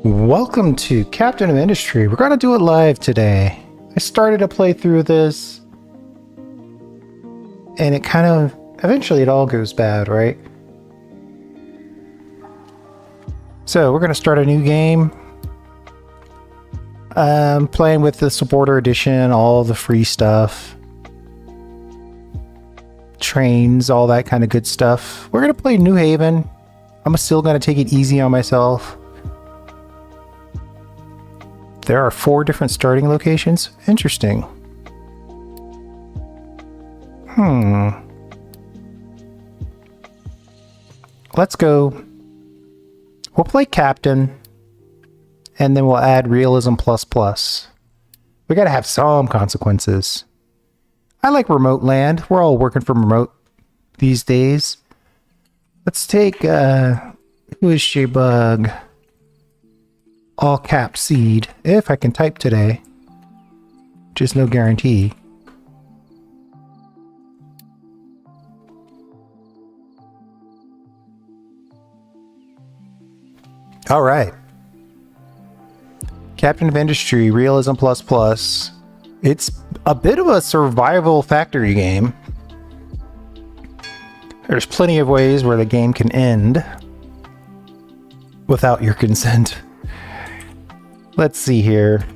Welcome to Captain of Industry. We're going to do it live today. I started to play through this and it kind of, eventually it all goes bad, right? So we're going to start a new game. I'm playing with the supporter edition, all the free stuff. Trains, all that kind of good stuff. We're going to play New Haven. I'm still going to take it easy on myself. There are 4 different starting locations. Interesting. Let's go. We'll play Captain. And then we'll add Realism++. We gotta have some consequences. I like remote land. We're all working from remote these days. Let's take whoisjaybugg. All cap seed, if I can type today. Just no guarantee. All right. Captain of Industry, Realism++. It's a bit of a survival factory game. There's plenty of ways where the game can end without your consent. Let's see here.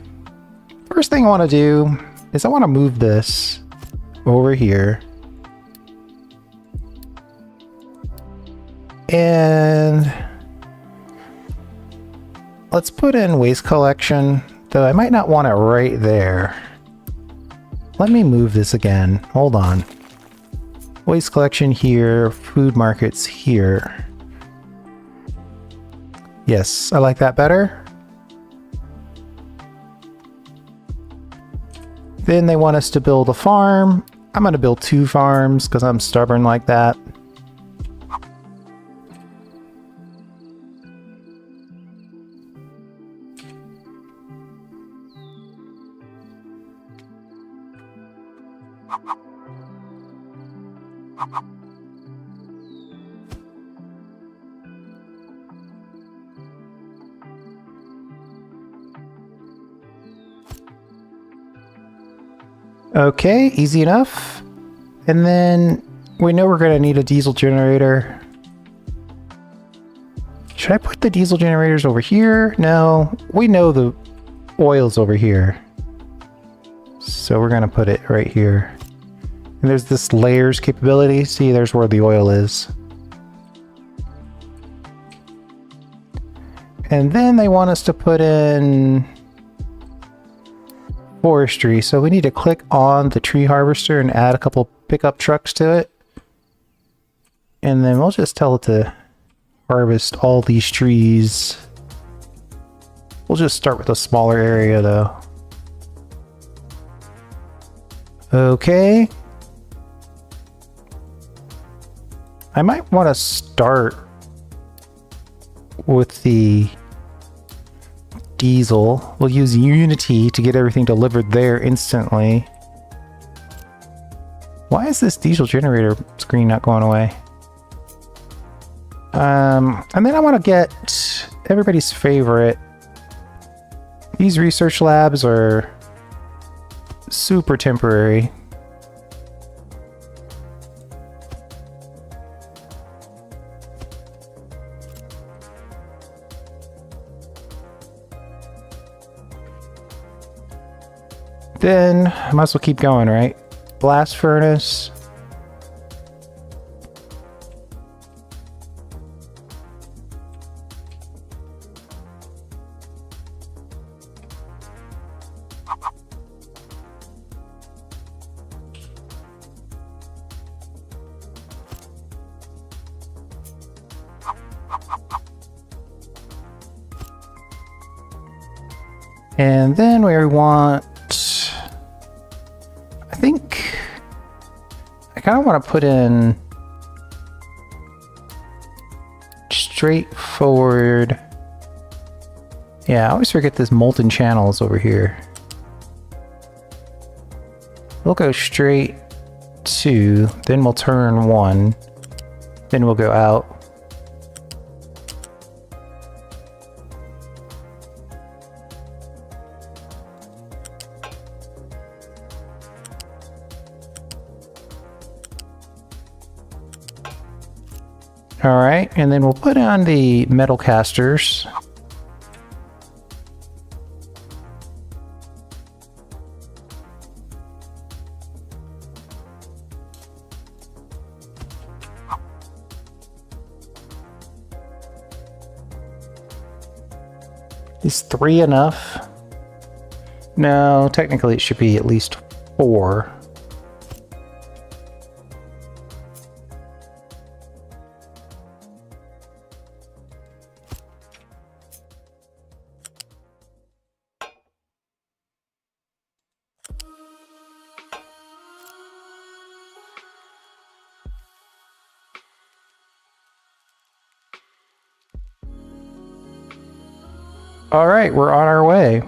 First thing I want to do is I want to move this over here. And let's put in waste collection, though I might not want it right there. Let me move this again. Hold on. Waste collection here, food markets here. Yes, I like that better. Then they want us to build a farm. I'm going to build 2 farms because I'm stubborn like that. Okay, easy enough. And then we know we're going to need a diesel generator. Should I put the diesel generators over here? No, we know the oil's over here. So we're going to put it right here. And there's this layers capability. See, there's where the oil is. And then they want us to put in forestry, so we need to click on the tree harvester and add a couple pickup trucks to it. And then we'll just tell it to harvest all these trees. We'll just start with a smaller area though. Okay. I might want to start with the diesel. We'll use Unity to get everything delivered there instantly. Why is this diesel generator screen not going away? And then I want to get everybody's favorite. These research labs are super temporary. Then I might as well keep going, right? Blast furnace. And then we want, I kind of want to put in straightforward. Yeah, I always forget this molten channels over here. We'll go straight 2, then we'll turn 1, then we'll go out. All right, and then we'll put on the metal casters. Is 3 enough? No, technically it should be at least 4. All right, we're on our way.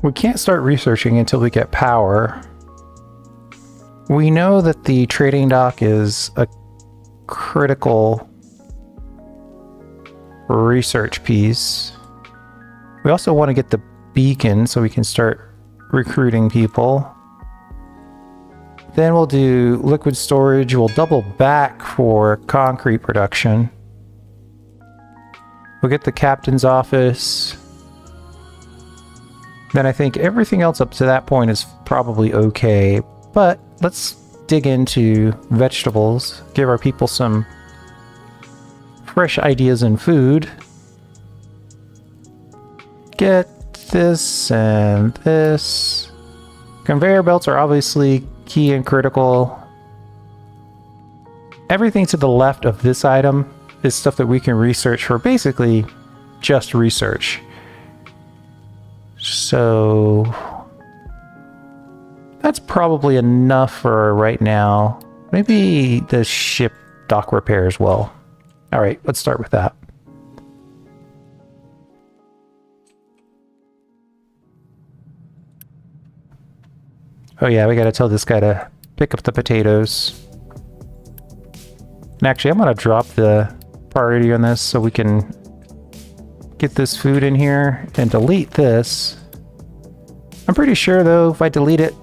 We can't start researching until we get power. We know that the trading dock is a critical research piece. We also want to get the beacon so we can start recruiting people. Then we'll do liquid storage. We'll double back for concrete production. We'll get the captain's office. Then I think everything else up to that point is probably okay. But let's dig into vegetables, give our people some fresh ideas in food. Get this and this. Conveyor belts are obviously key and critical. Everything to the left of this item is stuff that we can research for basically just research. So that's probably enough for right now. Maybe the ship dock repair as well. All right, let's start with that. Oh yeah, we gotta tell this guy to pick up the potatoes. And actually, I'm gonna drop the priority on this so we can get this food in here and delete this. I'm pretty sure though, if I delete it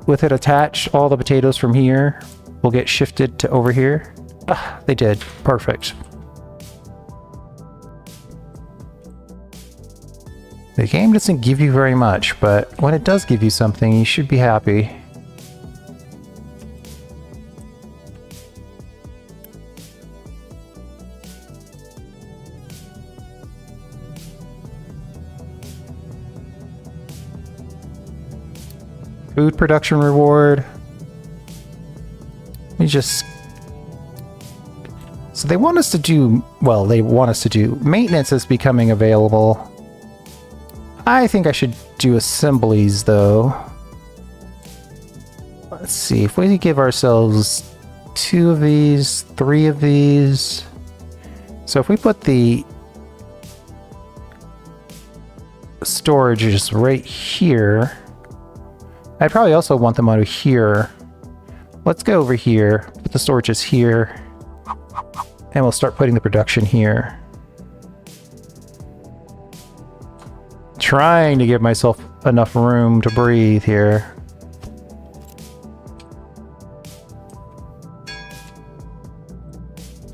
with it attached, all the potatoes from here will get shifted to over here. Ah, they did. Perfect. The game doesn't give you very much, but when it does give you something, you should be happy. Food production reward. Let me just... So they want us to do... Well, they want us to do... Maintenance is becoming available. I think I should do assemblies, though. Let's see. If we give ourselves 2 of these, 3 of these... So if we put the storages right here... I'd probably also want them over here. Let's go over here, put the storages here, and we'll start putting the production here. Trying to give myself enough room to breathe here.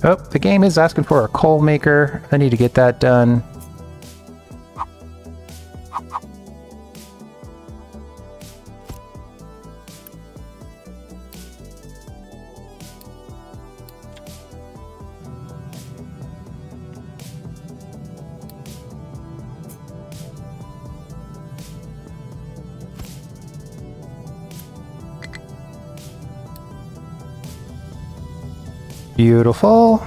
Oh, the game is asking for a coal maker. I need to get that done. Beautiful.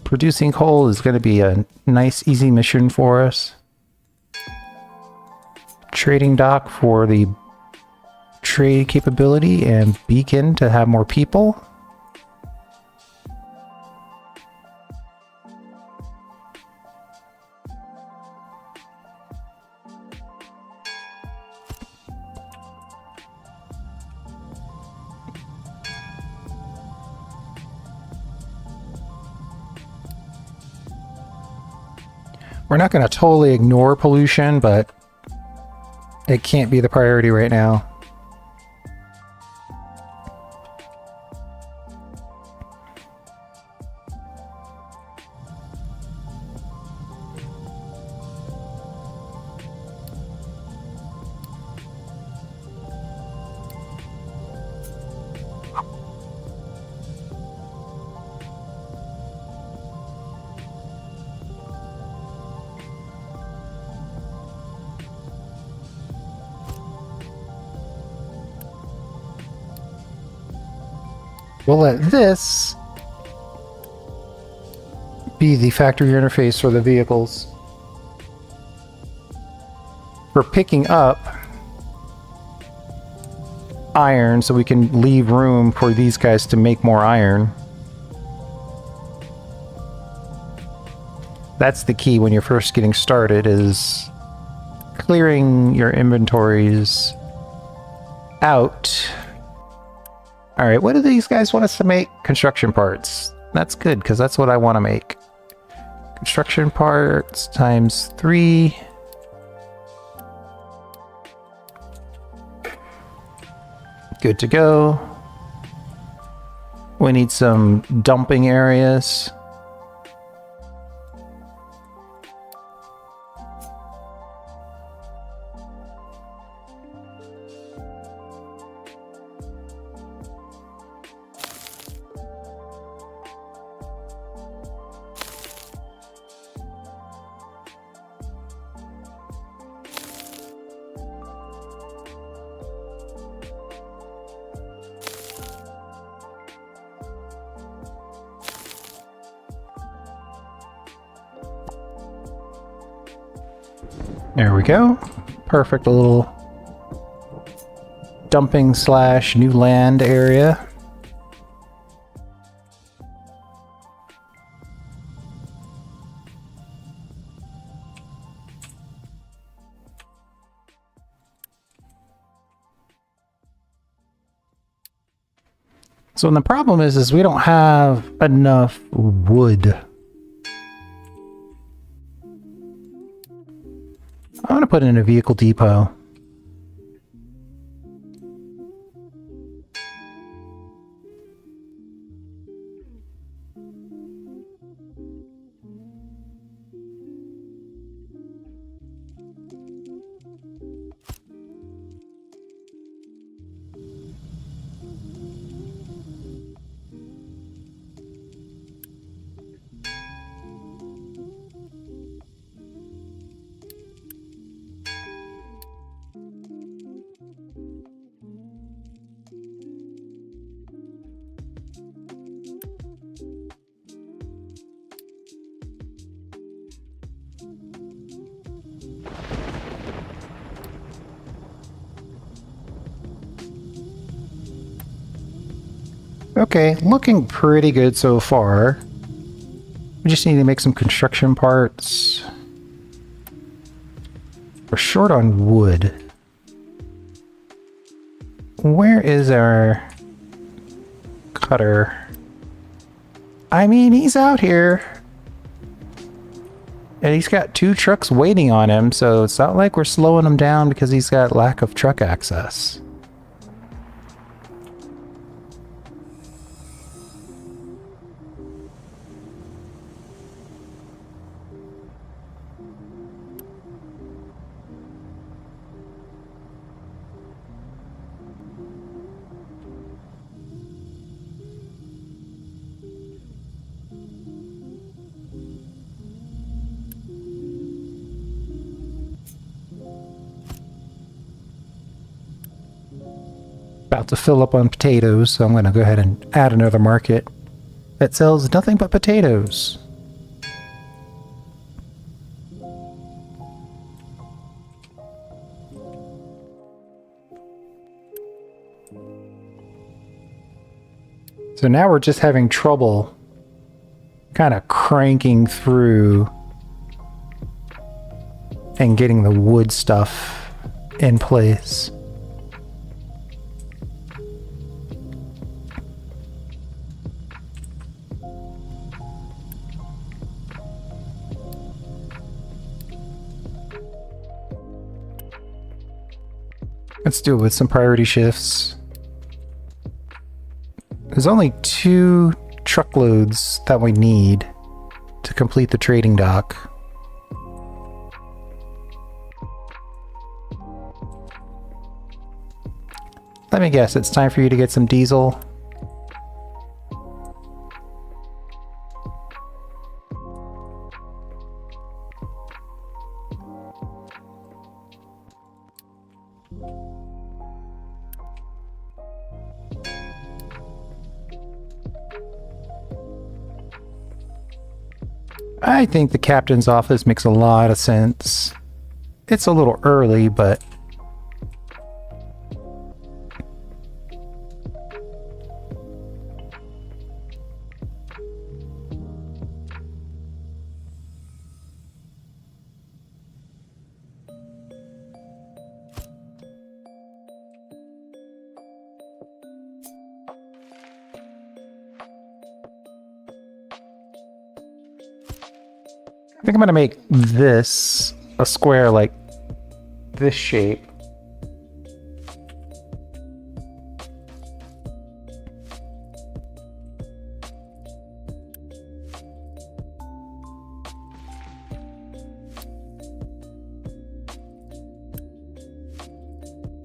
Producing coal is going to be a nice, easy mission for us. Trading dock for the trade capability and beacon to have more people. We're not going to totally ignore pollution, but it can't be the priority right now. We'll let this be the factory interface for the vehicles. For picking up iron so we can leave room for these guys to make more iron. That's the key when you're first getting started, is clearing your inventories out. Alright, what do these guys want us to make? Construction parts. That's good, because that's what I want to make. Construction parts times 3. Good to go. We need some dumping areas. There we go. Perfect little dumping slash new land area. So the problem is we don't have enough wood. I'm going to put in a vehicle depot. Okay, looking pretty good so far. We just need to make some construction parts. We're short on wood. Where is our cutter? I mean, he's out here. And he's got 2 trucks waiting on him, so it's not like we're slowing him down because he's got lack of truck access. About to fill up on potatoes, so I'm going to go ahead and add another market that sells nothing but potatoes. So now we're just having trouble kind of cranking through and getting the wood stuff in place. Let's do it with some priority shifts. There's only 2 truckloads that we need to complete the trading dock. Let me guess, it's time for you to get some diesel. I think the captain's office makes a lot of sense. It's a little early, but I think I'm gonna make this a square like this shape.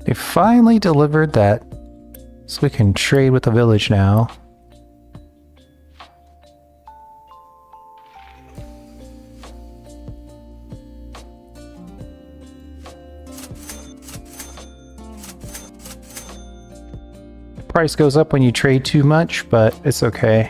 They finally delivered that, so we can trade with the village now. Price goes up when you trade too much, but it's okay.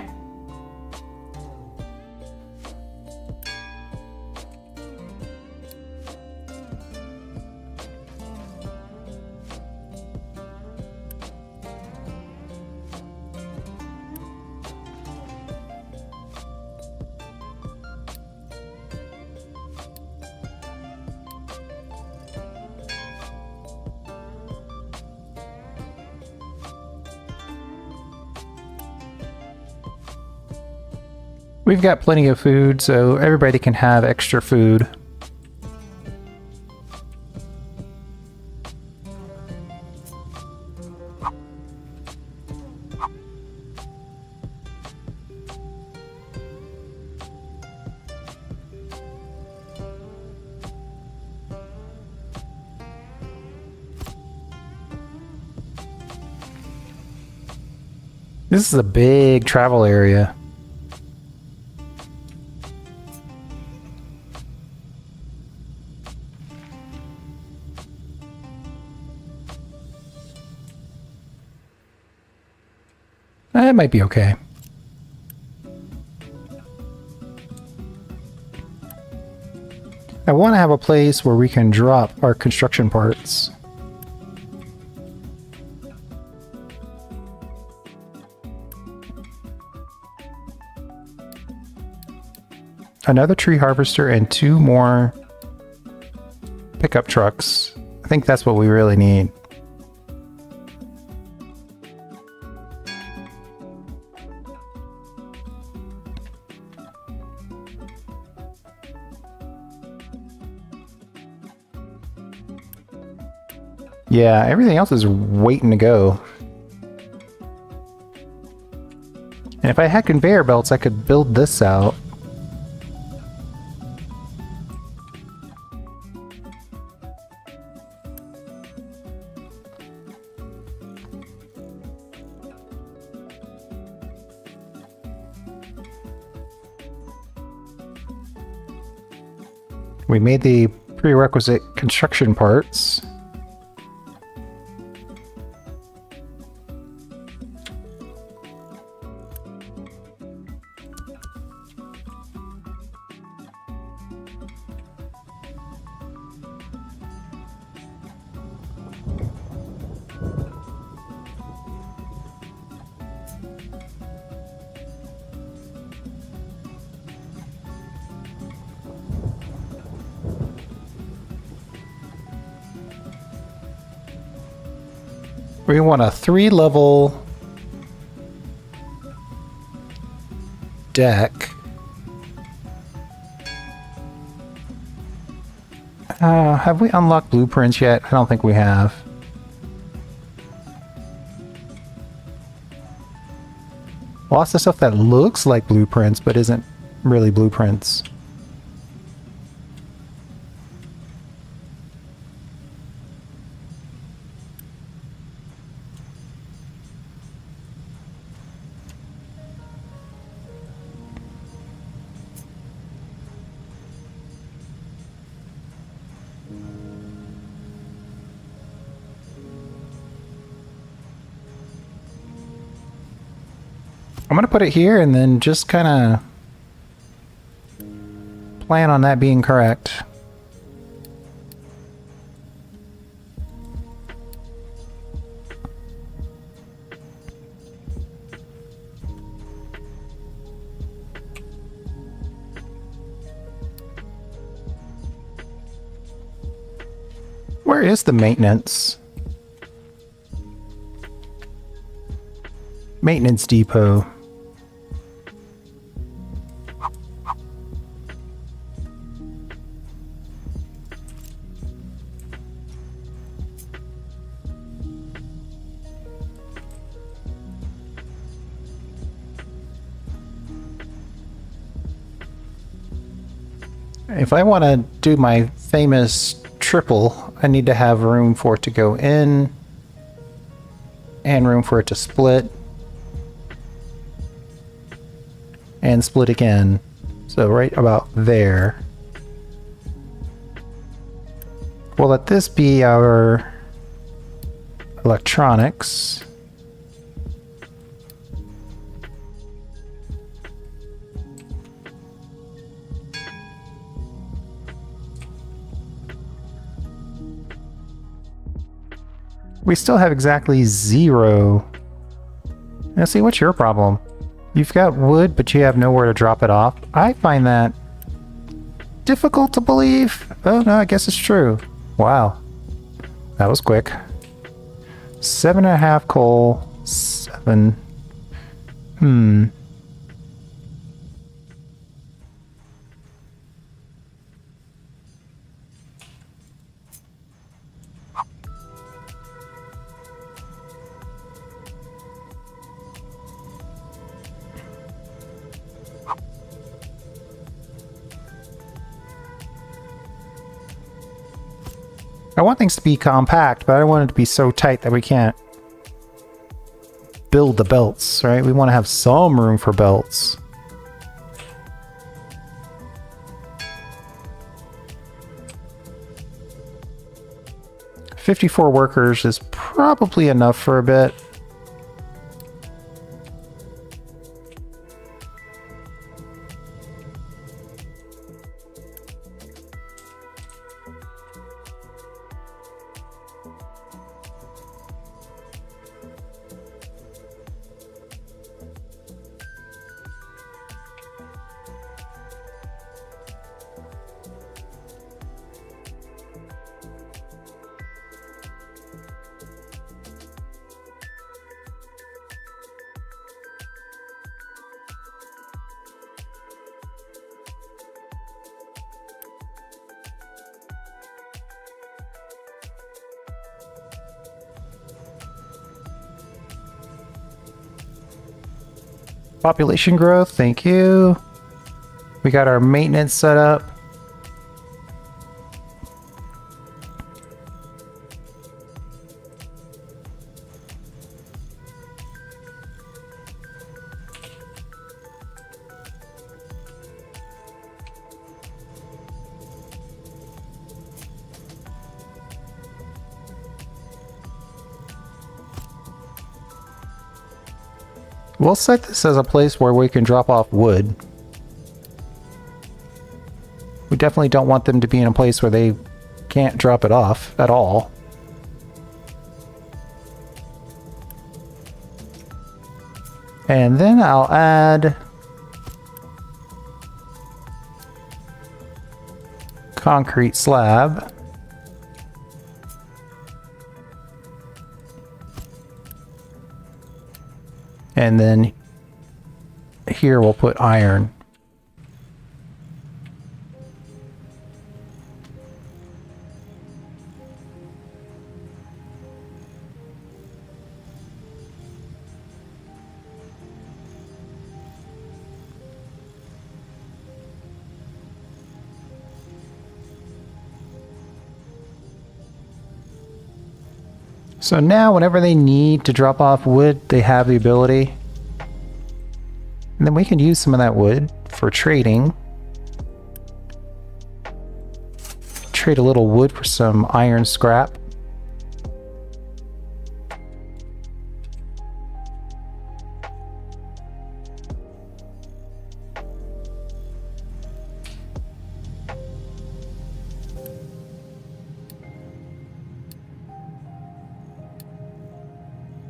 We've got plenty of food, so everybody can have extra food. This is a big travel area. It might be okay. I want to have a place where we can drop our construction parts. Another tree harvester and 2 more pickup trucks. I think that's what we really need. Yeah, everything else is waiting to go. And if I had conveyor belts, I could build this out. We made the prerequisite construction parts. We want a 3-level deck. Have we unlocked blueprints yet? I don't think we have. Lots of stuff that looks like blueprints but isn't really blueprints. I'm gonna put it here and then just kind of plan on that being correct. Where is the maintenance? Maintenance depot. If I want to do my famous triple, I need to have room for it to go in and room for it to split and split again. So right about there. We'll let this be our electronics. We still have exactly 0. Now see, what's your problem? You've got wood, but you have nowhere to drop it off. I find that difficult to believe. Oh no, I guess it's true. Wow. That was quick. 7.5 coal, 7. I want things to be compact, but I don't want it to be so tight that we can't build the belts, right? We want to have some room for belts. $54 workers is probably enough for a bit. Population growth, thank you. We got our maintenance set up. We'll set this as a place where we can drop off wood. We definitely don't want them to be in a place where they can't drop it off at all. And then I'll add concrete slab. And then here we'll put iron. So now whenever they need to drop off wood, they have the ability. And then we can use some of that wood for trading. Trade a little wood for some iron scrap.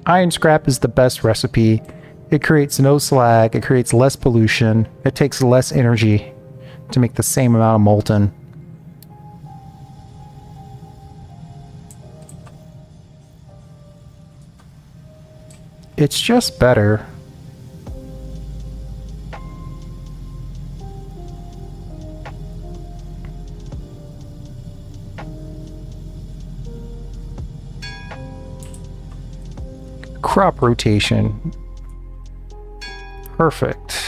Iron scrap is the best recipe. It creates no slag, it creates less pollution, it takes less energy to make the same amount of molten. It's just better. Crop rotation. Perfect.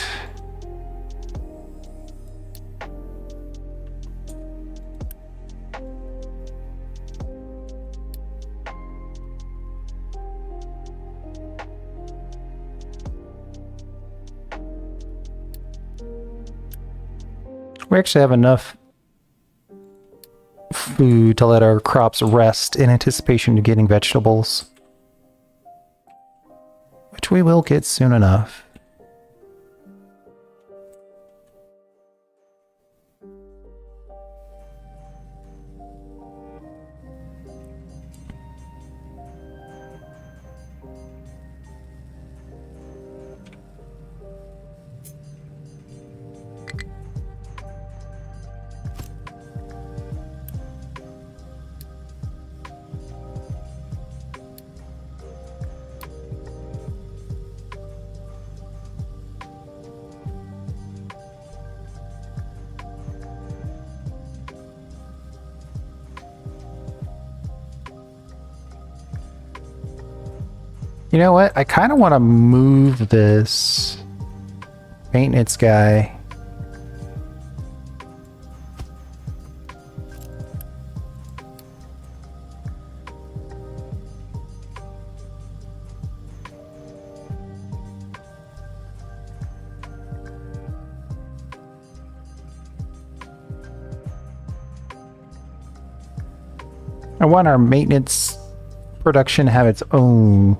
We actually have enough food to let our crops rest in anticipation of getting vegetables, which we will get soon enough. You know what? I kind of want to move this maintenance guy. I want our maintenance production to have its own.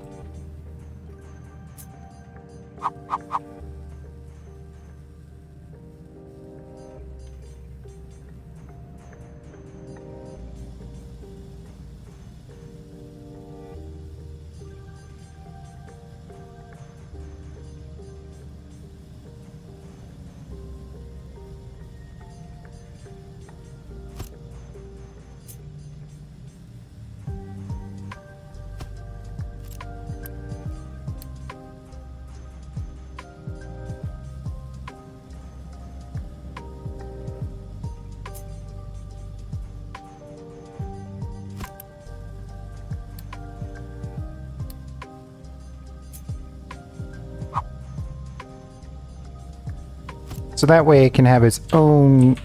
So that way it can have its own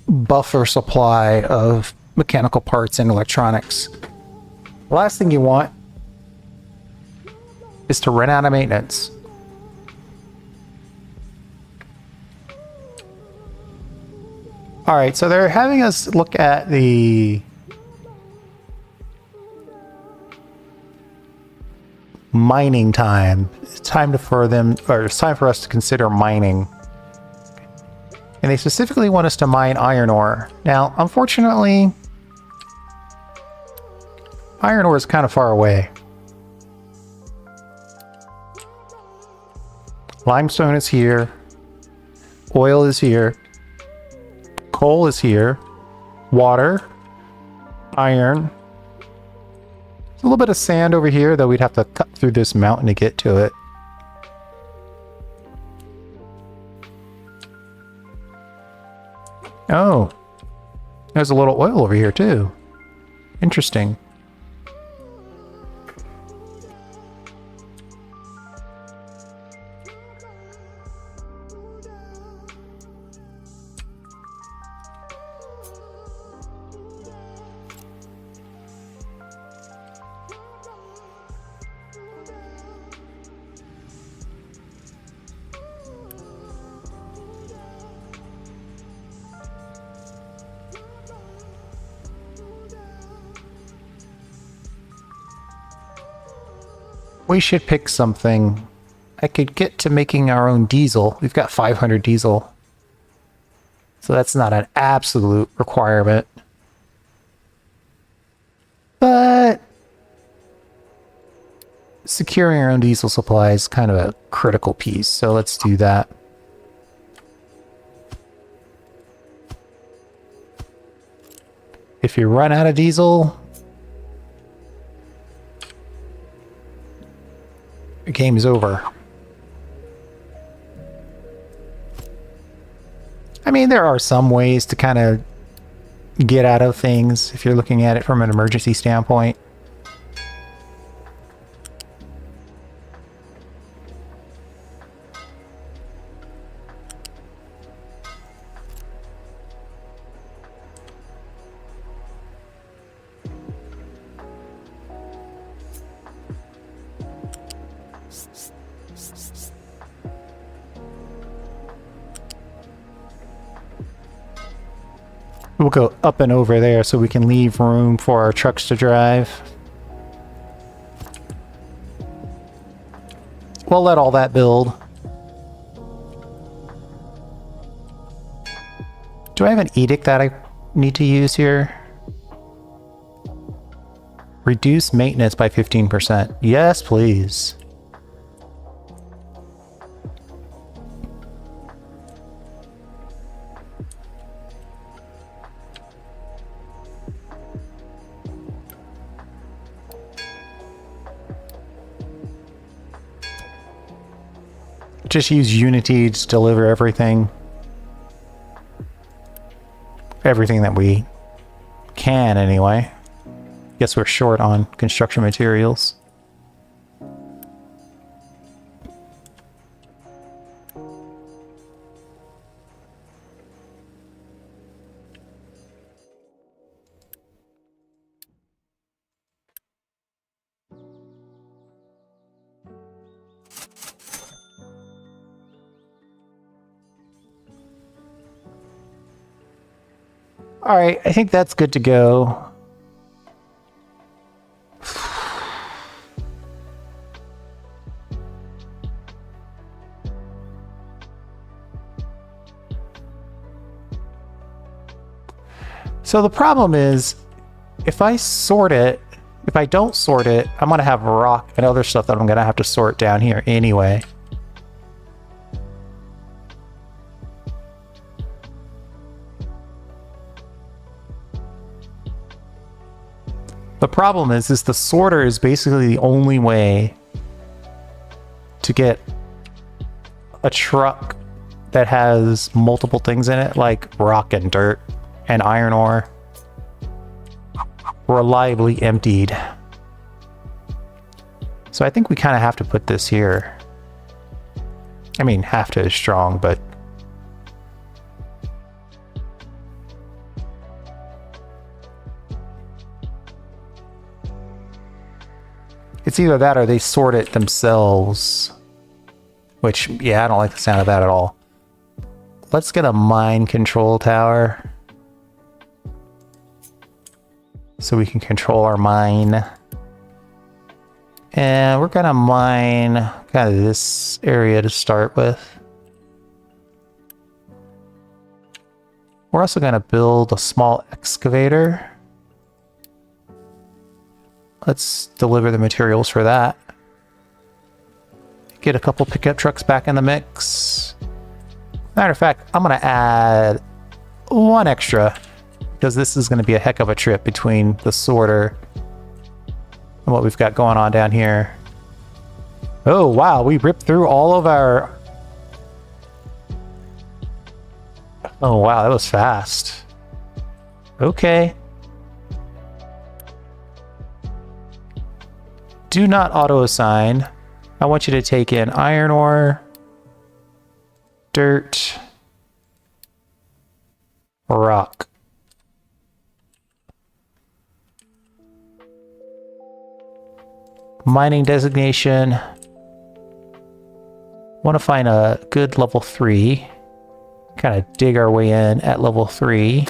buffer supply of mechanical parts and electronics. The last thing you want is to run out of maintenance. All right, so they're having us look at the mining time. It's time for us to consider mining. And they specifically want us to mine iron ore. Now, unfortunately, iron ore is kind of far away. Limestone is here. Oil is here. Coal is here. Water. Iron. A little bit of sand over here, though we'd have to cut through this mountain to get to it. Oh, there's a little oil over here too. Interesting. We should pick something. I could get to making our own diesel. We've got 500 diesel. So that's not an absolute requirement. But securing our own diesel supply is kind of a critical piece. So let's do that. If you run out of diesel, the game is over. I mean, there are some ways to kind of get out of things if you're looking at it from an emergency standpoint. We'll go up and over there so we can leave room for our trucks to drive. We'll let all that build. Do I have an edict that I need to use here? Reduce maintenance by 15%. Yes, please. Just use Unity to deliver everything. Everything that we can, anyway. Guess we're short on construction materials. All right, I think that's good to go. So the problem is, if I sort it, if I don't sort it, I'm going to have rock and other stuff that I'm going to have to sort down here anyway. The problem is the sorter is basically the only way to get a truck that has multiple things in it, like rock and dirt and iron ore, reliably emptied. So I think we kind of have to put this here. I mean, have to is strong, but it's either that or they sort it themselves. Which, yeah, I don't like the sound of that at all. Let's get a mine control tower, so we can control our mine. And we're gonna mine kind of this area to start with. We're also gonna build a small excavator. Let's deliver the materials for that. Get a couple pickup trucks back in the mix. Matter of fact, I'm gonna add one extra, because this is going to be a heck of a trip between the sorter and what we've got going on down here. Oh, wow, we ripped through all of our... Oh, wow, that was fast. Okay. Do not auto-assign. I want you to take in iron ore, dirt, rock. Mining designation. Want to find a good level 3. Kind of dig our way in at level 3.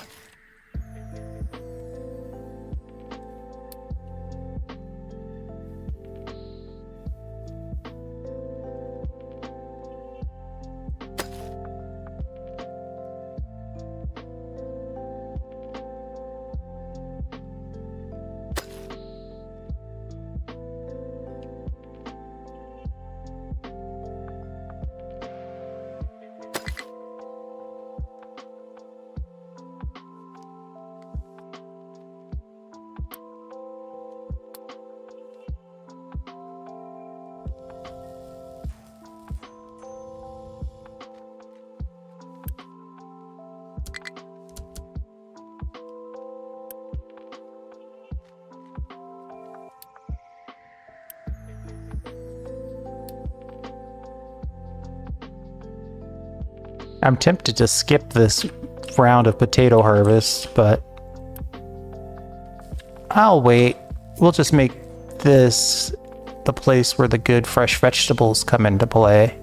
I'm tempted to skip this round of potato harvest, but I'll wait. We'll just make this the place where the good fresh vegetables come into play.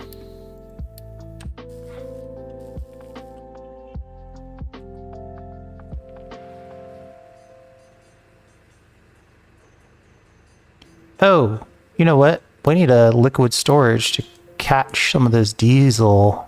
Oh, you know what? We need a liquid storage to catch some of this diesel.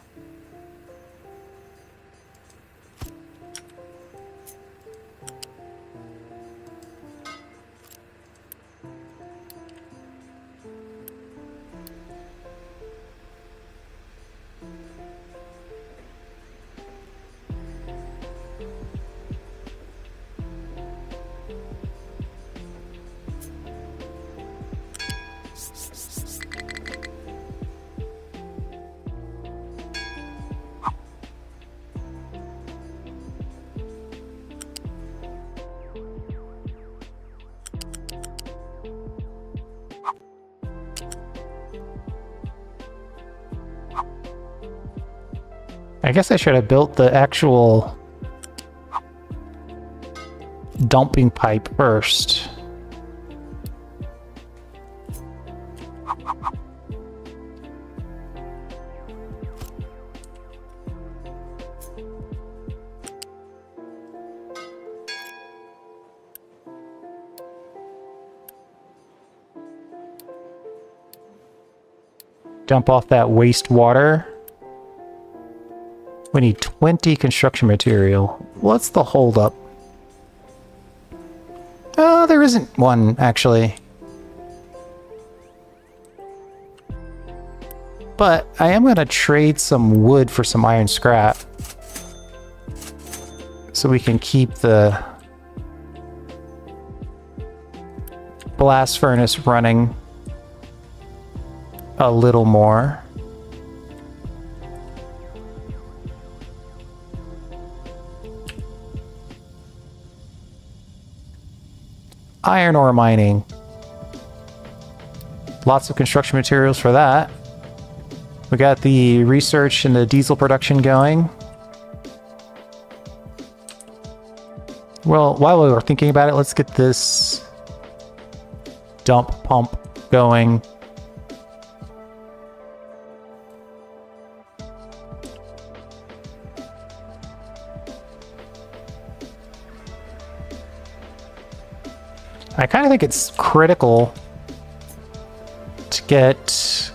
I guess I should have built the actual dumping pipe first. Dump off that wastewater. We need 20 construction material. What's the holdup? Oh, there isn't one, actually. But I am going to trade some wood for some iron scrap. So we can keep the blast furnace running a little more. Iron ore mining. Lots of construction materials for that. We got the research and the diesel production going. Well, while we were thinking about it, let's get this dump pump going. I kind of think it's critical to get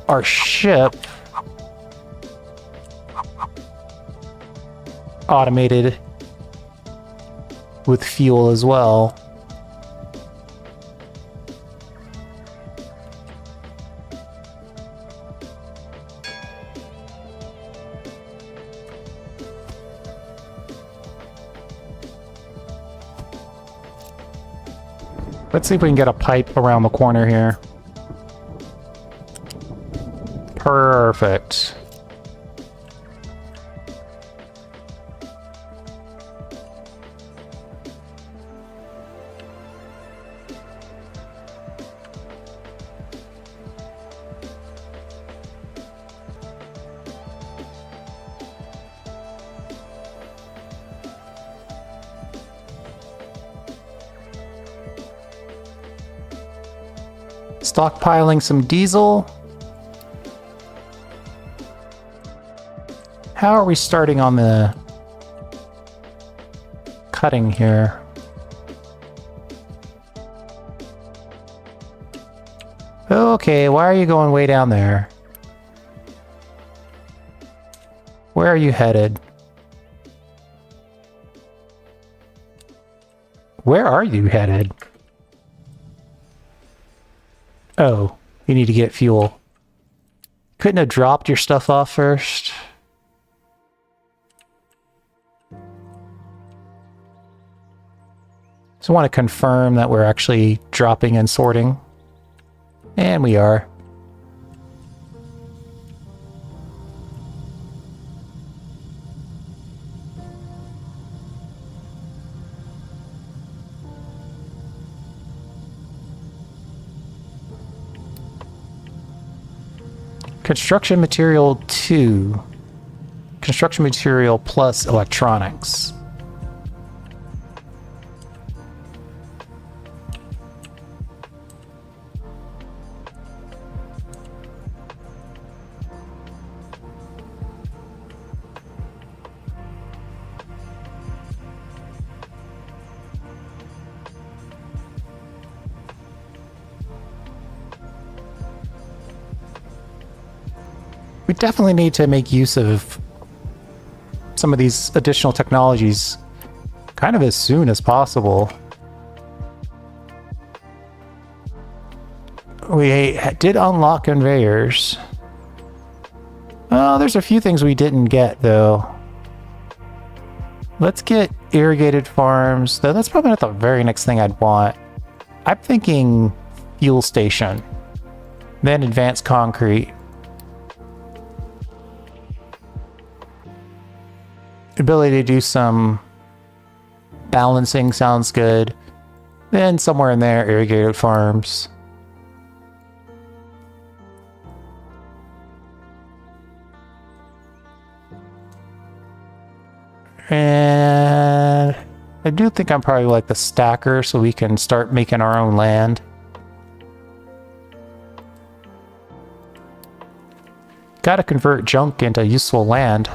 our ship automated with fuel as well. Let's see if we can get a pipe around the corner here. Perfect. Stockpiling some diesel. How are we starting on the cutting here? Okay, why are you going way down there? Where are you headed? Where are you headed? Oh, you need to get fuel. Couldn't have dropped your stuff off first? So I want to confirm that we're actually dropping and sorting. And we are. Construction material 2. Construction material plus electronics. We definitely need to make use of some of these additional technologies kind of as soon as possible. We did unlock conveyors. Oh, there's a few things we didn't get, though. Let's get irrigated farms, though that's probably not the very next thing I'd want. I'm thinking fuel station, then advanced concrete. Ability to do some balancing sounds good. Then somewhere in there, irrigated farms. And I do think I'm probably like the stacker, so we can start making our own land. Gotta convert junk into useful land.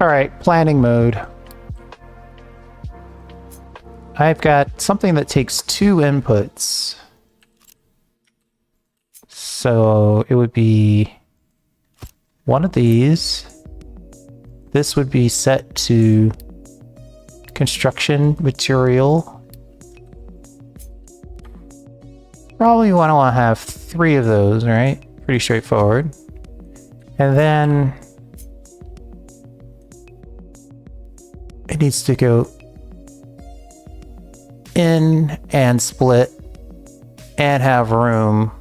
Alright, planning mode. I've got something that takes 2 inputs. So it would be one of these. This would be set to construction material. Probably want to have 3 of those, right? Pretty straightforward. And then it needs to go in and split and have room.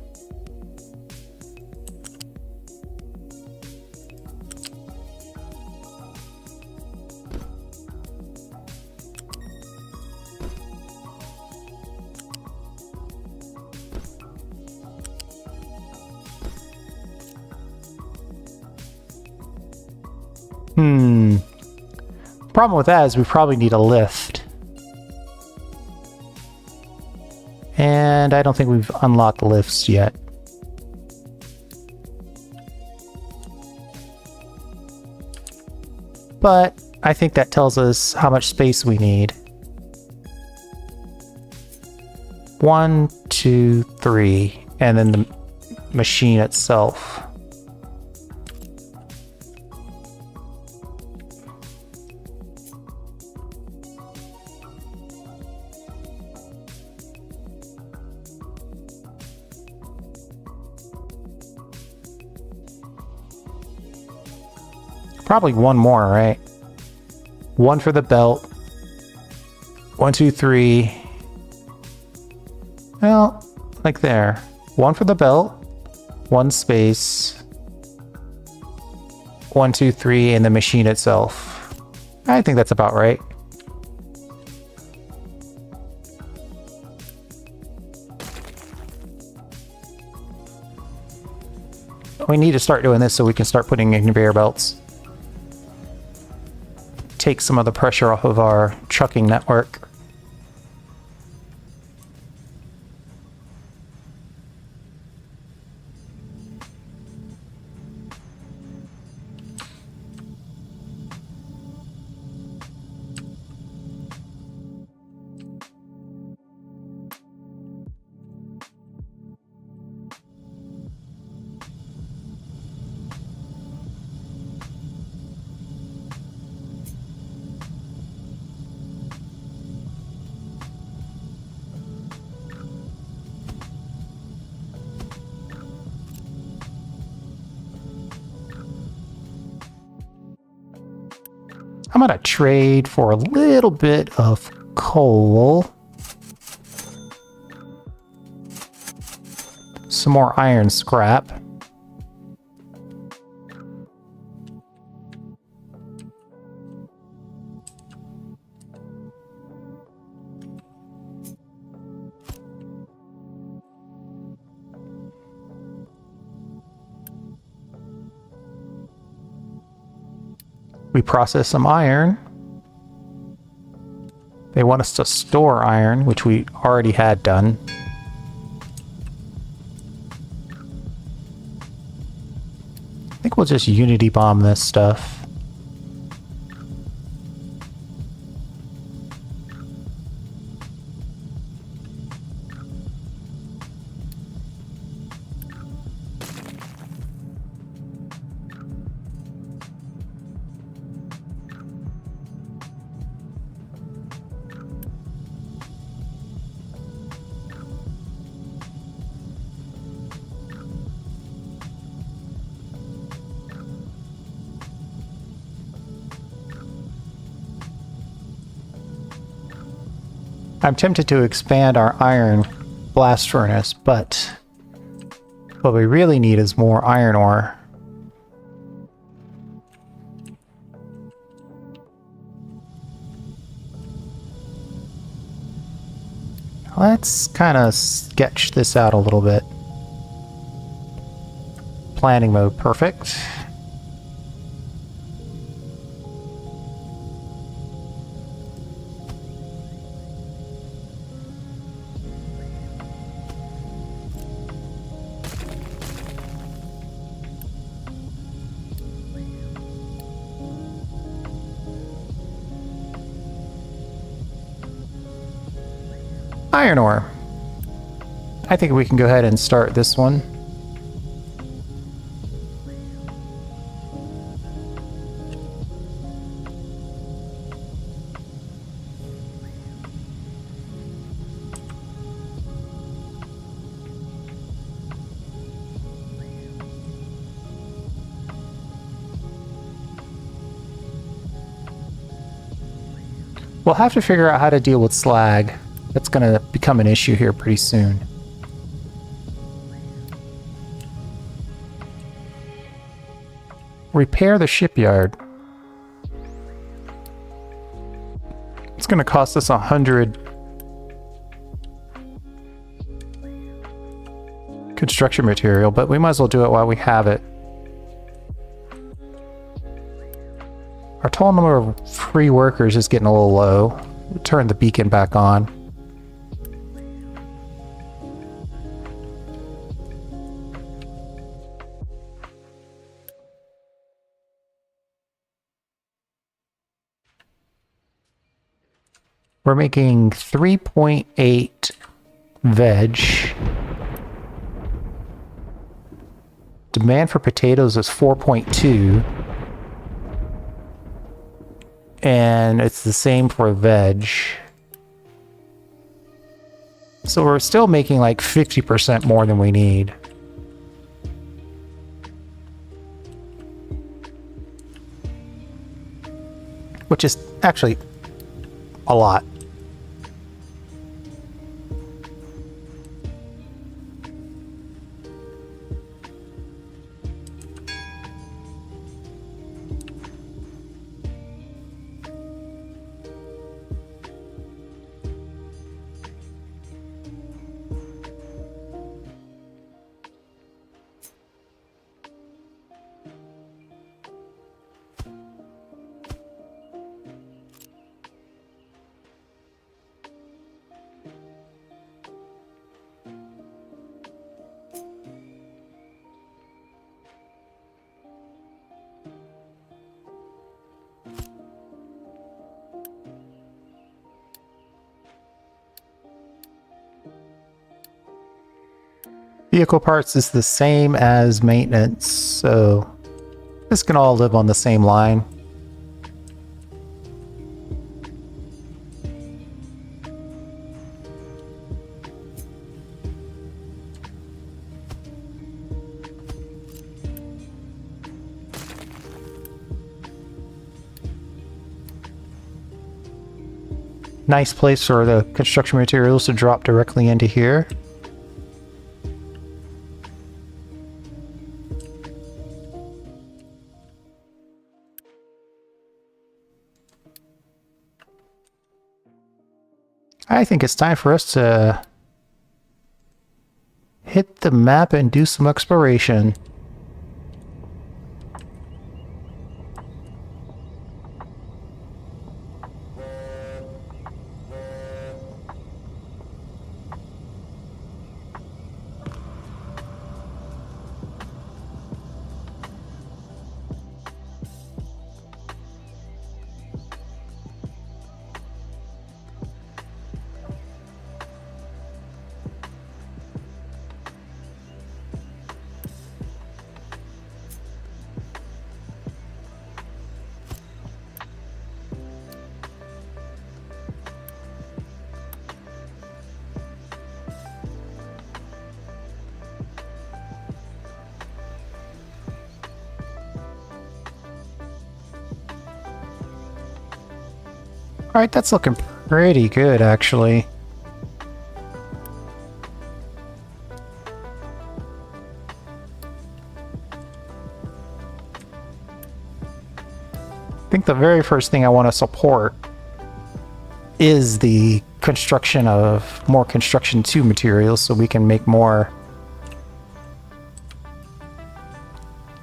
Problem with that is we probably need a lift. And I don't think we've unlocked lifts yet. But I think that tells us how much space we need. 1, 2, 3, and then the machine itself. Probably one more, right? One for the belt. 1, 2, 3. Well, like there. One for the belt. One space. 1, 2, 3, and the machine itself. I think that's about right. We need to start doing this so we can start putting in conveyor belts. Take some of the pressure off of our trucking network. I'm gonna trade for a little bit of coal. Some more iron scrap. We process some iron. They want us to store iron, which we already had done. I think we'll just unity bomb this stuff. I'm tempted to expand our iron blast furnace, but what we really need is more iron ore. Let's kind of sketch this out a little bit. Planning mode, perfect. Iron ore. I think we can go ahead and start this one. We'll have to figure out how to deal with slag. That's going to become an issue here pretty soon. Repair the shipyard. It's going to cost us 100 construction material, but we might as well do it while we have it. Our total number of free workers is getting a little low. We'll turn the beacon back on. We're making 3.8 veg. Demand for potatoes is 4.2. And it's the same for veg. So we're still making like 50% more than we need. which is actually a lot. Vehicle parts is the same as maintenance, so this can all live on the same line. Nice place for the construction materials to drop directly into here. I think it's time for us to hit the map and do some exploration. Alright, that's looking pretty good, actually. I think the very first thing I want to support is the construction of more construction 2 materials so we can make more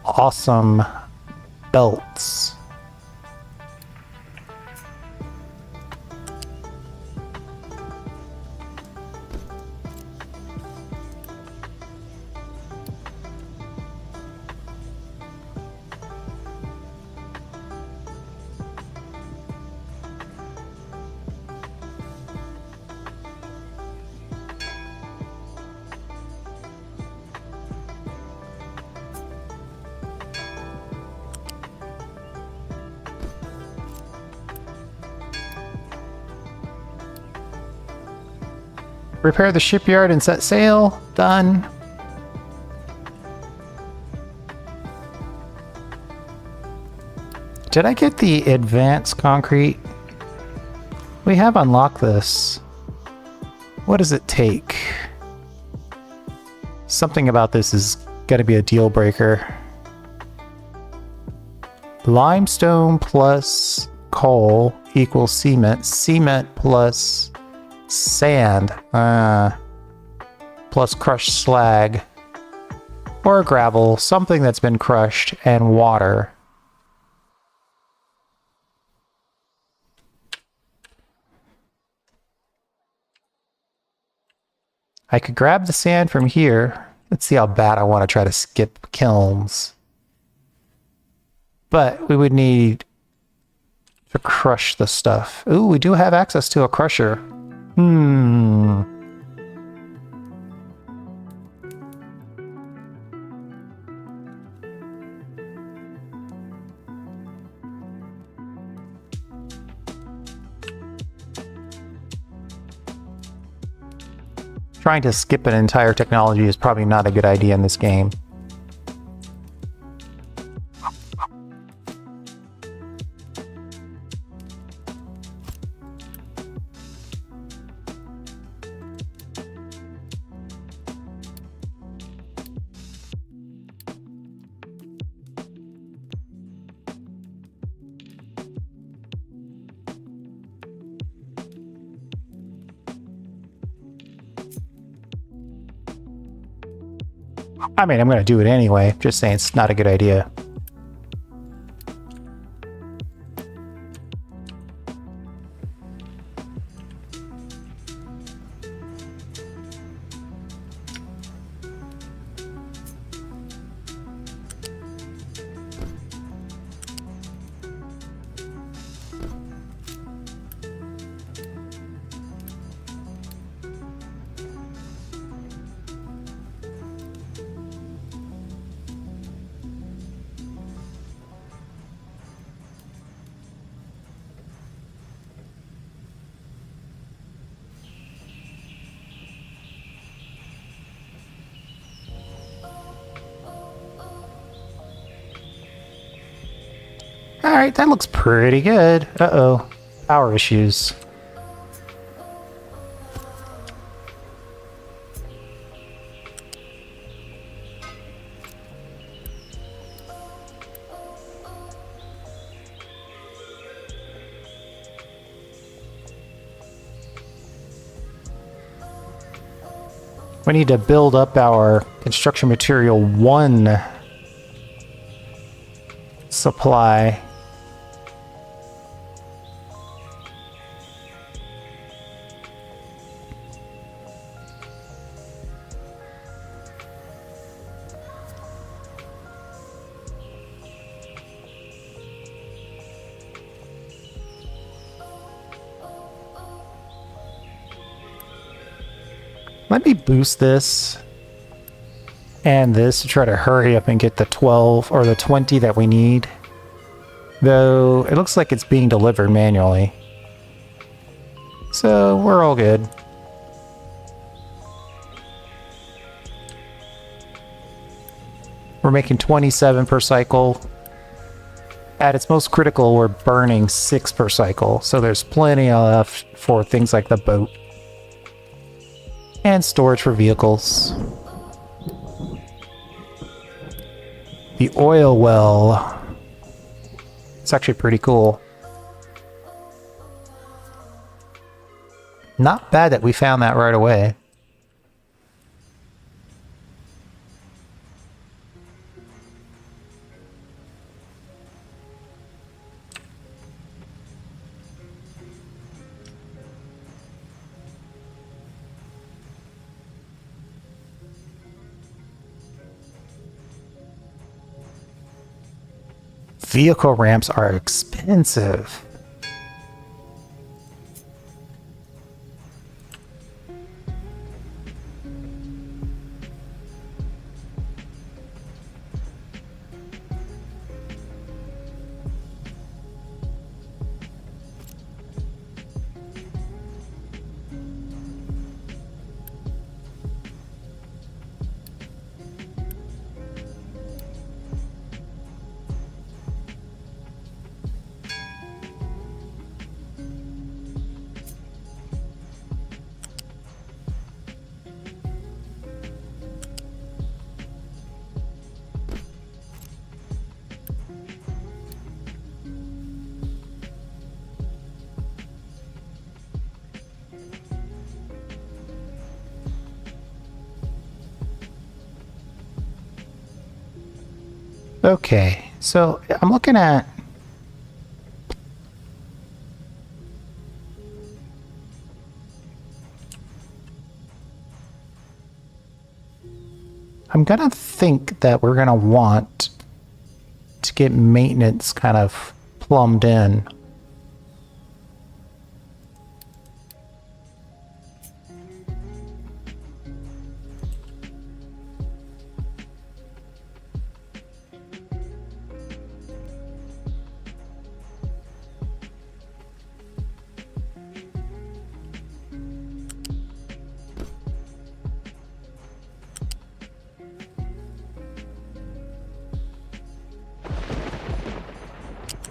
awesome belts. Repair the shipyard and set sail. Done. Did I get the advanced concrete? We have unlocked this. What does it take? Something about this is gotta be a deal breaker. Limestone plus coal equals cement. Cement plus sand plus crushed slag or gravel, something that's been crushed, and water. I could grab the sand from here. Let's see how bad I want to try to skip kilns. But we would need to crush the stuff. Ooh, we do have access to a crusher. Trying to skip an entire technology is probably not a good idea in this game. I mean, I'm going to do it anyway. Just saying it's not a good idea. Alright, that looks pretty good. Uh-oh. Power issues. We need to build up our construction material 1 supply. Let me boost this and this to try to hurry up and get the 12 or the 20 that we need. Though it looks like it's being delivered manually. So we're all good. We're making 27 per cycle. At its most critical, we're burning 6 per cycle. So there's plenty left for things like the boat. And storage for vehicles. The oil well. It's actually pretty cool. Not bad that we found that right away. Vehicle ramps are expensive. Okay, so I'm looking at I'm gonna think that we're gonna want to get maintenance kind of plumbed in.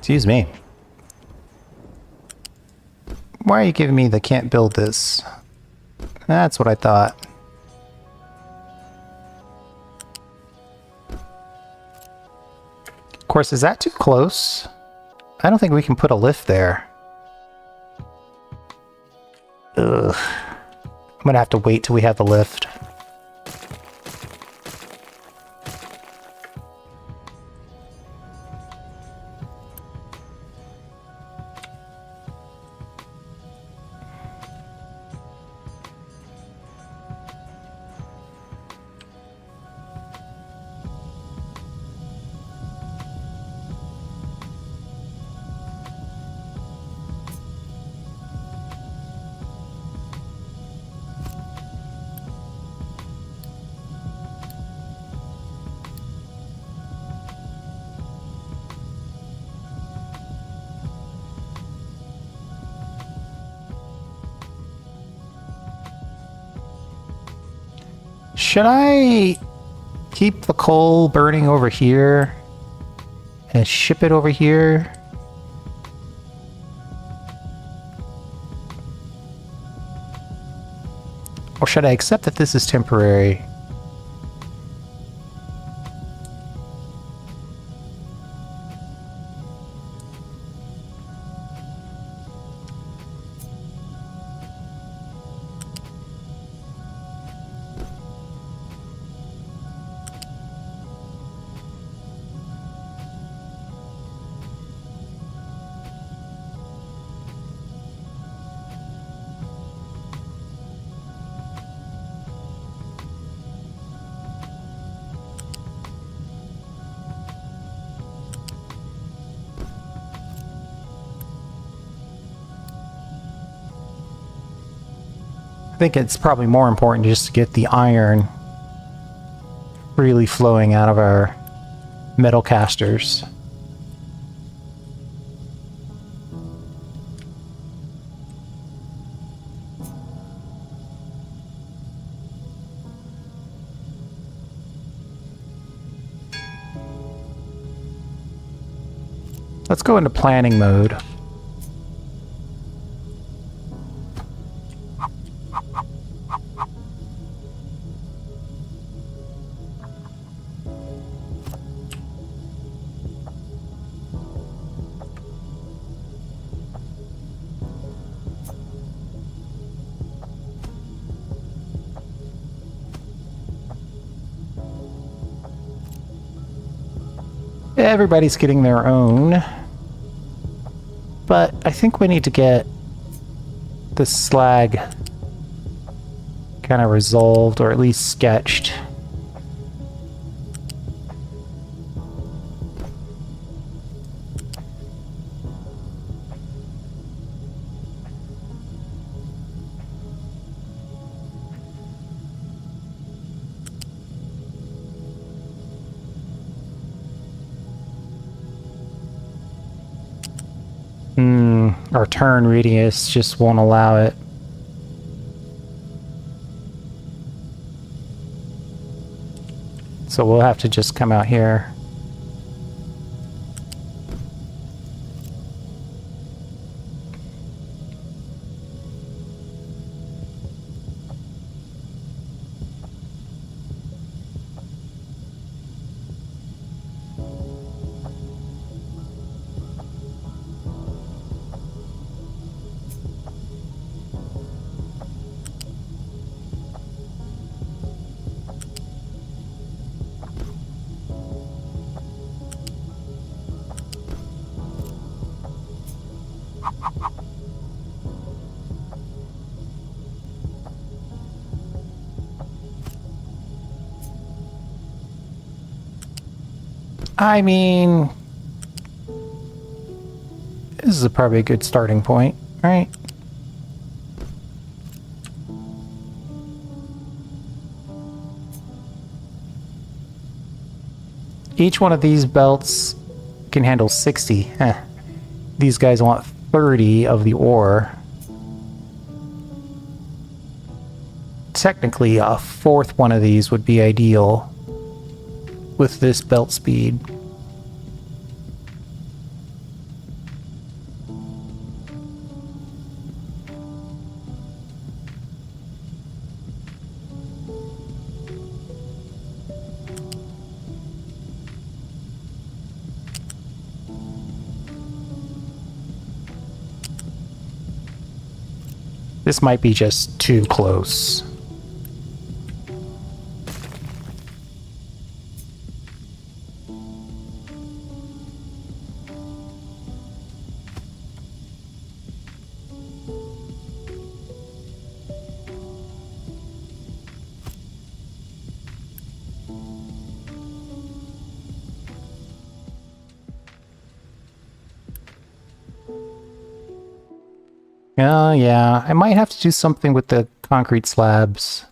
Excuse me. Why are you giving me the can't build this? That's what I thought. Of course, is that too close? I don't think we can put a lift there. Ugh. I'm gonna have to wait till we have the lift. Should I keep the coal burning over here and ship it over here? Or should I accept that this is temporary? I think it's probably more important just to get the iron freely flowing out of our metal casters. Let's go into planning mode. Everybody's getting their own, but I think we need to get the slag kind of resolved, or at least sketched. Our turn radius just won't allow it. So we'll have to just come out here. I mean, this is probably a good starting point, right? Each one of these belts can handle 60. These guys want 30 of the ore. Technically, a fourth one of these would be ideal with this belt speed. This might be just too close. Yeah, I might have to do something with the concrete slabs.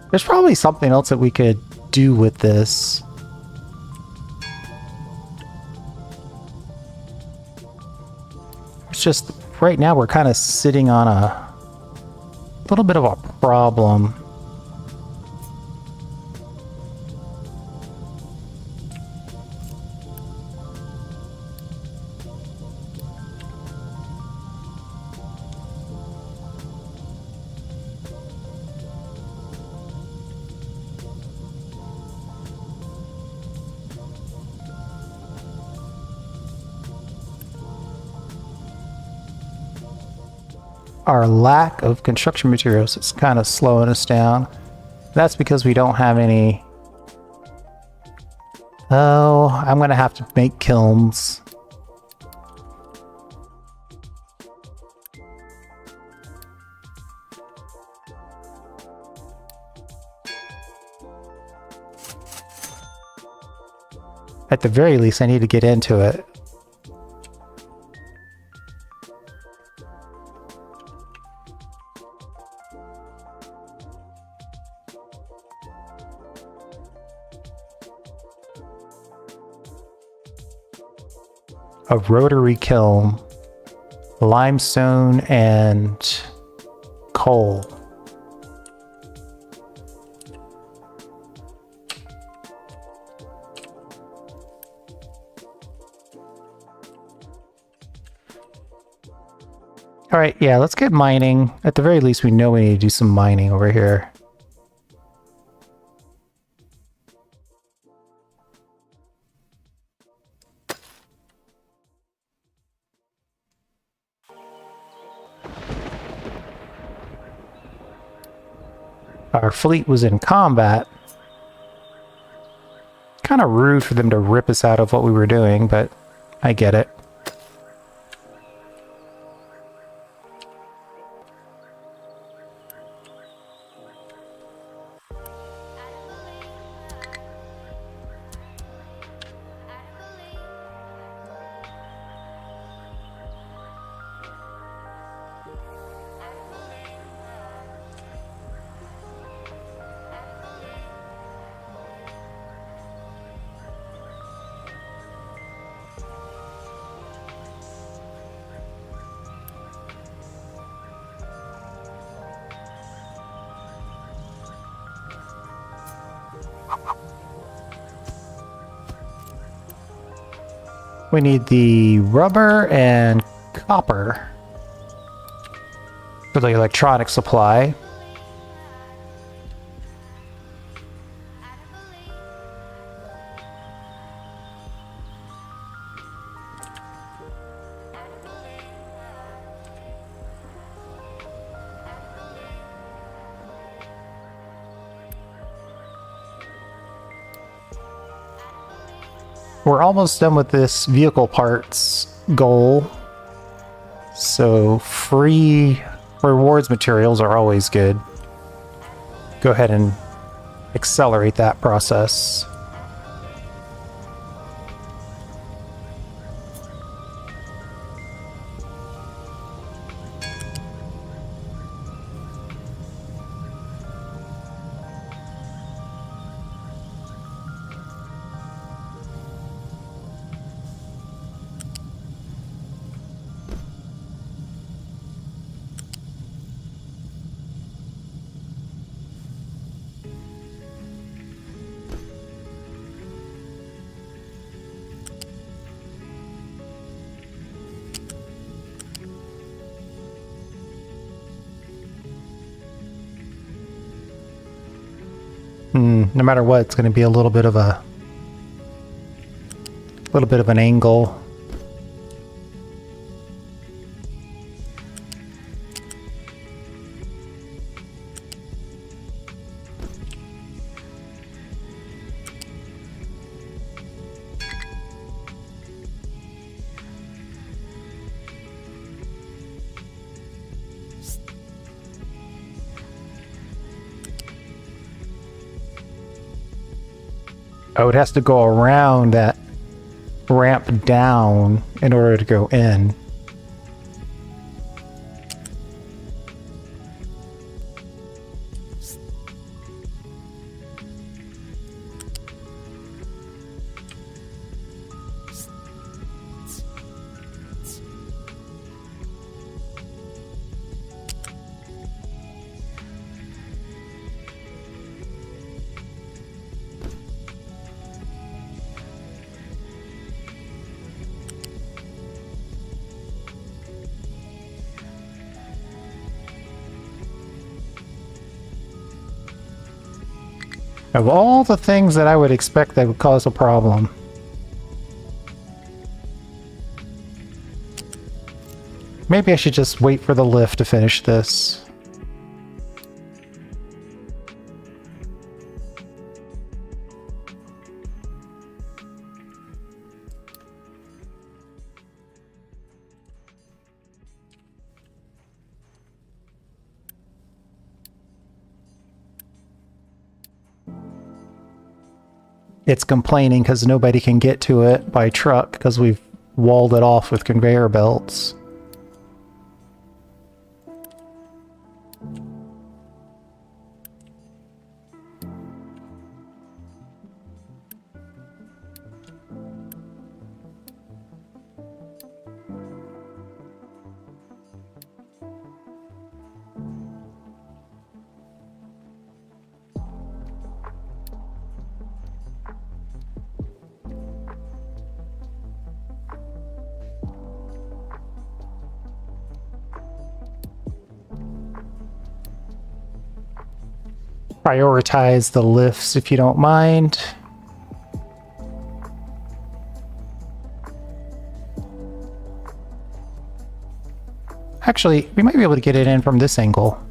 There's probably something else that we could do with this. It's just right now we're kind of sitting on a little bit of a problem. Our lack of construction materials is kind of slowing us down. That's because we don't have any... Oh, I'm going to have to make kilns. At the very least, I need to get into it. A rotary kiln, limestone, and coal. All right, yeah, let's get mining. At the very least, we know we need to do some mining over here. Our fleet was in combat. Kind of rude for them to rip us out of what we were doing, but I get it. We need the rubber and copper for the electronic supply. We're almost done with this vehicle parts goal. So free rewards materials are always good. Go ahead and accelerate that process. No matter what, it's going to be a little bit of an angle. Oh, it has to go around that ramp down in order to go in. Of all the things that I would expect that would cause a problem. Maybe I should just wait for the lift to finish this. It's complaining because nobody can get to it by truck because we've walled it off with conveyor belts. Prioritize the lifts if you don't mind. Actually, we might be able to get it in from this angle.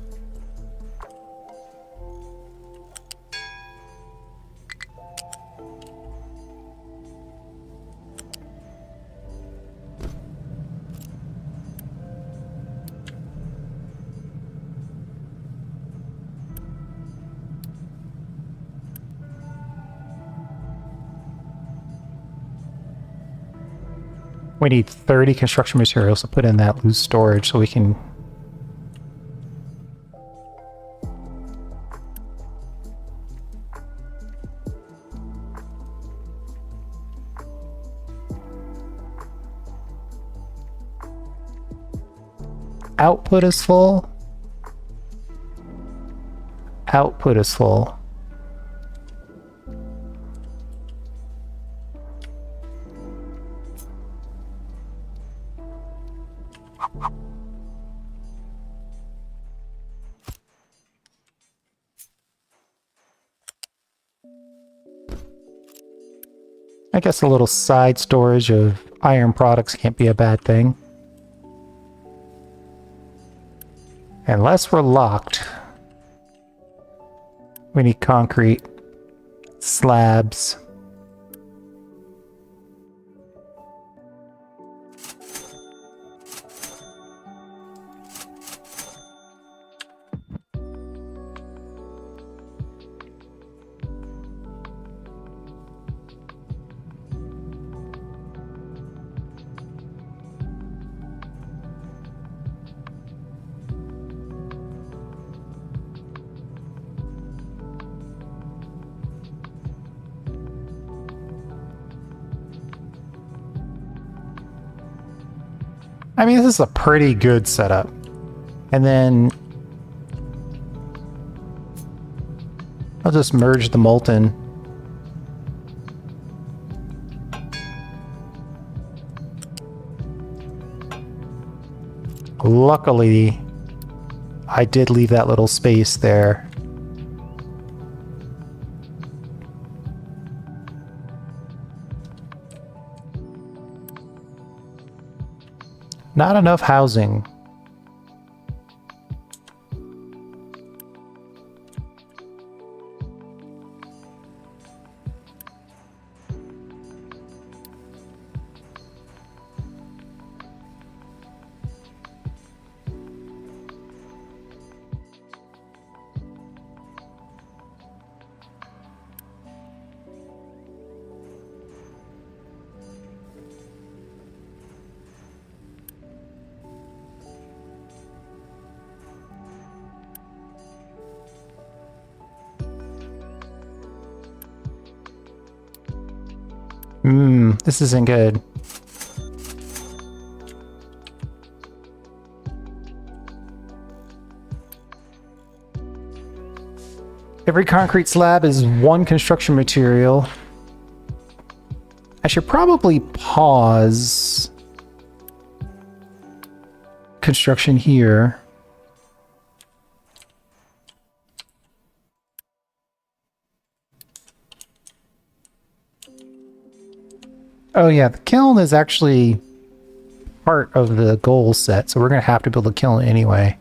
We need 30 construction materials to put in that loose storage so we can... Output is full. Output is full. I guess a little side storage of iron products can't be a bad thing. Unless we're locked. We need concrete, slabs. I mean, this is a pretty good setup. And then I'll just merge the molten. Luckily, I did leave that little space there. Not enough housing. This isn't good. Every concrete slab is one construction material. I should probably pause construction here. Oh yeah, the kiln is actually part of the goal set, so we're going to have to build a kiln anyway.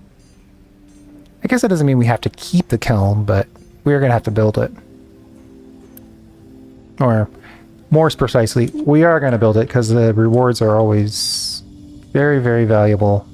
I guess that doesn't mean we have to keep the kiln, but we're going to have to build it. Or, more precisely, we are going to build it because the rewards are always very, very valuable.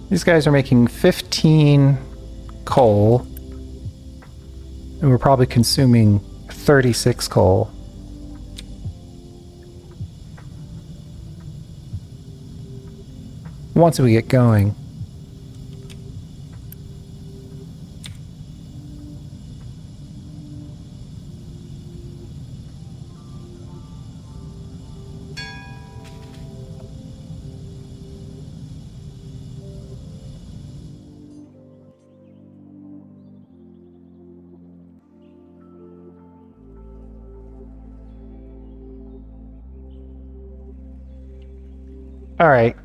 These guys are making 15 coal, and we're probably consuming 36 coal. Once we get going. All right,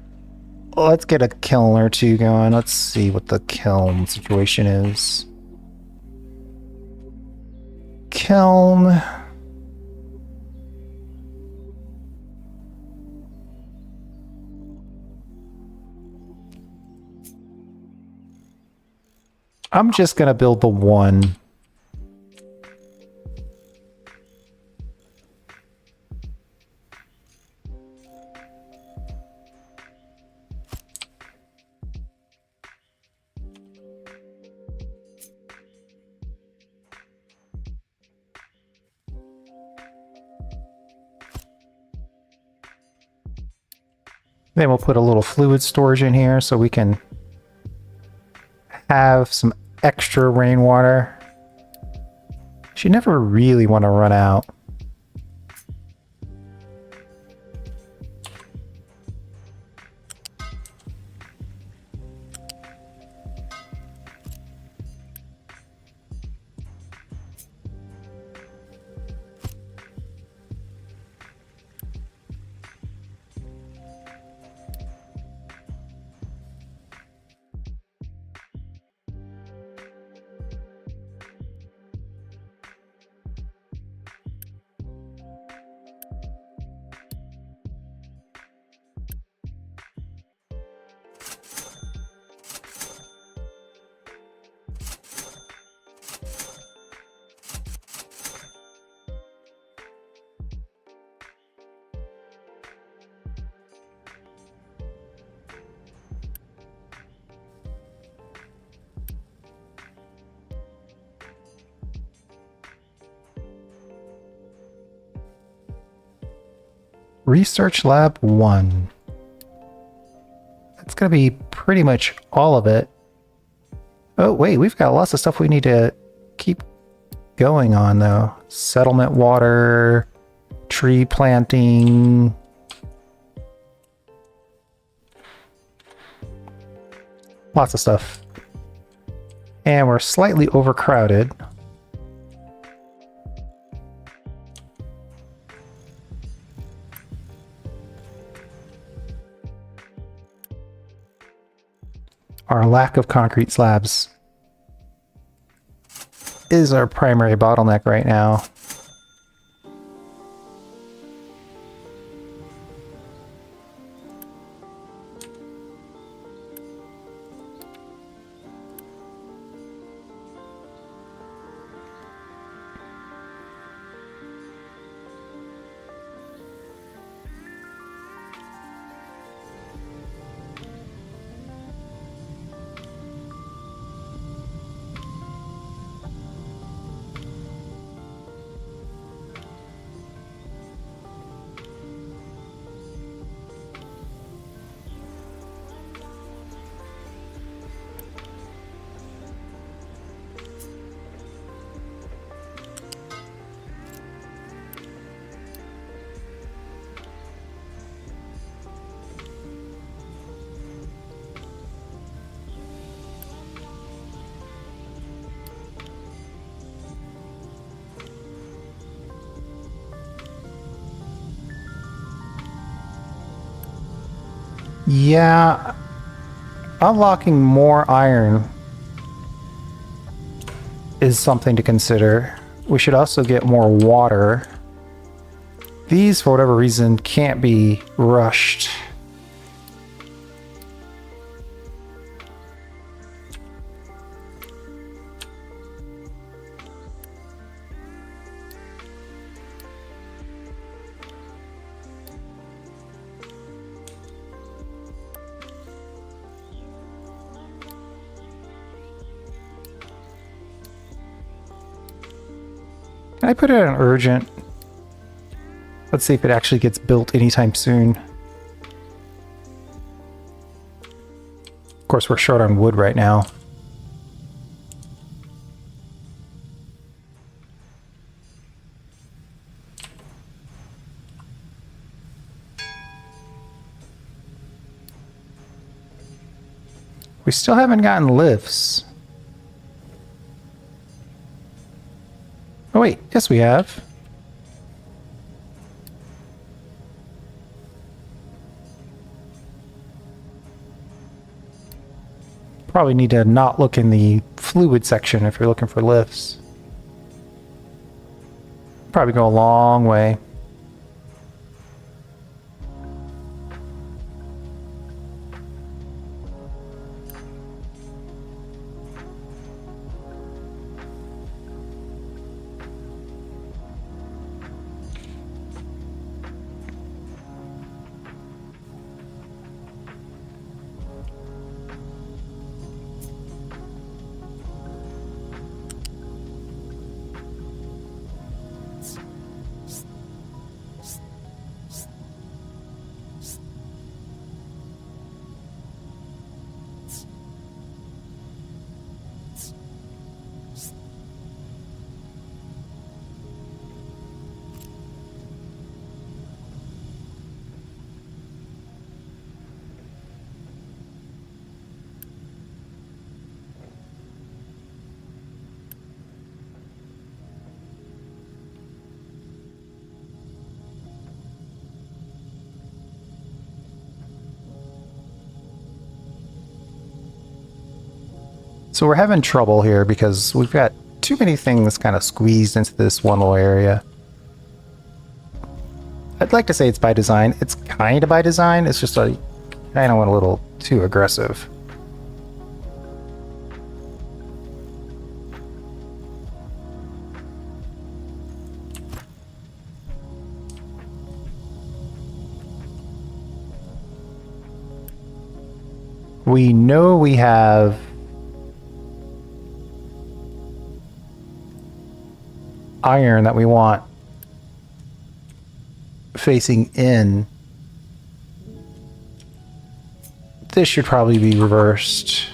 let's get a kiln or two going. Let's see what the kiln situation is. Kiln. I'm just gonna build the one. Then we'll put a little fluid storage in here so we can have some extra rainwater. You never really want to run out. Research Lab 1. That's going to be pretty much all of it. Oh, wait, we've got lots of stuff we need to keep going on, though. Settlement water, tree planting. Lots of stuff. And we're slightly overcrowded. Our lack of concrete slabs is our primary bottleneck right now. Yeah, unlocking more iron is something to consider. We should also get more water. These, for whatever reason, can't be rushed. Can I put it on urgent? Let's see if it actually gets built anytime soon. Of course, we're short on wood right now. We still haven't gotten lifts. Oh wait, yes we have. Probably need to not look in the fluid section if you're looking for lifts. Probably go a long way. So we're having trouble here because we've got too many things kind of squeezed into this one little area. I'd like to say it's by design. It's kind of by design. It's just I kind of went a little too aggressive. We know we have iron that we want facing in. This should probably be reversed.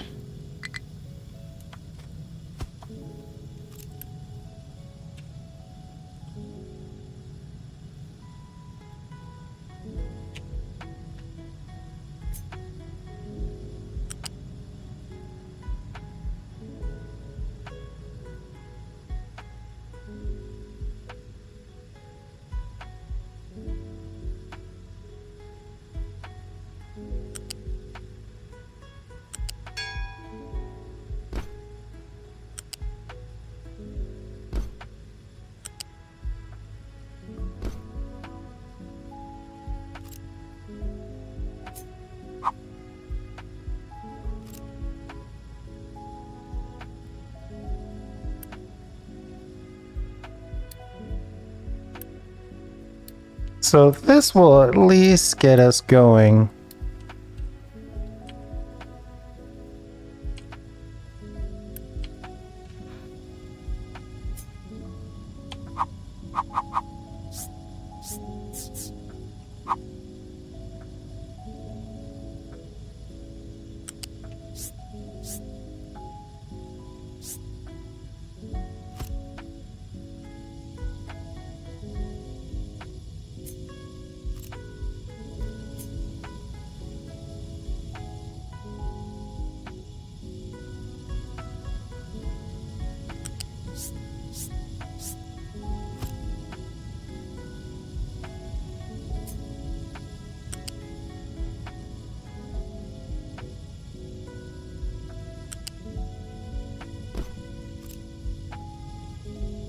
So this will at least get us going.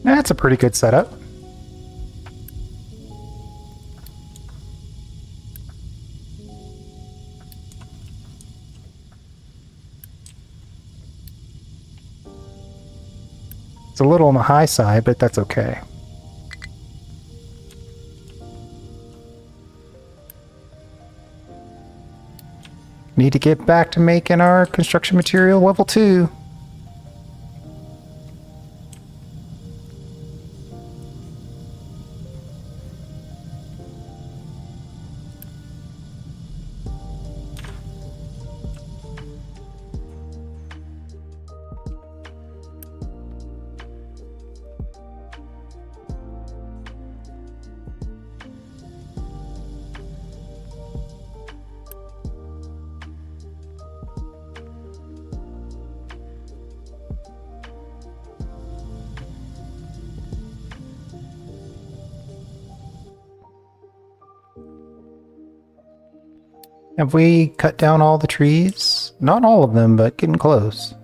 That's a pretty good setup. It's a little on the high side, but that's okay. Need to get back to making our construction material level 2. Have we cut down all the trees? Not all of them, but getting close.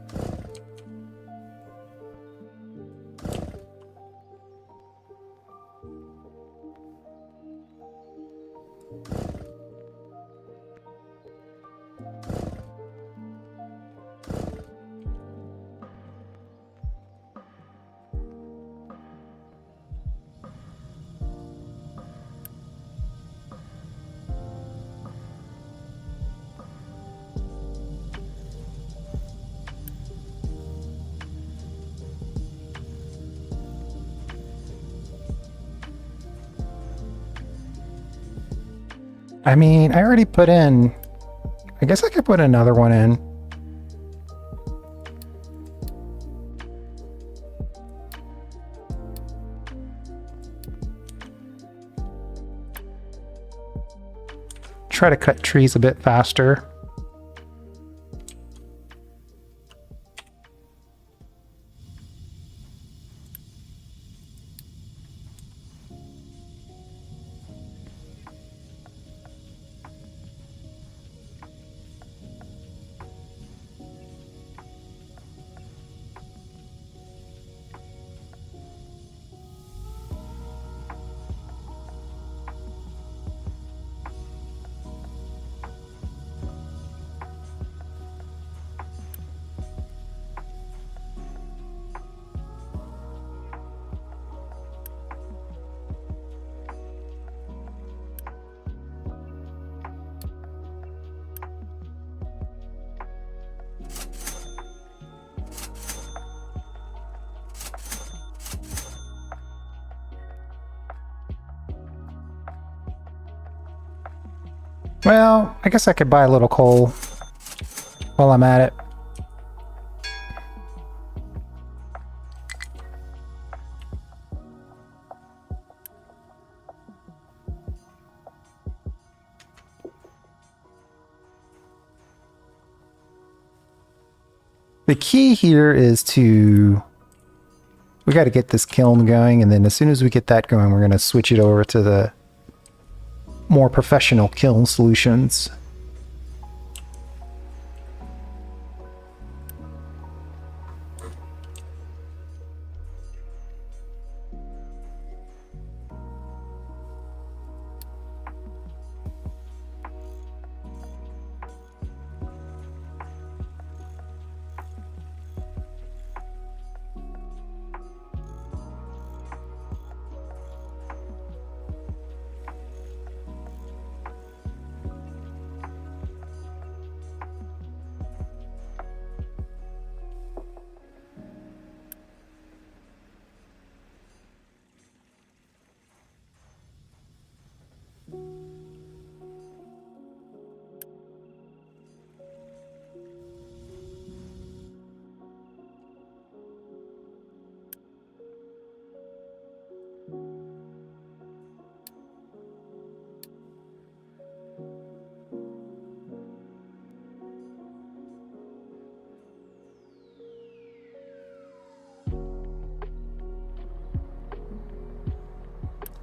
I mean, I already put in... I guess I could put another one in. Try to cut trees a bit faster. Well, I guess I could buy a little coal while I'm at it. The key here is to... We got to get this kiln going, and then as soon as we get that going, we're going to switch it over to the more professional kiln solutions.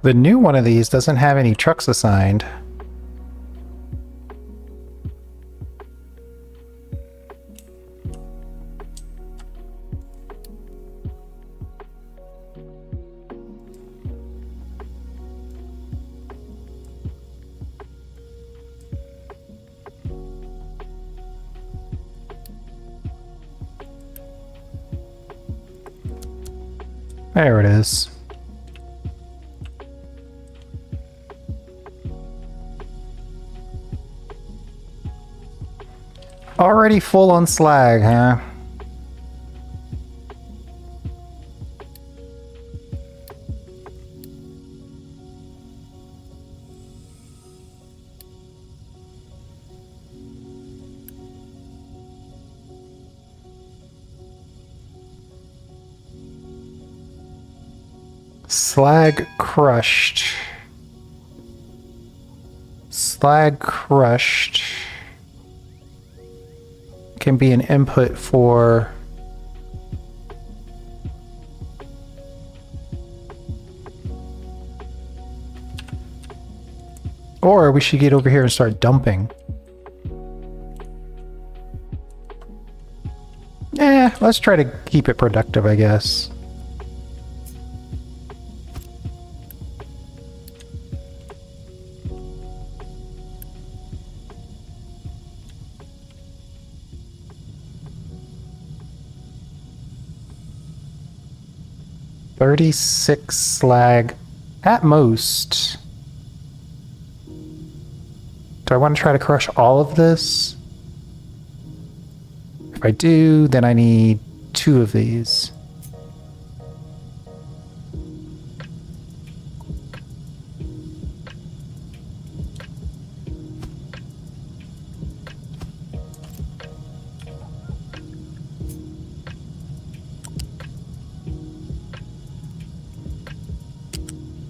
The new one of these doesn't have any trucks assigned. There it is. Already full on slag, huh? Slag crushed. Slag crushed can be an input for or we should get over here and start dumping. Let's try to keep it productive, I guess. $36 slag at most. Do I want to try to crush all of this? If I do, then I need 2 of these.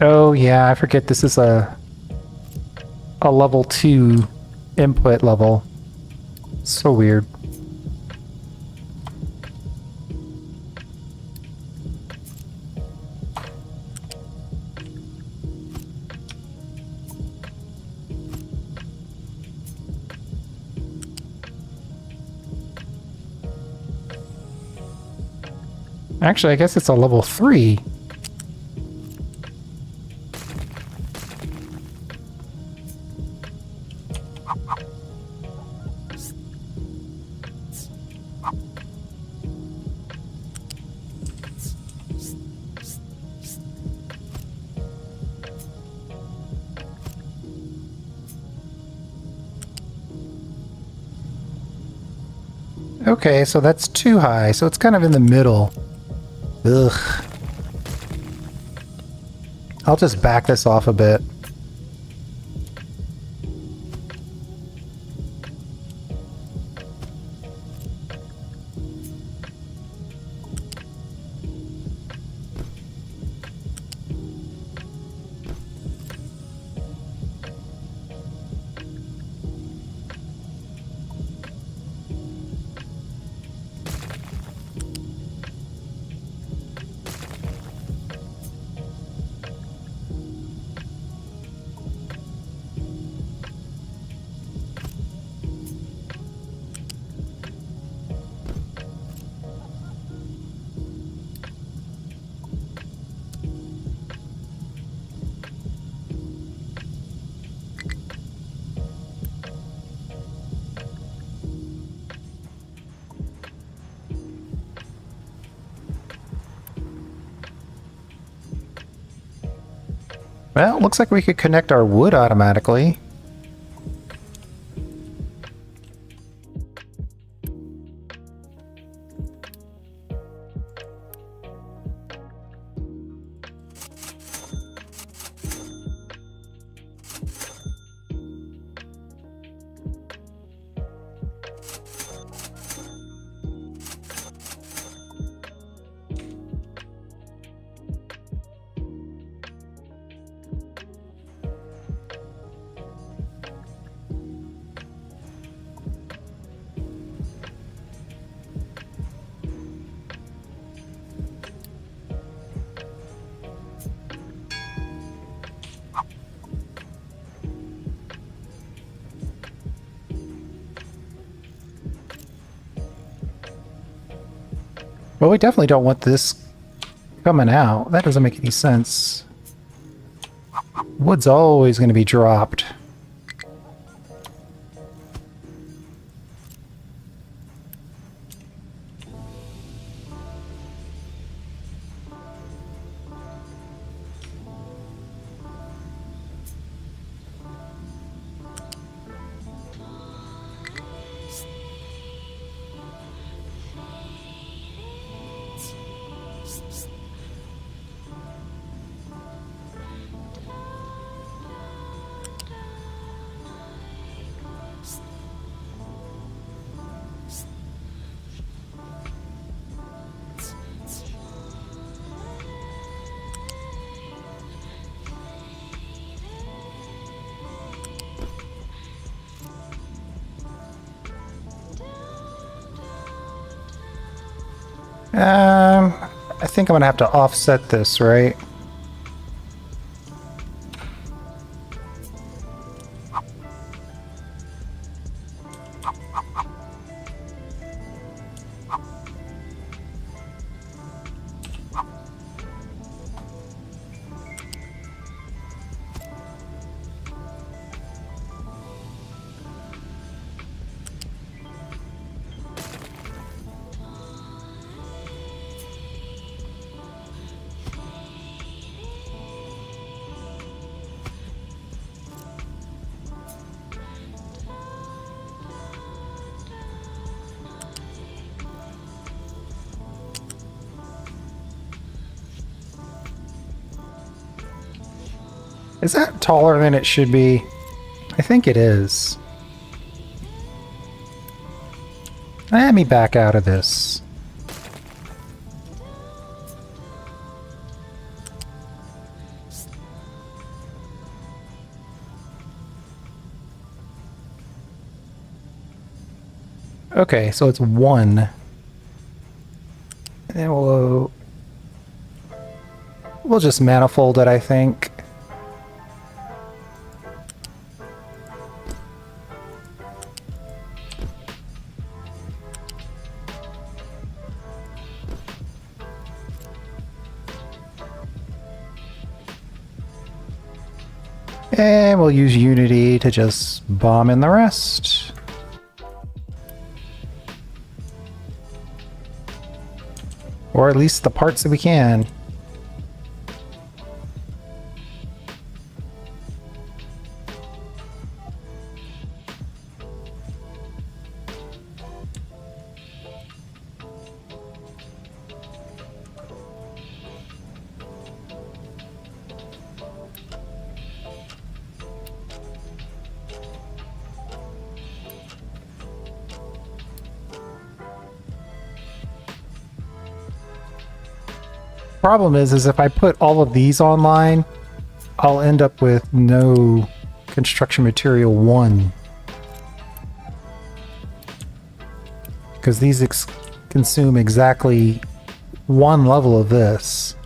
Oh yeah, I forget this is a level 2 input level. So weird. Actually, I guess it's a level 3. Okay, so that's too high, so it's kind of in the middle. Ugh. I'll just back this off a bit. Well, looks like we could connect our wood automatically. Well, we definitely don't want this coming out. That doesn't make any sense. Wood's always going to be dropped. I think I'm gonna have to offset this, right? Is that taller than it should be? I think it is. Let me back out of this. Okay, so it's 1. And then we'll just manifold it, I think. And we'll use Unity to just bomb in the rest. Or at least the parts that we can. Problem is if I put all of these online, I'll end up with no construction material 1. Because these consume exactly 1 level of this.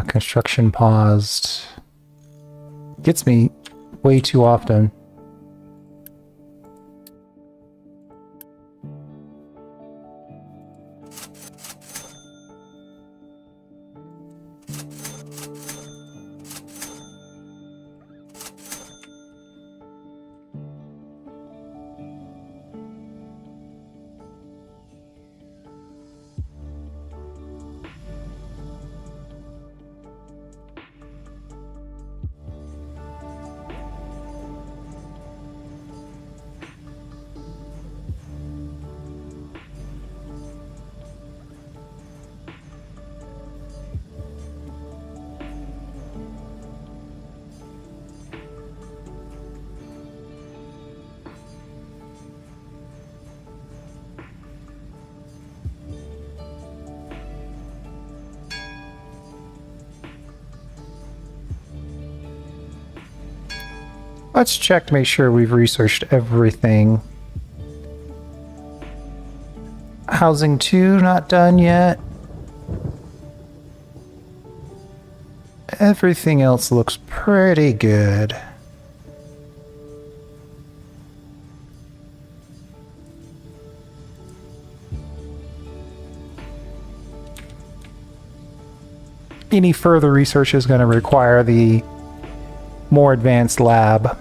Construction paused. Gets me way too often. Let's check to make sure we've researched everything. Housing 2 not done yet. Everything else looks pretty good. Any further research is going to require the more advanced lab.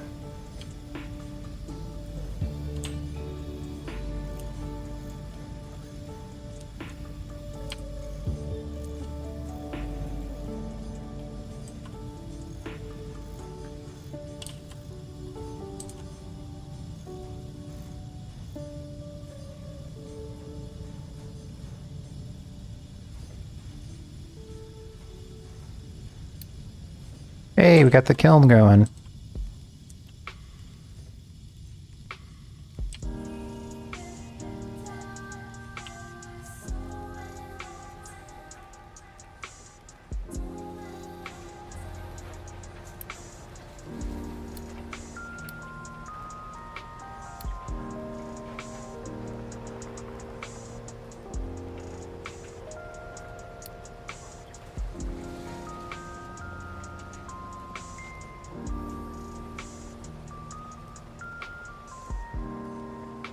Hey, we got the kiln going.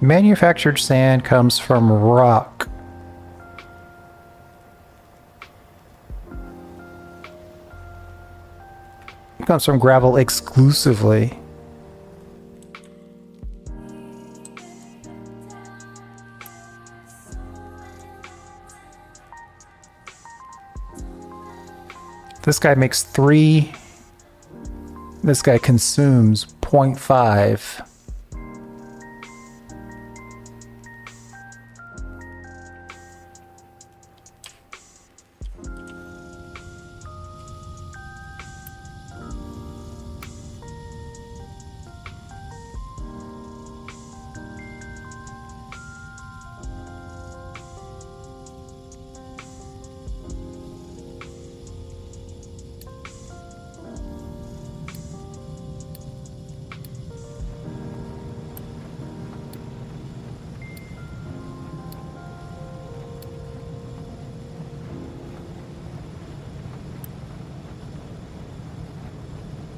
Manufactured sand comes from rock. It comes from gravel exclusively. This guy makes 3. This guy consumes 0.5.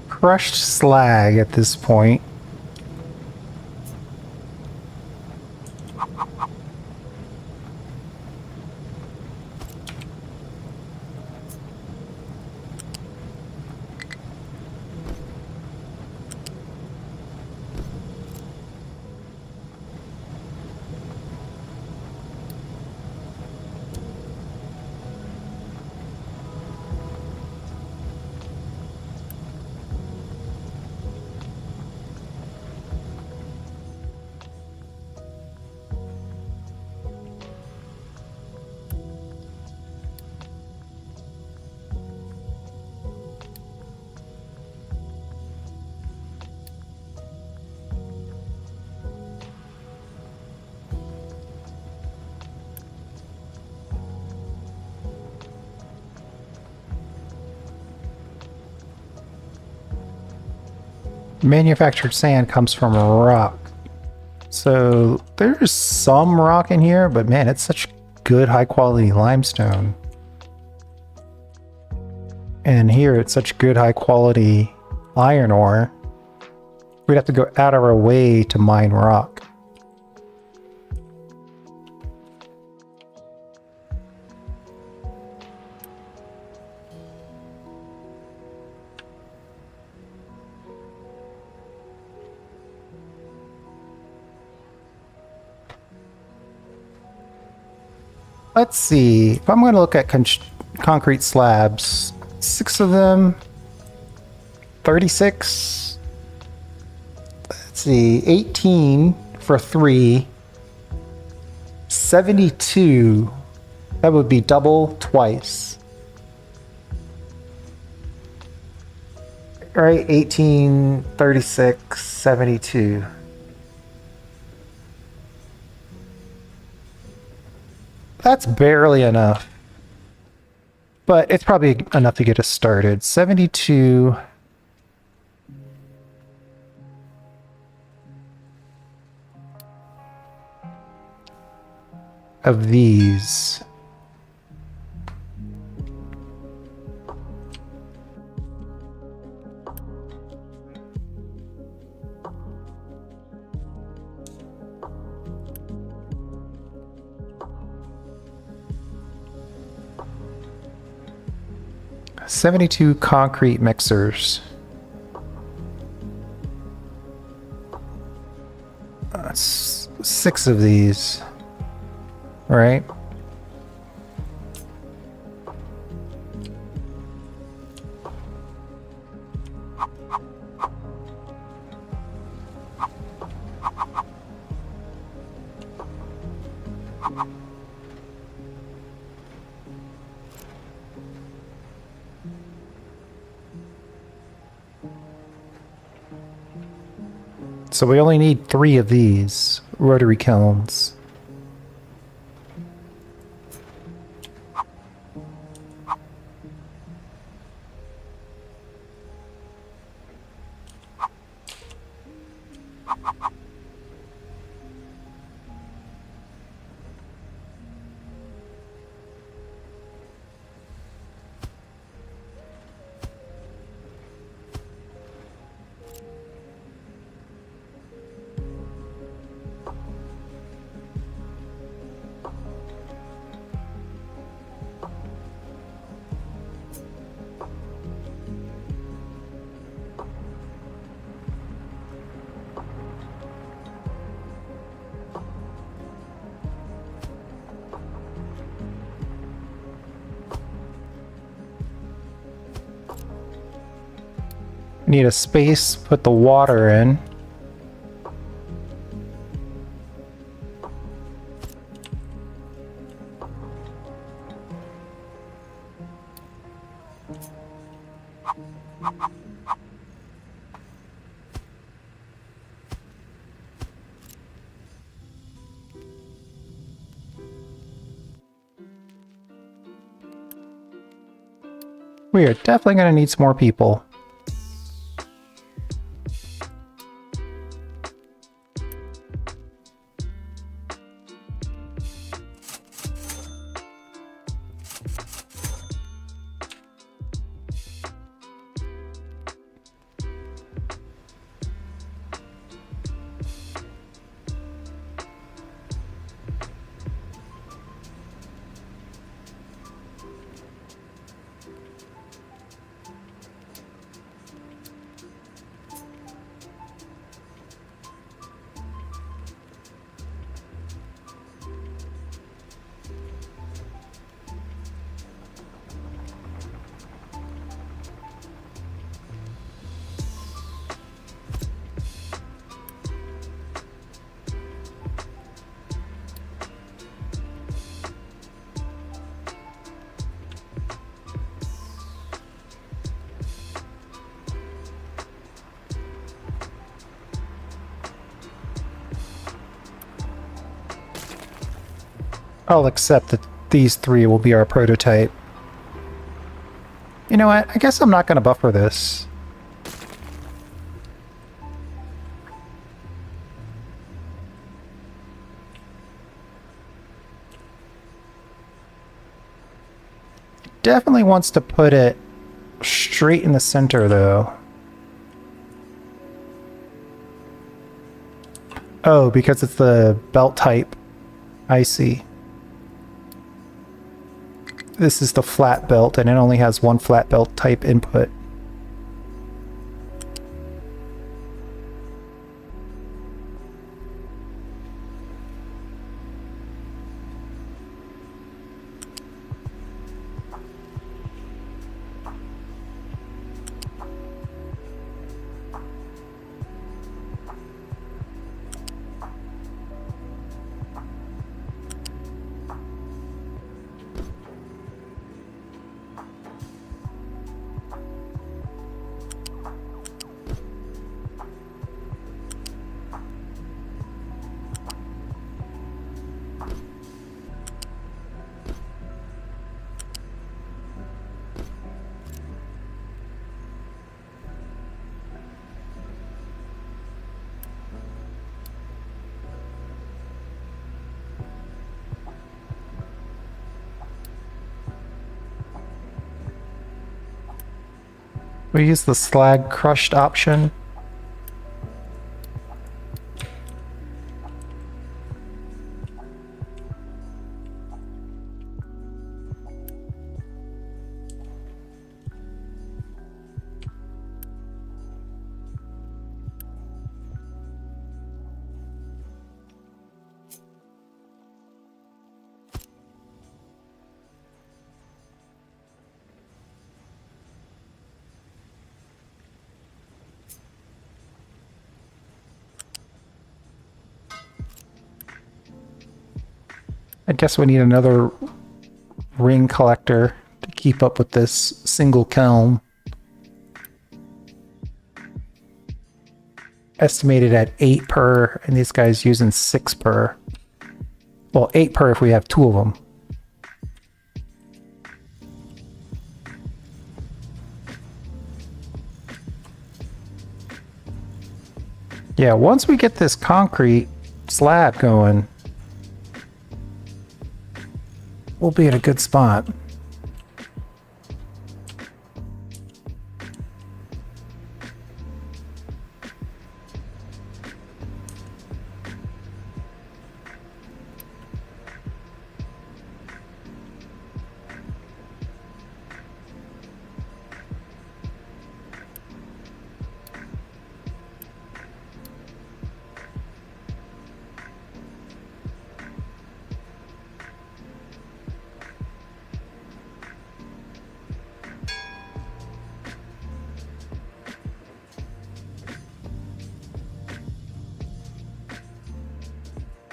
Crushed slag at this point. Manufactured sand comes from rock. So there's some rock in here, but man, it's such good high quality limestone. And here it's such good high quality iron ore. We'd have to go out of our way to mine rock. Let's see, if I'm going to look at concrete slabs, 6 of them, 36, let's see, 18 for 3, 72, that would be double twice. All right, 18, 36, 72. That's barely enough, but it's probably enough to get us started. 72 of these. $72 concrete mixers. That's 6 of these, right? So we only need 3 of these rotary kilns. Need a space, put the water in. We are definitely going to need some more people. I'll accept that these three will be our prototype. You know what? I guess I'm not going to buffer this. Definitely wants to put it straight in the center, though. Oh, because it's the belt type. I see. This is the flat belt, and it only has one flat belt type input. We use the slag crushed option. I guess we need another ring collector to keep up with this single kiln. Estimated at 8 per, and these guys using 6 per. Well, 8 per if we have 2 of them. Yeah, once we get this concrete slab going, we'll be at a good spot.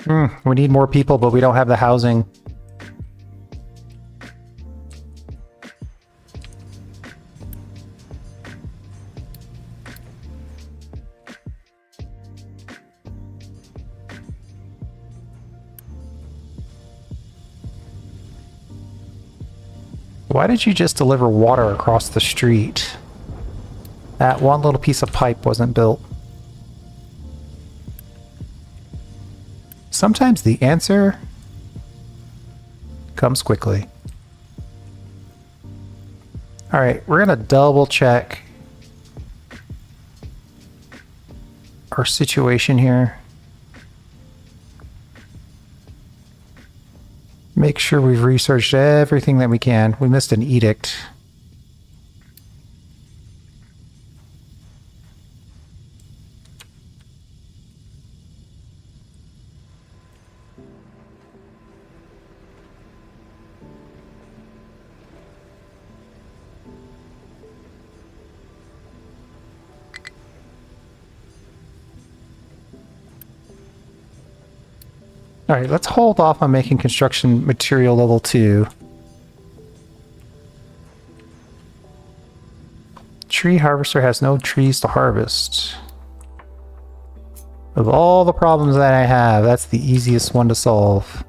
We need more people, but we don't have the housing. Why did you just deliver water across the street? That one little piece of pipe wasn't built. Sometimes the answer comes quickly. All right, we're gonna double check our situation here. Make sure we've researched everything that we can. We missed an edict. All right, let's hold off on making construction material level 2. Tree harvester has no trees to harvest. Of all the problems that I have, that's the easiest one to solve.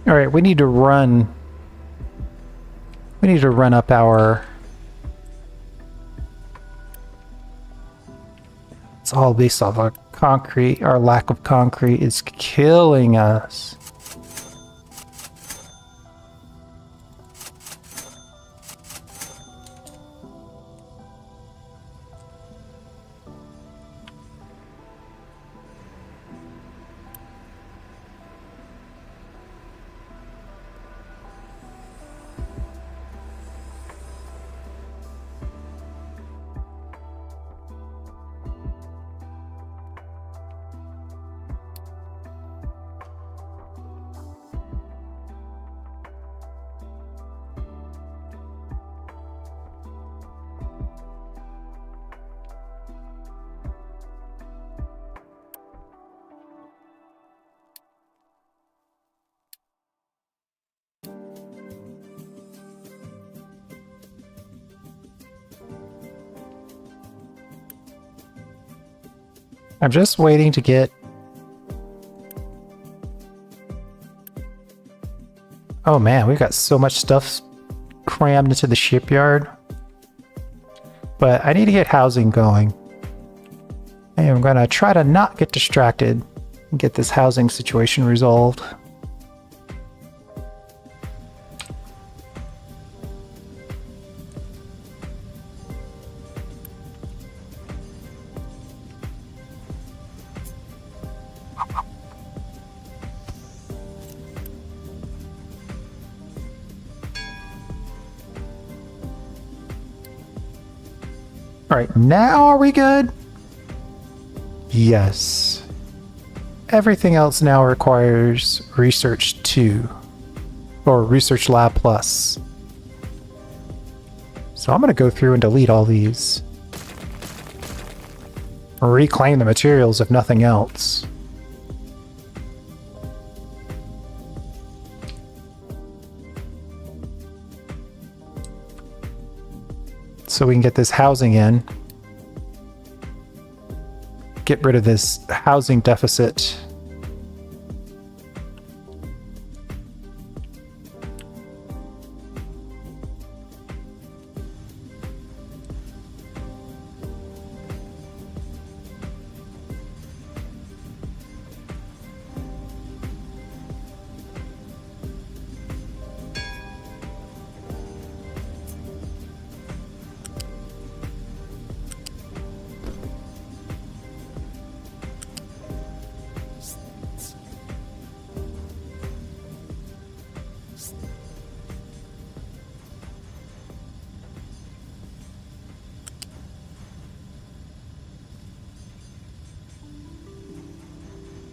All right, we need to run up our... It's all based off of concrete. Our lack of concrete is killing us. I'm just waiting to get... Oh man, we've got so much stuff crammed into the shipyard. But I need to get housing going. And I'm gonna try to not get distracted and get this housing situation resolved. All right, now are we good? Yes. Everything else now requires Research 2, or Research Lab Plus. So I'm going to go through and delete all these. Reclaim the materials if nothing else. So we can get this housing in. Get rid of this housing deficit.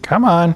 Come on.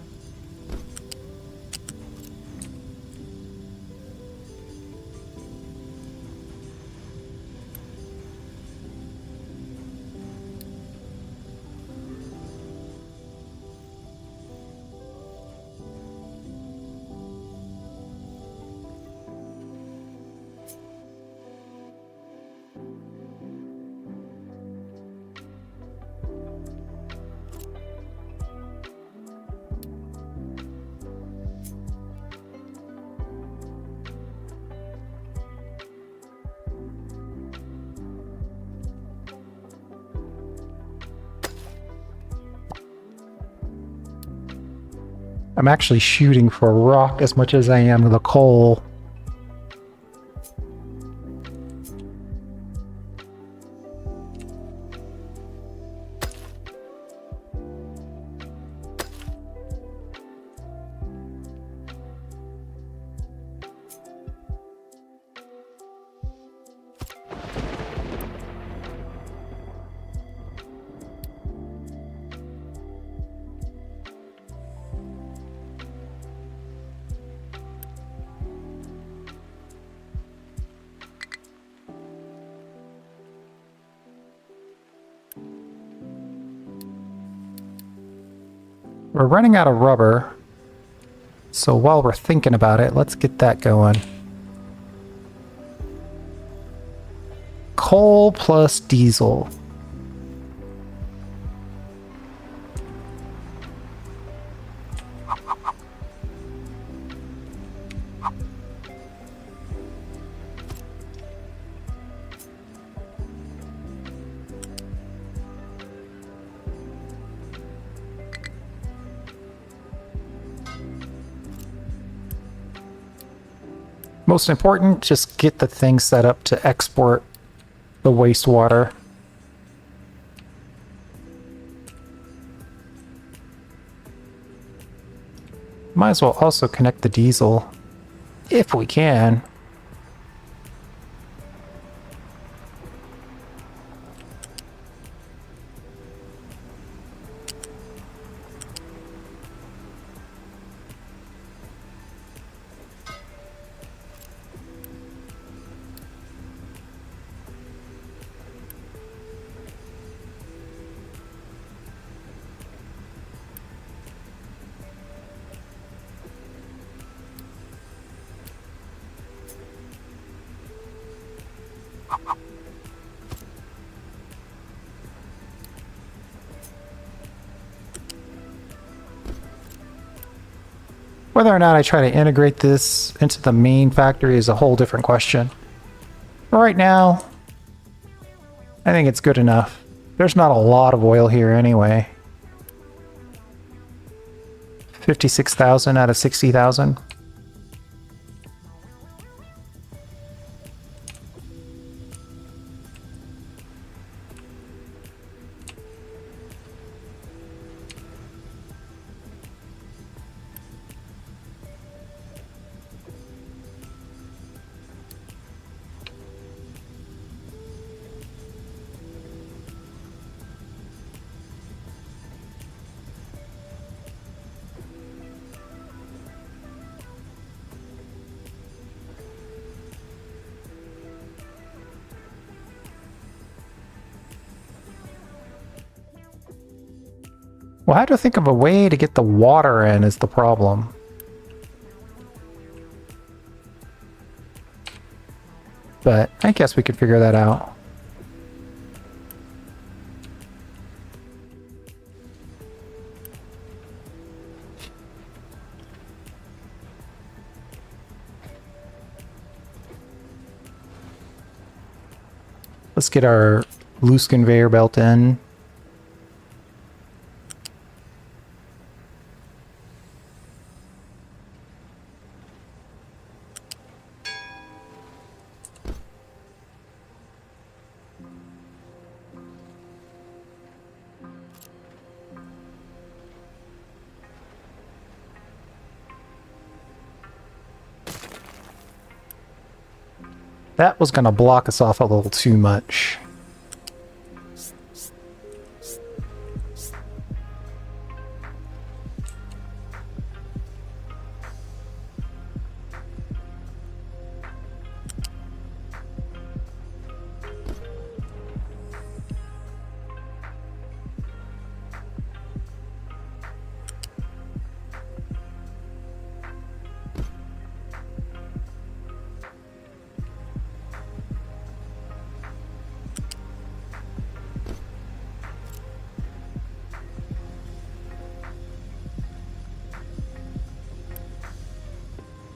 I'm actually shooting for rock as much as I am the coal. We're running out of rubber, so while we're thinking about it, let's get that going. Coal plus diesel. Most important, just get the thing set up to export the wastewater. Might as well also connect the diesel, if we can. Whether or not I try to integrate this into the main factory is a whole different question. But right now, I think it's good enough. There's not a lot of oil here anyway. 56,000 out of 60,000. Well, I have to think of a way to get the water in is the problem. But I guess we could figure that out. Let's get our loose conveyor belt in. That was going to block us off a little too much.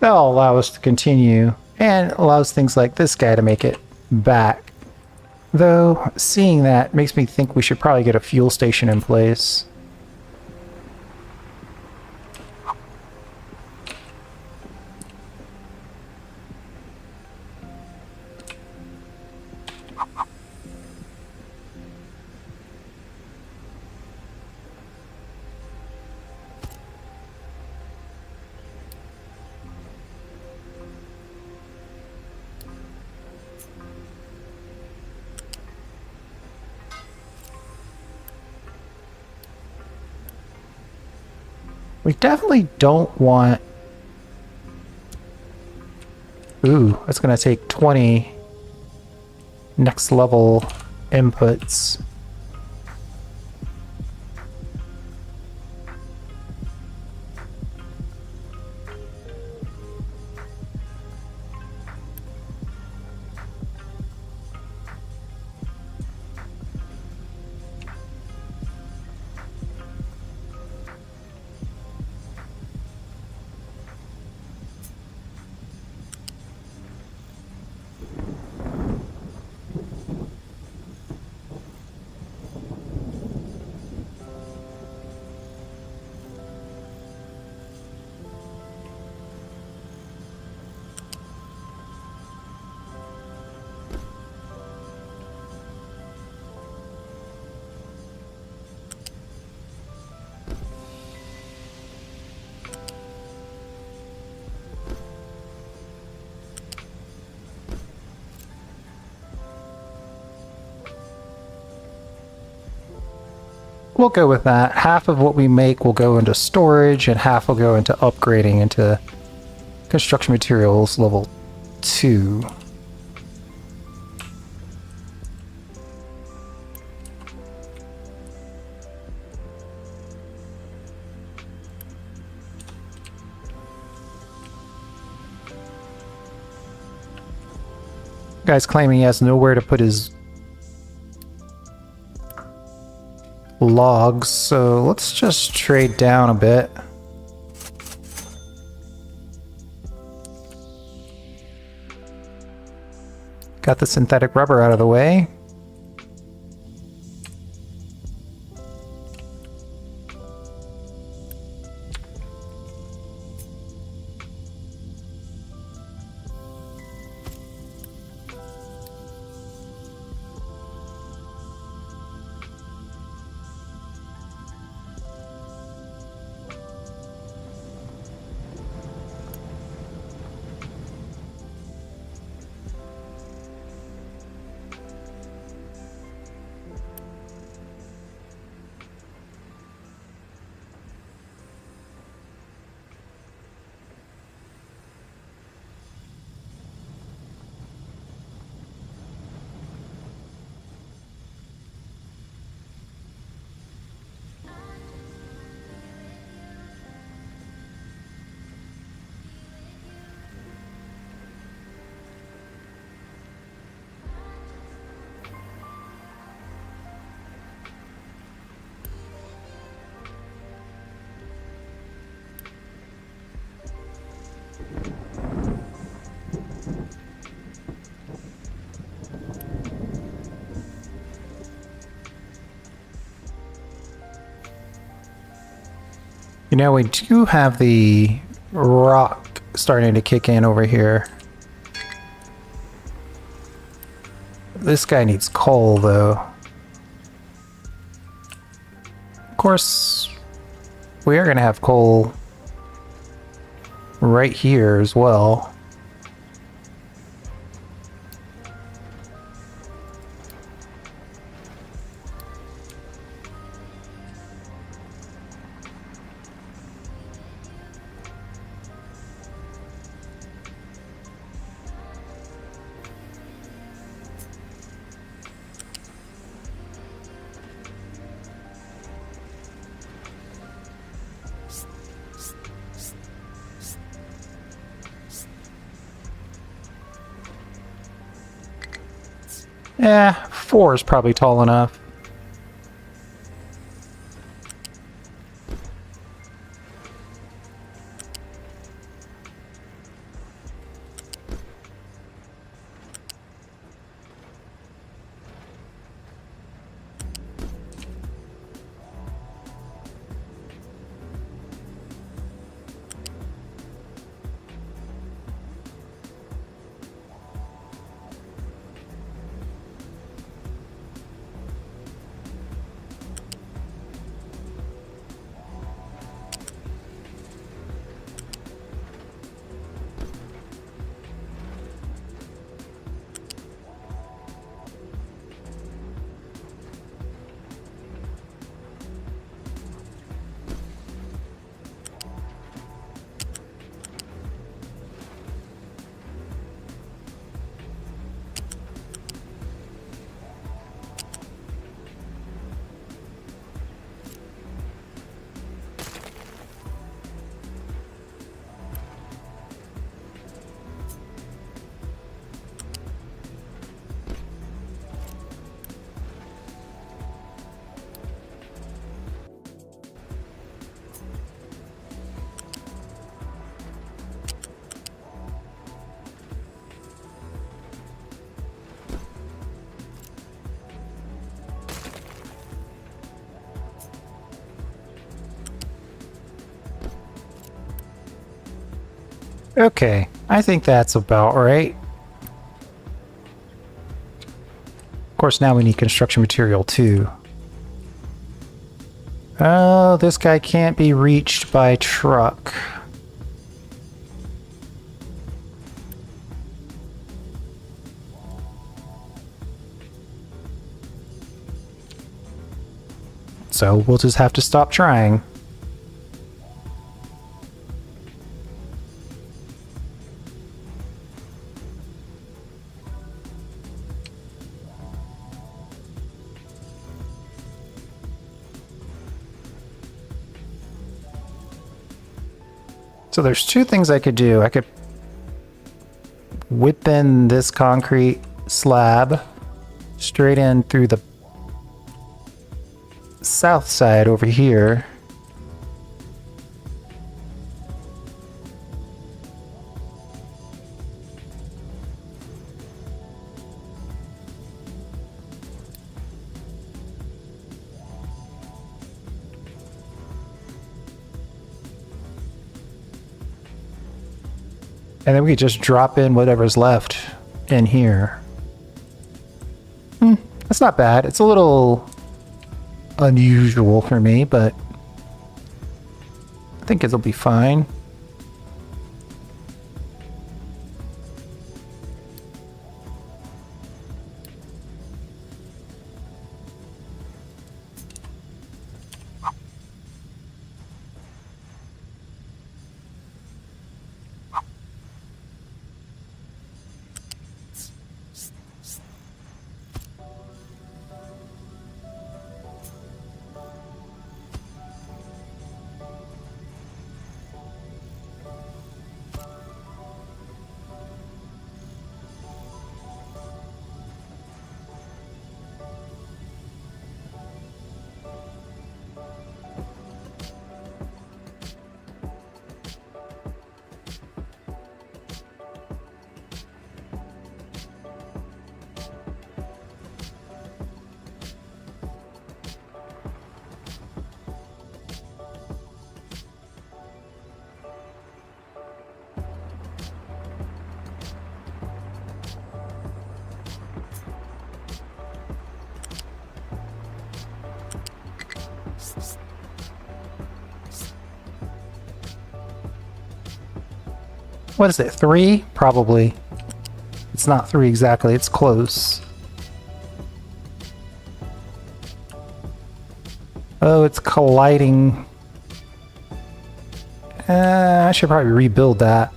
That'll allow us to continue, and allows things like this guy to make it back. Though, seeing that makes me think we should probably get a fuel station in place. We definitely don't want... Ooh, that's going to take 20 next level inputs. We'll go with that. Half of what we make will go into storage, and half will go into upgrading into construction materials level 2. Guy's claiming he has nowhere to put his logs, so let's just trade down a bit. Got the synthetic rubber out of the way. You know, we do have the rock starting to kick in over here. This guy needs coal, though. Of course, we are going to have coal right here as well. Yeah, 4 is probably tall enough. Okay, I think that's about right. Of course, now we need construction material too. Oh, this guy can't be reached by truck. So we'll just have to stop trying. So there's two things I could do. I could whip in this concrete slab straight in through the south side over here. And then we could just drop in whatever's left in here. That's not bad. It's a little unusual for me, but I think it'll be fine. What is it, 3? Probably. It's not 3 exactly, it's close. Oh, it's colliding. I should probably rebuild that.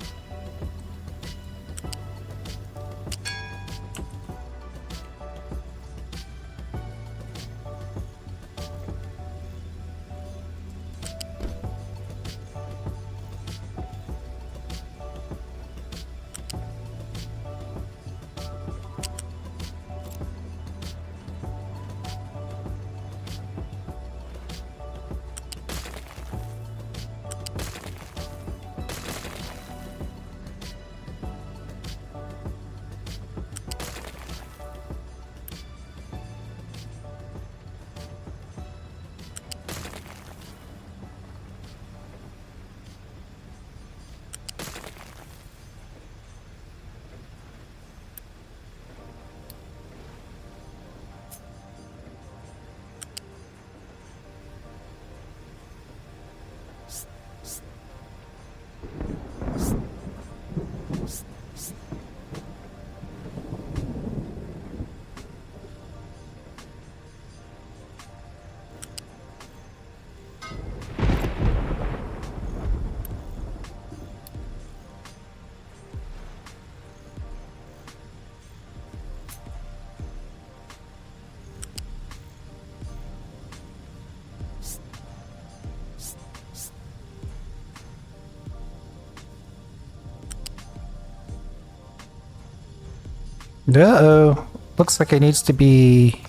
Uh-oh. Looks like it needs to be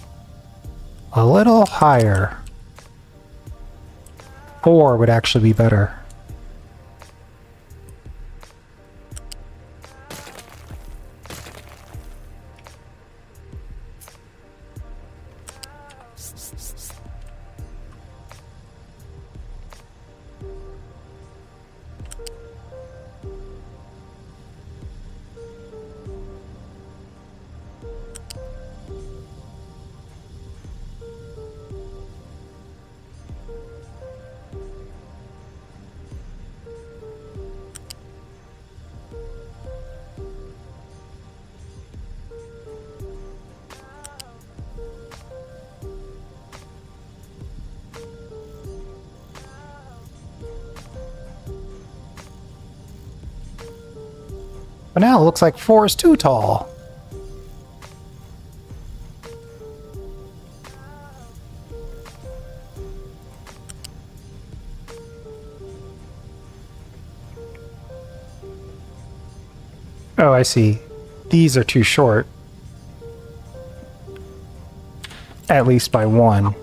a little higher. 4 would actually be better. But now it looks like 4 is too tall. Oh, I see. These are too short. At least by 1.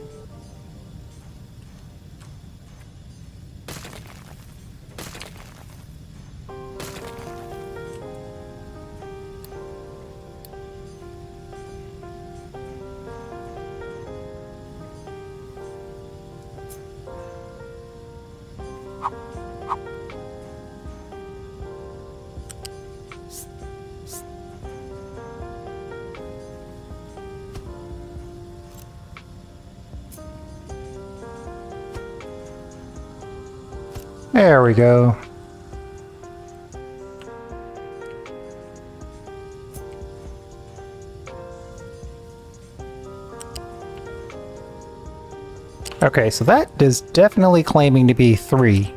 There we go. Okay, so that is definitely claiming to be 3.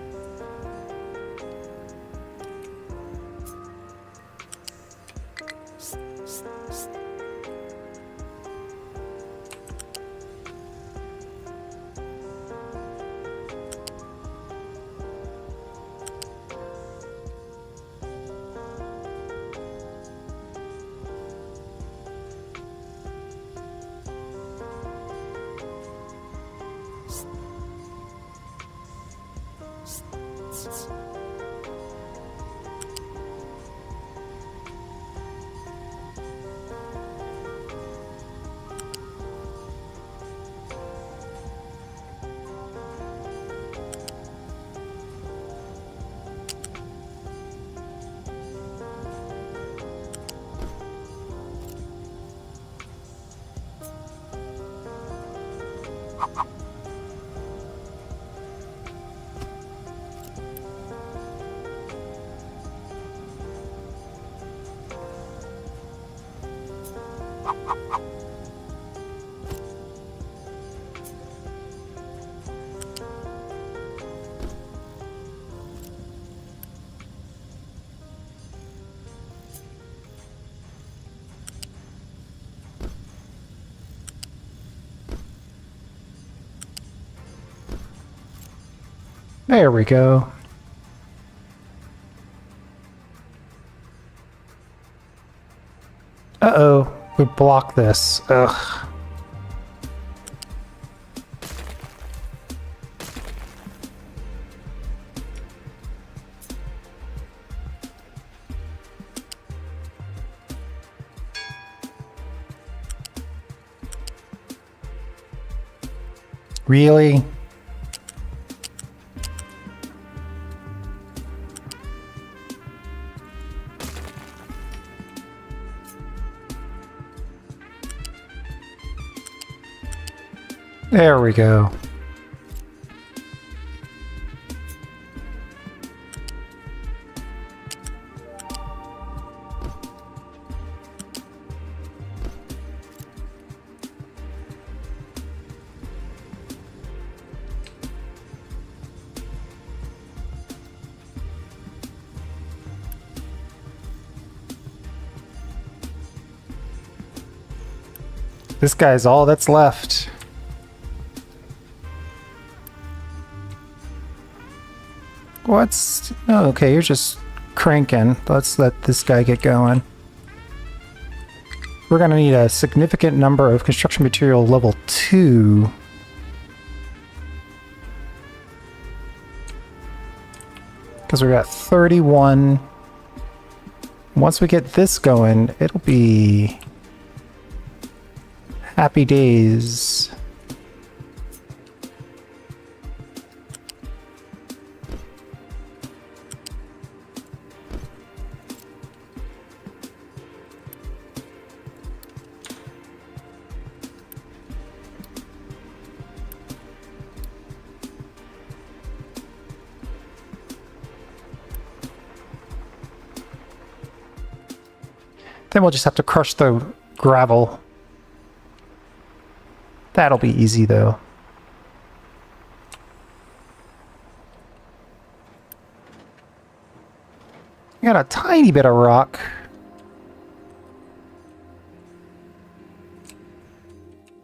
There we go. Uh-oh, we blocked this. Ugh. Really? There we go. This guy's all that's left. What's... Oh, okay, you're just cranking. Let's let this guy get going. We're gonna need a significant number of construction material level 2. Because we got 31. Once we get this going, it'll be happy days. Then we'll just have to crush the gravel. That'll be easy, though. Got a tiny bit of rock.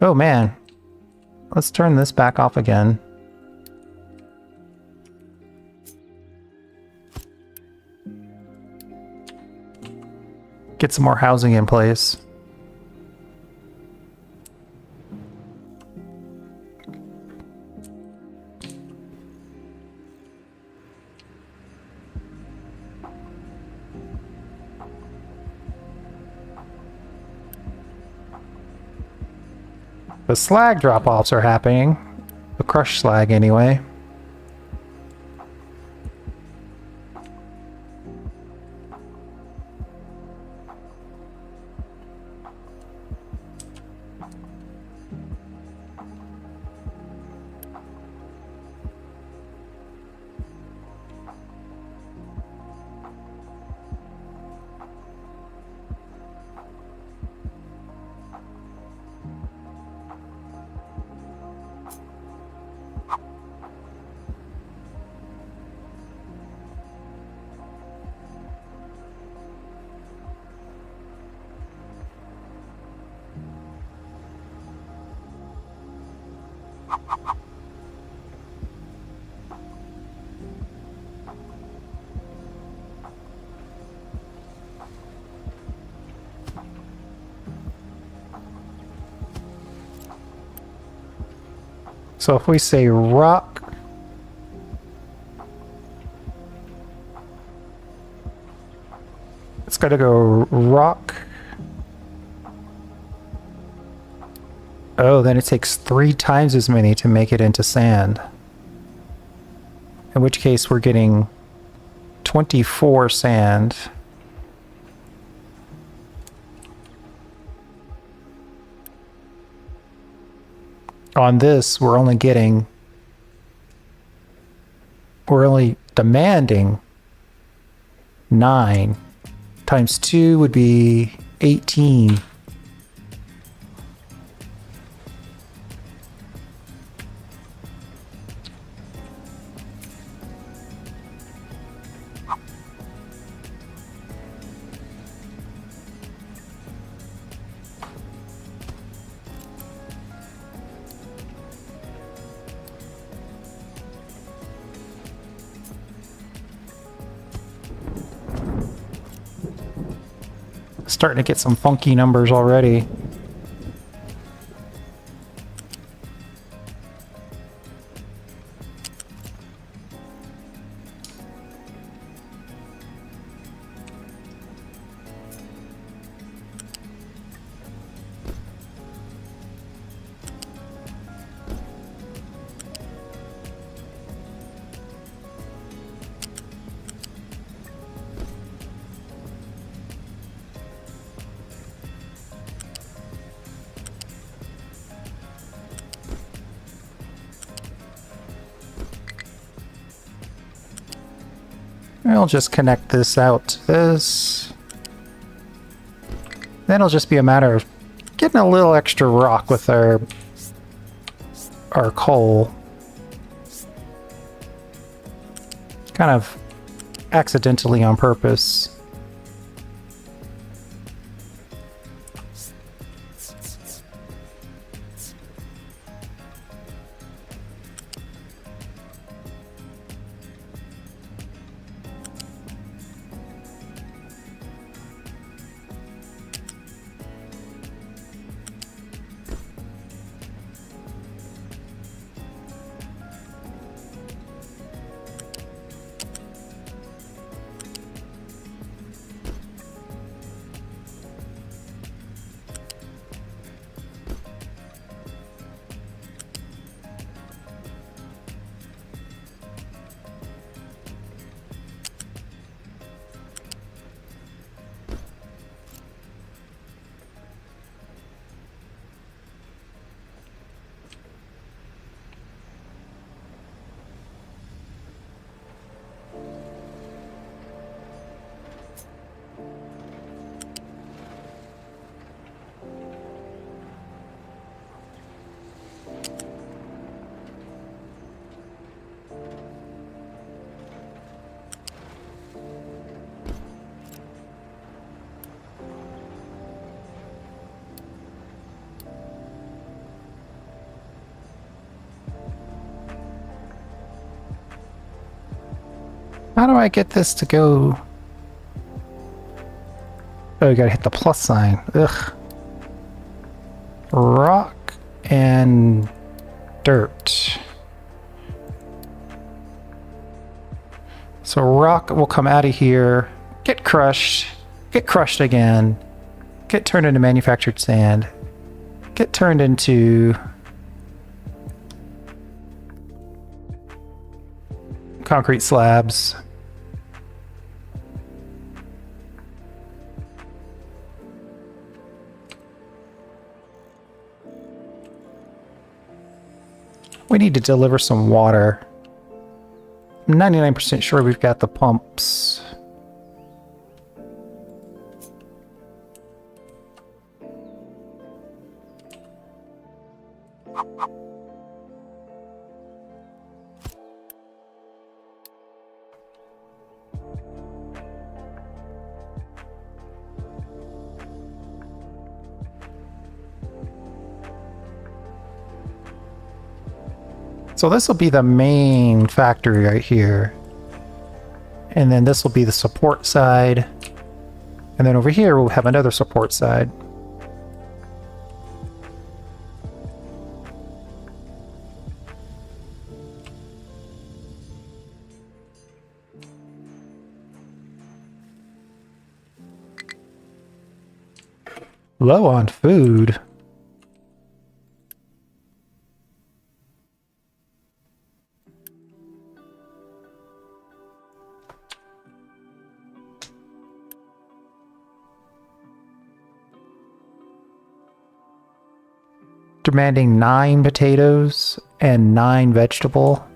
Oh man. Let's turn this back off again. Get some more housing in place. The slag drop-offs are happening. The crushed slag, anyway. So if we say rock, it's got to go rock. Oh, then it takes 3 times as many to make it into sand. In which case we're getting 24 sand. On this, we're only demanding 9. Times 2 would be 18. Starting to get some funky numbers already. I'll just connect this out to this. Then it'll just be a matter of getting a little extra rock with our coal. Kind of accidentally on purpose. How do I get this to go? Oh, you gotta hit the plus sign. Ugh. Rock and dirt. So rock will come out of here, get crushed again, get turned into manufactured sand, get turned into concrete slabs. We need to deliver some water. I'm 99% sure we've got the pumps. So this will be the main factory right here. And then this will be the support side. And then over here we'll have another support side. Low on food. Demanding 9 potatoes and 9 vegetable.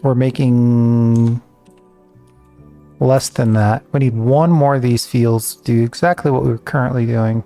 We're making less than that. We need 1 more of these fields to do exactly what we're currently doing.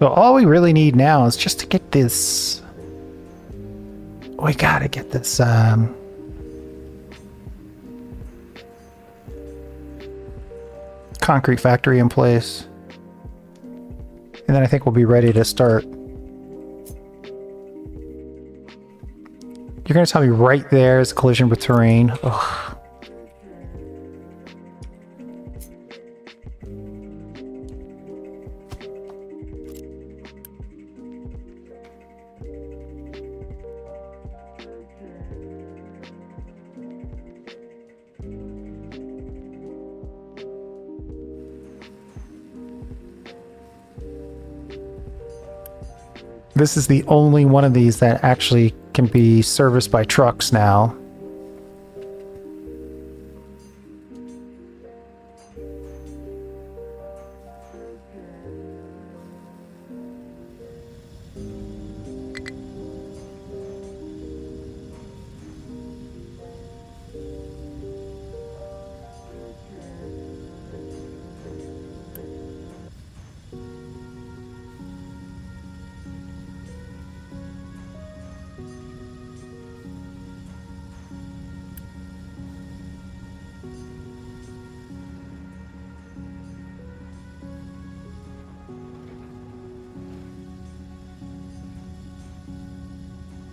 So all we really need now is just to get this. We gotta get this concrete factory in place. And then I think we'll be ready to start. You're gonna tell me right there is a collision with terrain. Ugh. This is the only one of these that actually can be serviced by trucks now.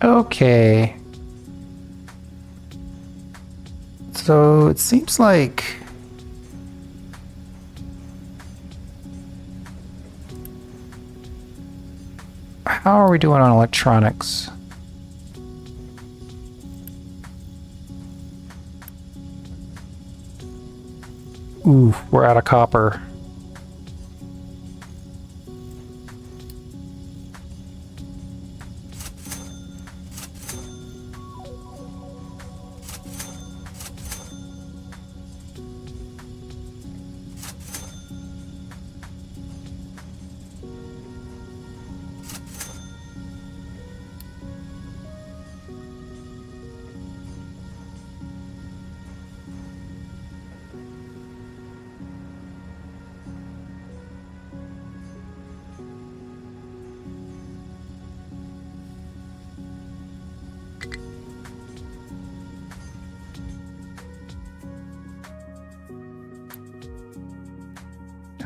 Okay. So it seems like how are we doing on electronics? Ooh, we're out of copper.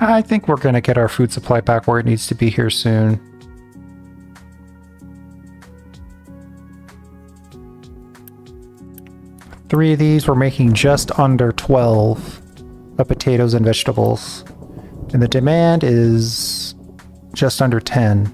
I think we're going to get our food supply back where it needs to be here soon. Three of these, we're making just under 12 of potatoes and vegetables. And the demand is just under 10.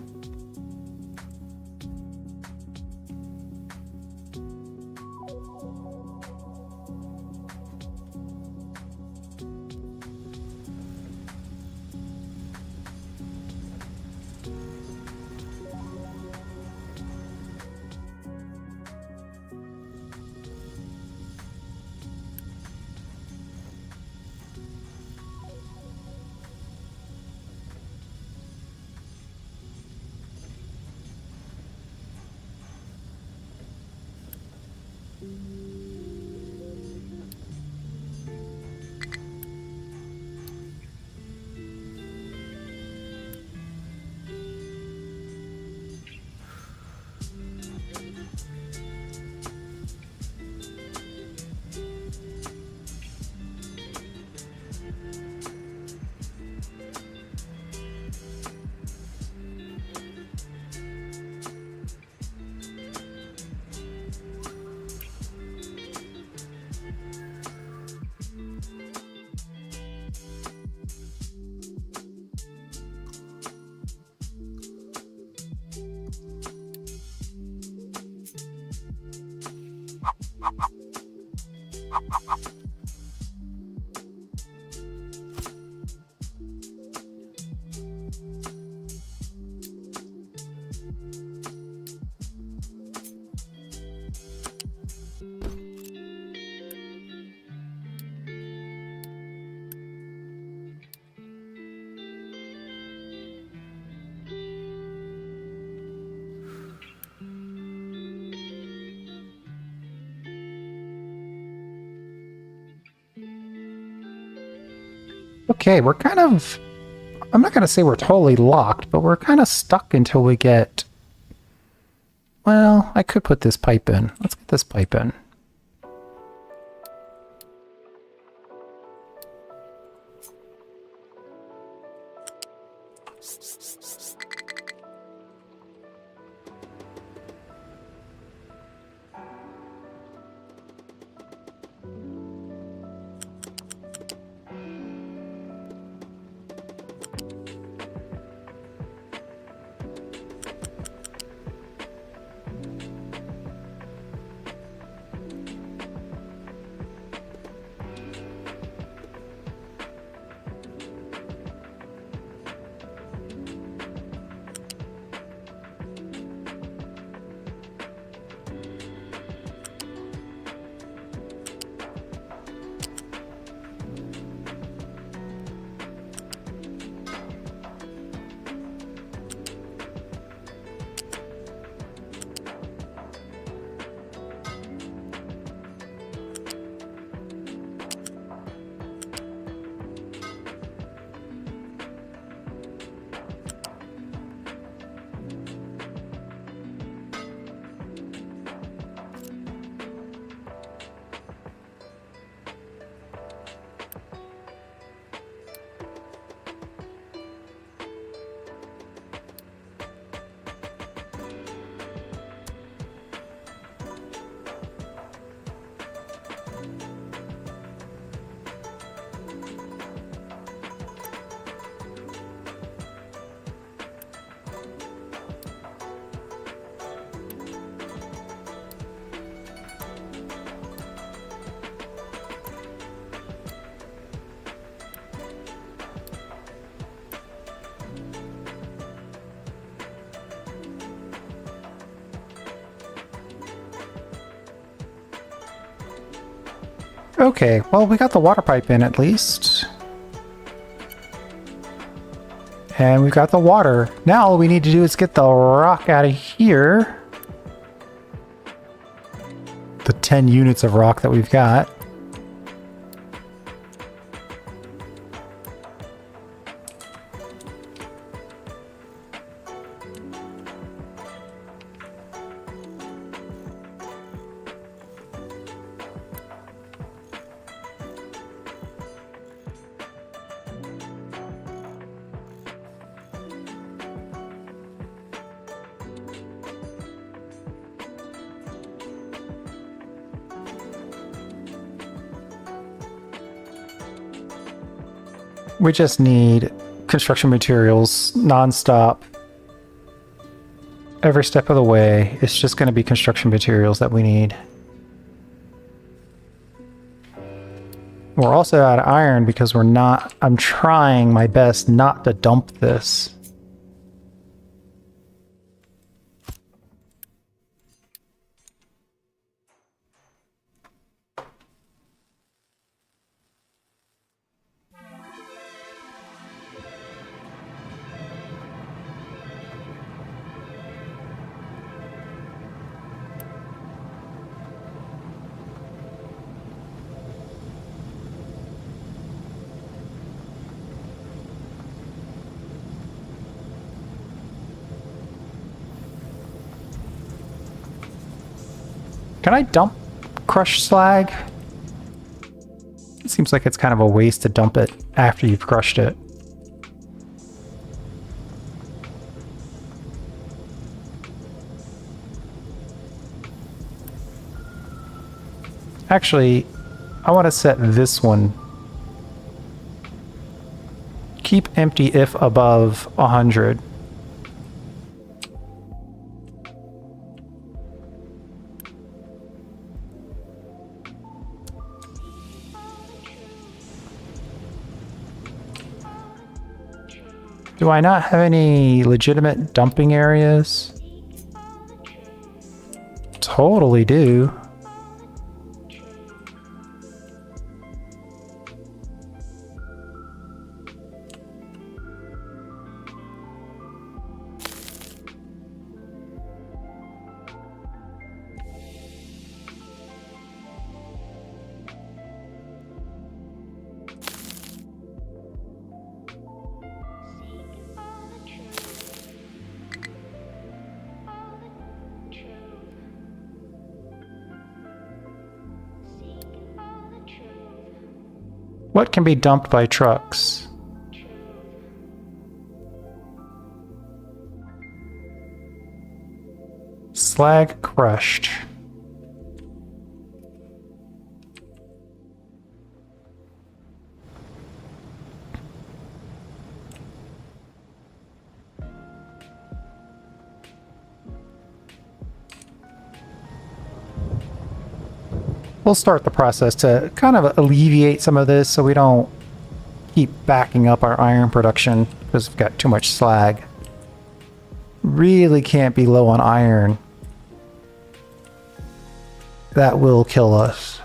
Okay, we're kind of... I'm not going to say we're totally locked, but we're kind of stuck until we get... Well, I could put this pipe in. Let's get this pipe in. Okay, well, we got the water pipe in at least. And we've got the water. Now all we need to do is get the rock out of here. The 10 units of rock that we've got. We just need construction materials nonstop. Every step of the way, it's just going to be construction materials that we need. We're also out of iron because I'm trying my best not to dump this. Can I dump crushed slag? It seems like it's kind of a waste to dump it after you've crushed it. Actually, I want to set this one. Keep empty if above 100. Do I not have any legitimate dumping areas? Totally do. What can be dumped by trucks? Slag crushed. We'll start the process to kind of alleviate some of this so we don't keep backing up our iron production because we've got too much slag. Really can't be low on iron. That will kill us.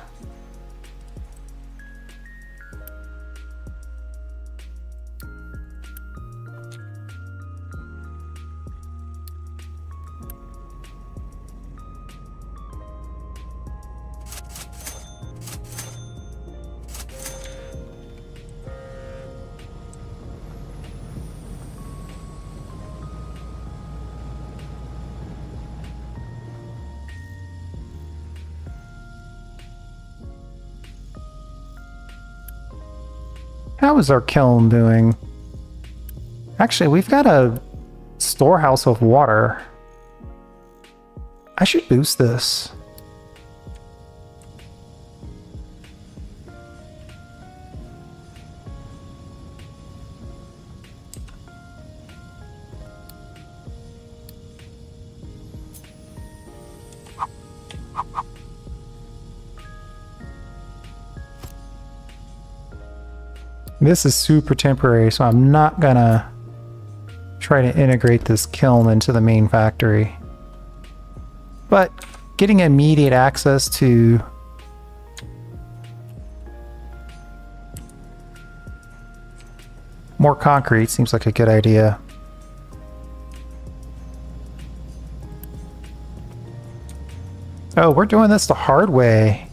How is our kiln doing? Actually, we've got a storehouse of water. I should boost this. This is super temporary, so I'm not gonna try to integrate this kiln into the main factory. But getting immediate access to More concrete seems like a good idea. Oh, we're doing this the hard way.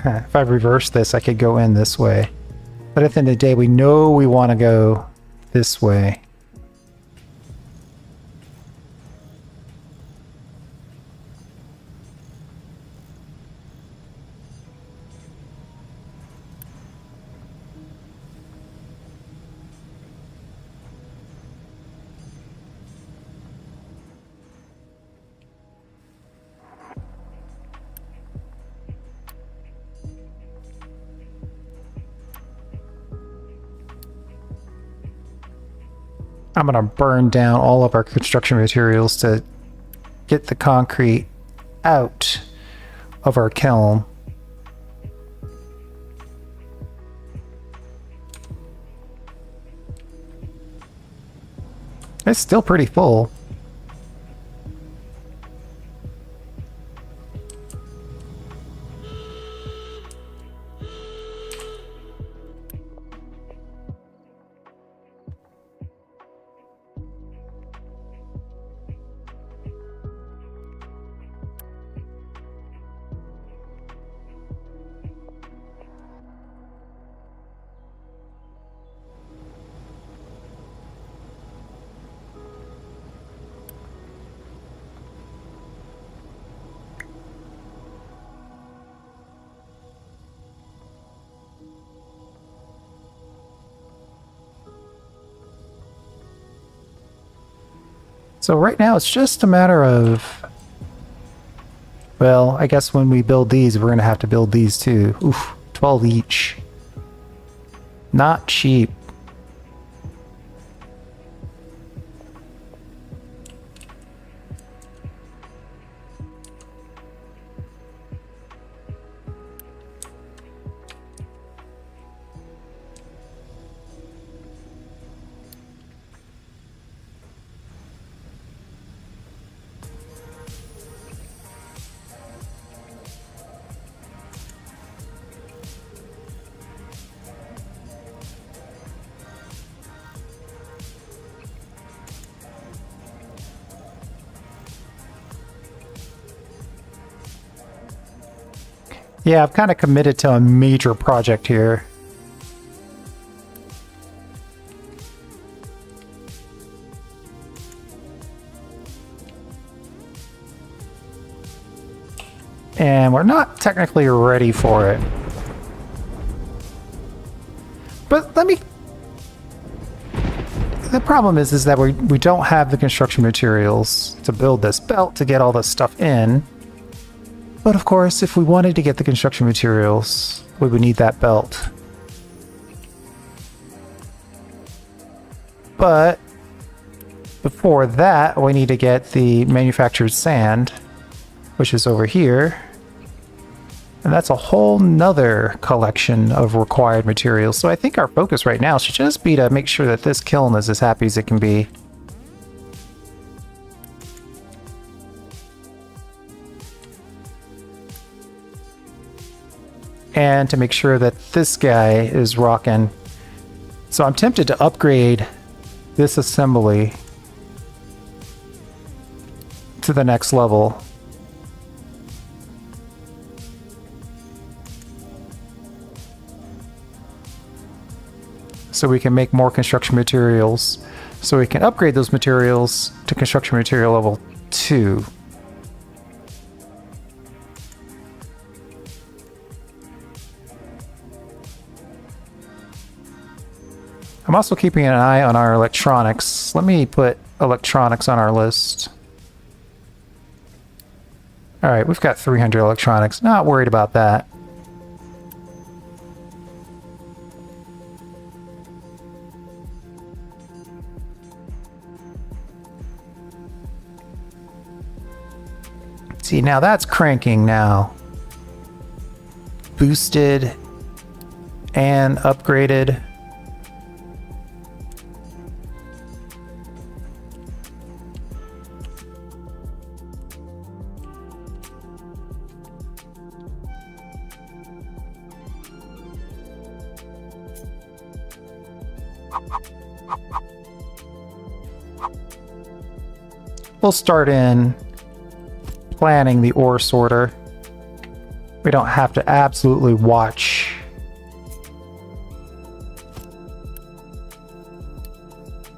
If I reverse this, I could go in this way. But at the end of the day, we know we want to go this way. I'm going to burn down all of our construction materials to get the concrete out of our kiln. It's still pretty full. So right now it's just a matter of, well, I guess when we build these, we're going to have to build these too. Oof, 12 each. Not cheap. Yeah, I've kind of committed to a major project here. And we're not technically ready for it. But let me... The problem is that we don't have the construction materials to build this belt to get all this stuff in. But of course, if we wanted to get the construction materials, we would need that belt. But before that, we need to get the manufactured sand, which is over here. And that's a whole nother collection of required materials. So I think our focus right now should just be to make sure that this kiln is as happy as it can be. And to make sure that this guy is rocking. So I'm tempted to upgrade this assembly to the next level. So we can make more construction materials. So we can upgrade those materials to construction material level 2. I'm also keeping an eye on our electronics. Let me put electronics on our list. All right, we've got 300 electronics. Not worried about that. See, now that's cranking now. Boosted and upgraded. We'll start in planning the ore sorter. We don't have to absolutely watch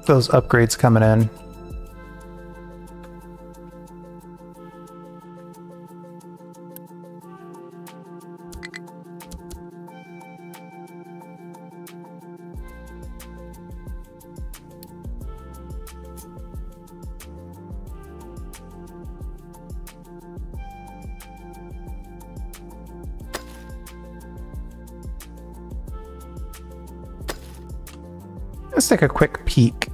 those upgrades coming in. Let's take a quick peek.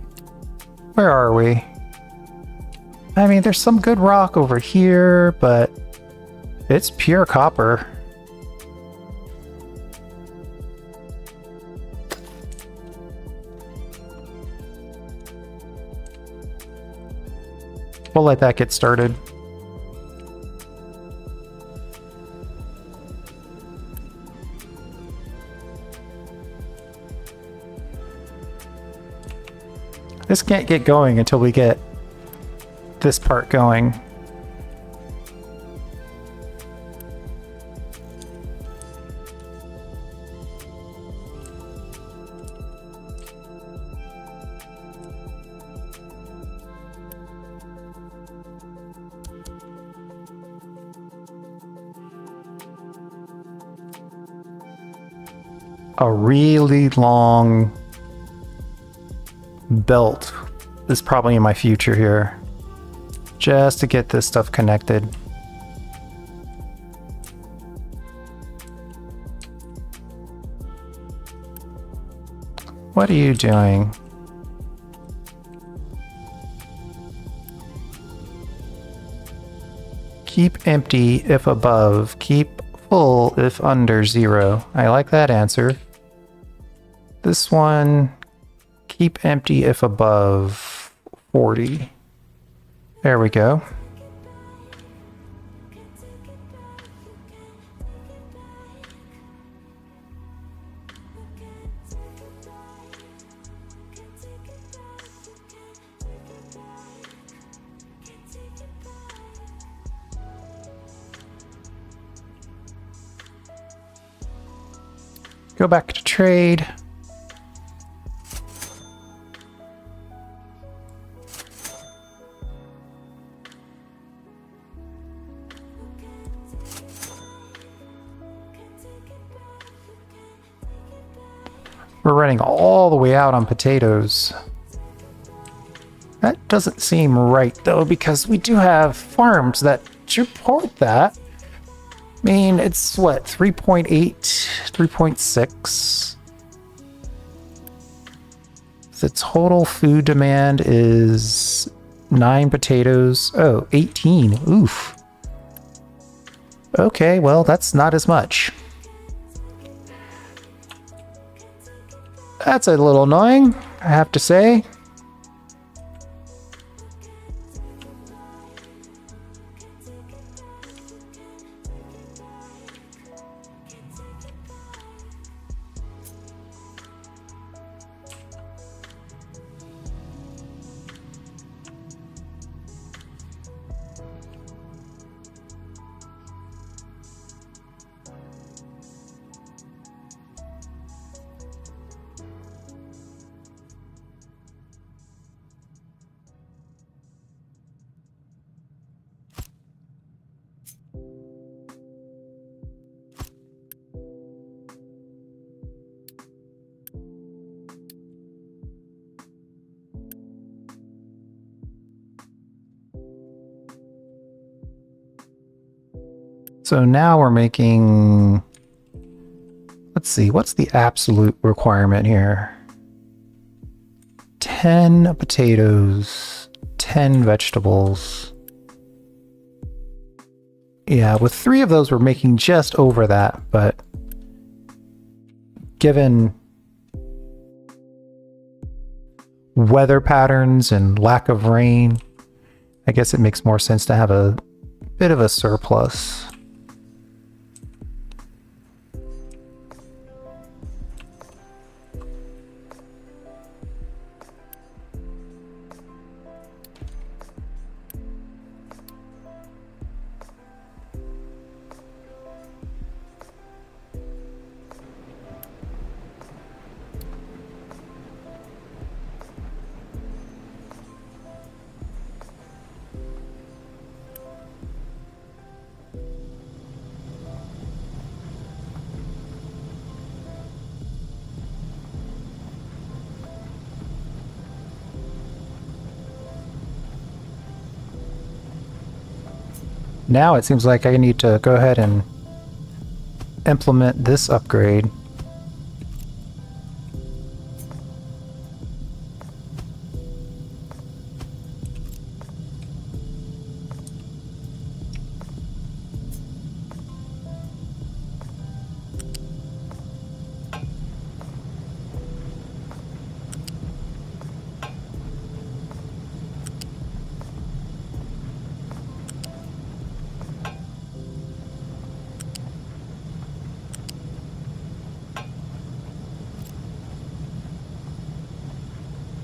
Where are we? I mean, there's some good rock over here, but it's pure copper. We'll let that get started. This can't get going until we get this part going. A really long belt is probably in my future here, just to get this stuff connected. What are you doing? Keep empty if above, keep full if under 0. I like that answer. This one, keep empty if above 40. There we go. Go back to trade. We're running all the way out on potatoes. That doesn't seem right though, because we do have farms that support that. I mean, it's what, 3.8, 3.6? The total food demand is 9 potatoes. Oh, 18. Oof. Okay, well, that's not as much. That's a little annoying, I have to say. So now we're making, let's see, what's the absolute requirement here? 10 potatoes, 10 vegetables. Yeah, with 3 of those, we're making just over that, but given weather patterns and lack of rain, I guess it makes more sense to have a bit of a surplus. Now it seems like I need to go ahead and implement this upgrade.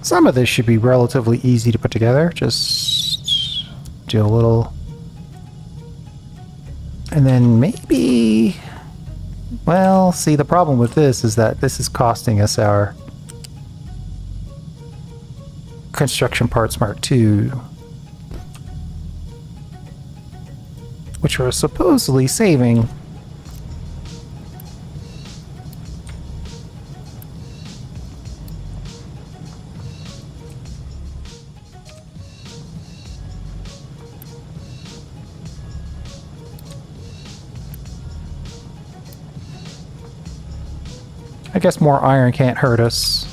Some of this should be relatively easy to put together. Just do a little... And then maybe... Well, see, the problem with this is that this is costing us our construction parts Mark II, which we're supposedly saving. I guess more iron can't hurt us.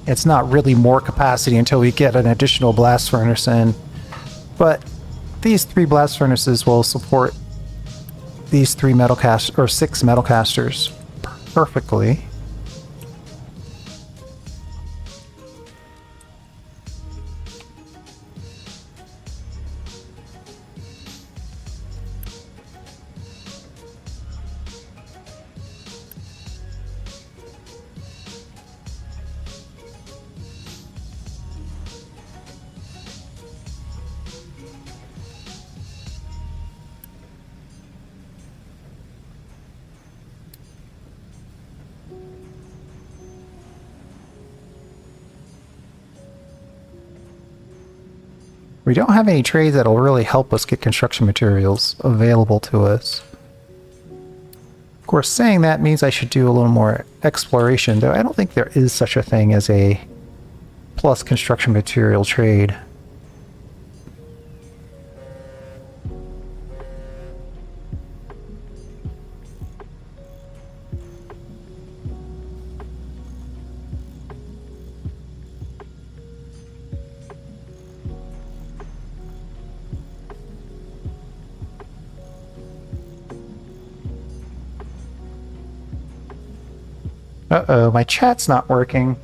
It's not really more capacity until we get an additional blast furnace in, but these 3 blast furnaces will support these 3 metal cast or 6 metal casters perfectly. We don't have any trades that'll really help us get construction materials available to us. Of course, saying that means I should do a little more exploration, though I don't think there is such a thing as a plus construction material trade. Uh-oh, my chat's not working.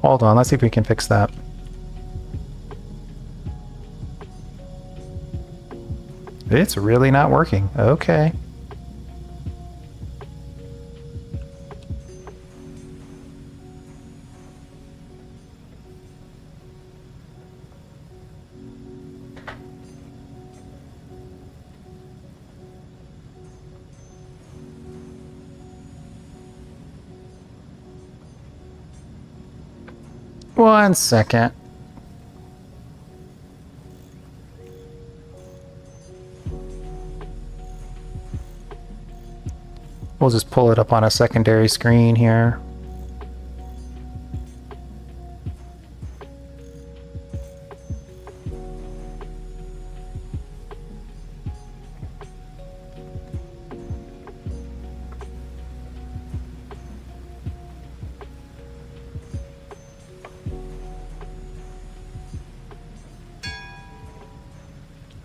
Hold on, let's see if we can fix that. It's really not working. Okay. One second. We'll just pull it up on a secondary screen here.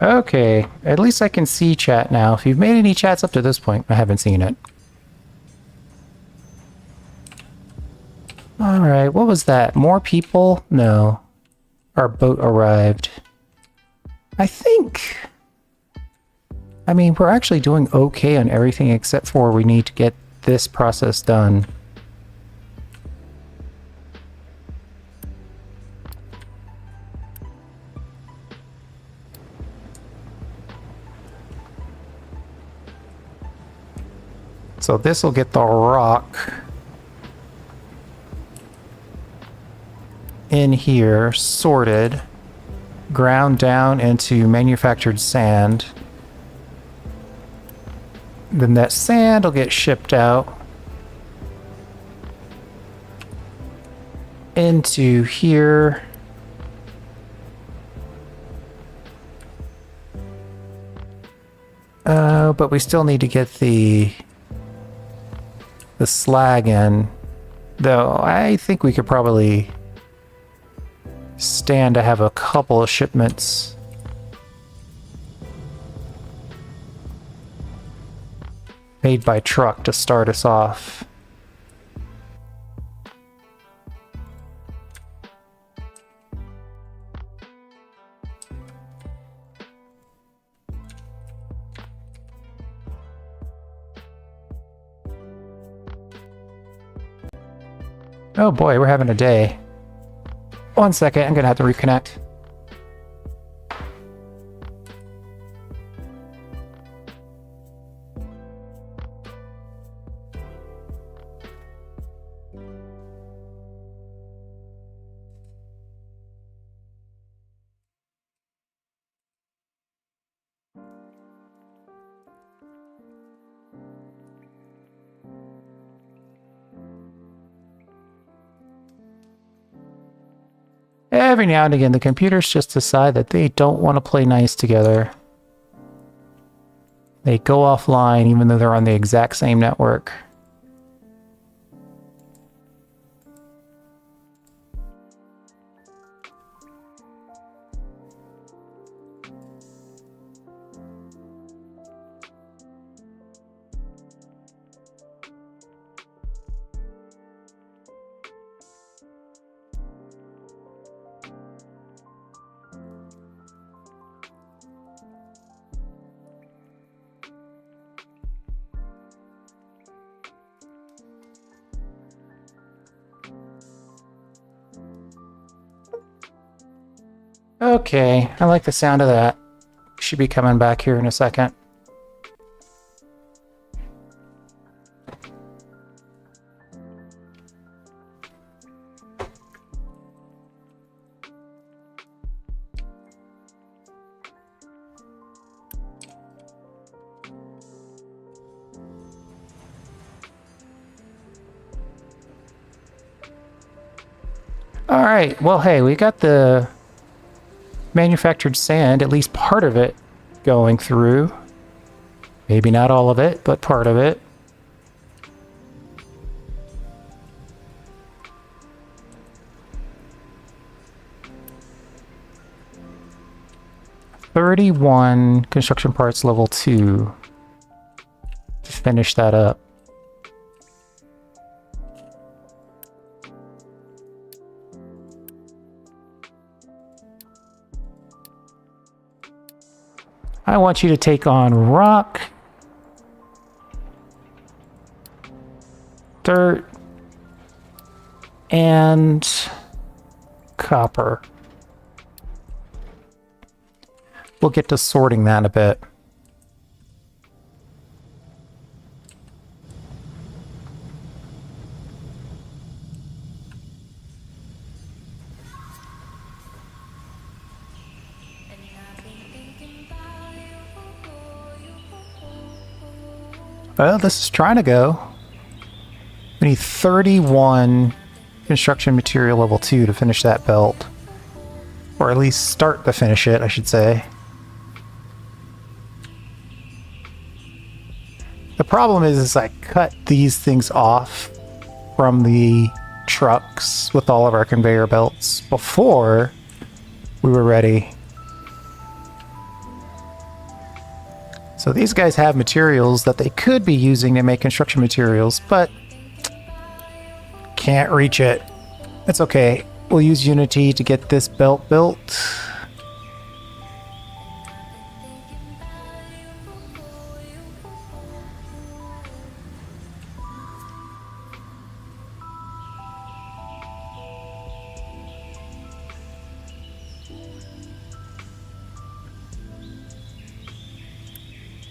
Okay, at least I can see chat now. If you've made any chats up to this point, I haven't seen it. Alright, what was that? More people? No. Our boat arrived. I think... I mean, we're actually doing okay on everything except for we need to get this process done. So this will get the rock in here, sorted, ground down into manufactured sand. Then that sand will get shipped out into here. But we still need to get the slag in. Though I think we could probably stand to have a couple of shipments made by truck to start us off. Oh boy, we're having a day. 1 second, I'm gonna have to reconnect. Every now and again, the computers just decide that they don't want to play nice together. They go offline even though they're on the exact same network. Okay, I like the sound of that. Should be coming back here in a second. All right, well, hey, we got the manufactured sand, at least part of it, going through. Maybe not all of it, but part of it. $31 construction parts level 2 to finish that up. I want you to take on rock, dirt, and copper. We'll get to sorting that in a bit. Well, this is trying to go. We need 31 construction material level 2 to finish that belt. Or at least start to finish it, I should say. The problem is I cut these things off from the trucks with all of our conveyor belts before we were ready. So these guys have materials that they could be using to make construction materials, but can't reach it. It's okay. We'll use Unity to get this belt built.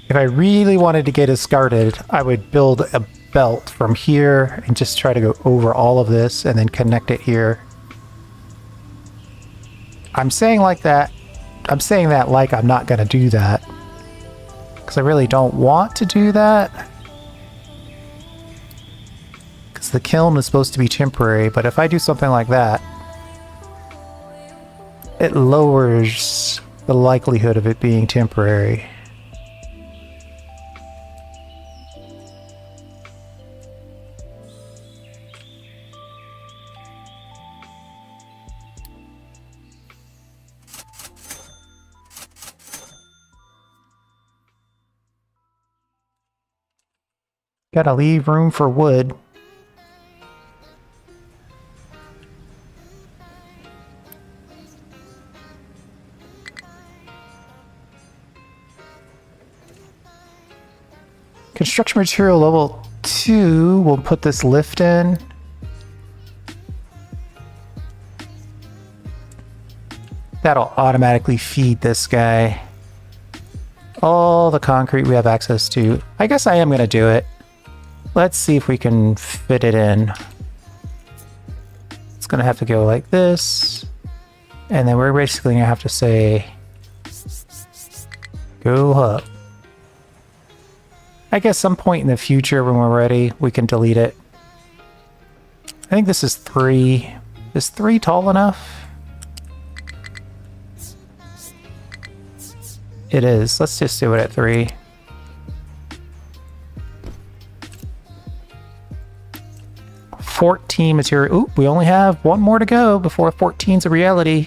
If I really wanted to get discarded, I would build a belt from here and just try to go over all of this and then connect it here. I'm saying that like I'm not going to do that. Because I really don't want to do that. Because the kiln is supposed to be temporary, but if I do something like that, it lowers the likelihood of it being temporary. Gotta leave room for wood. Construction material level 2, we'll put this lift in. That'll automatically feed this guy all the concrete we have access to. I guess I am going to do it. Let's see if we can fit it in. It's going to have to go like this. And then we're basically going to have to say, go up. I guess some point in the future when we're ready, we can delete it. I think this is 3. Is 3 tall enough? It is. Let's just do it at 3. $14 material. Ooh, we only have 1 more to go before 14's a reality.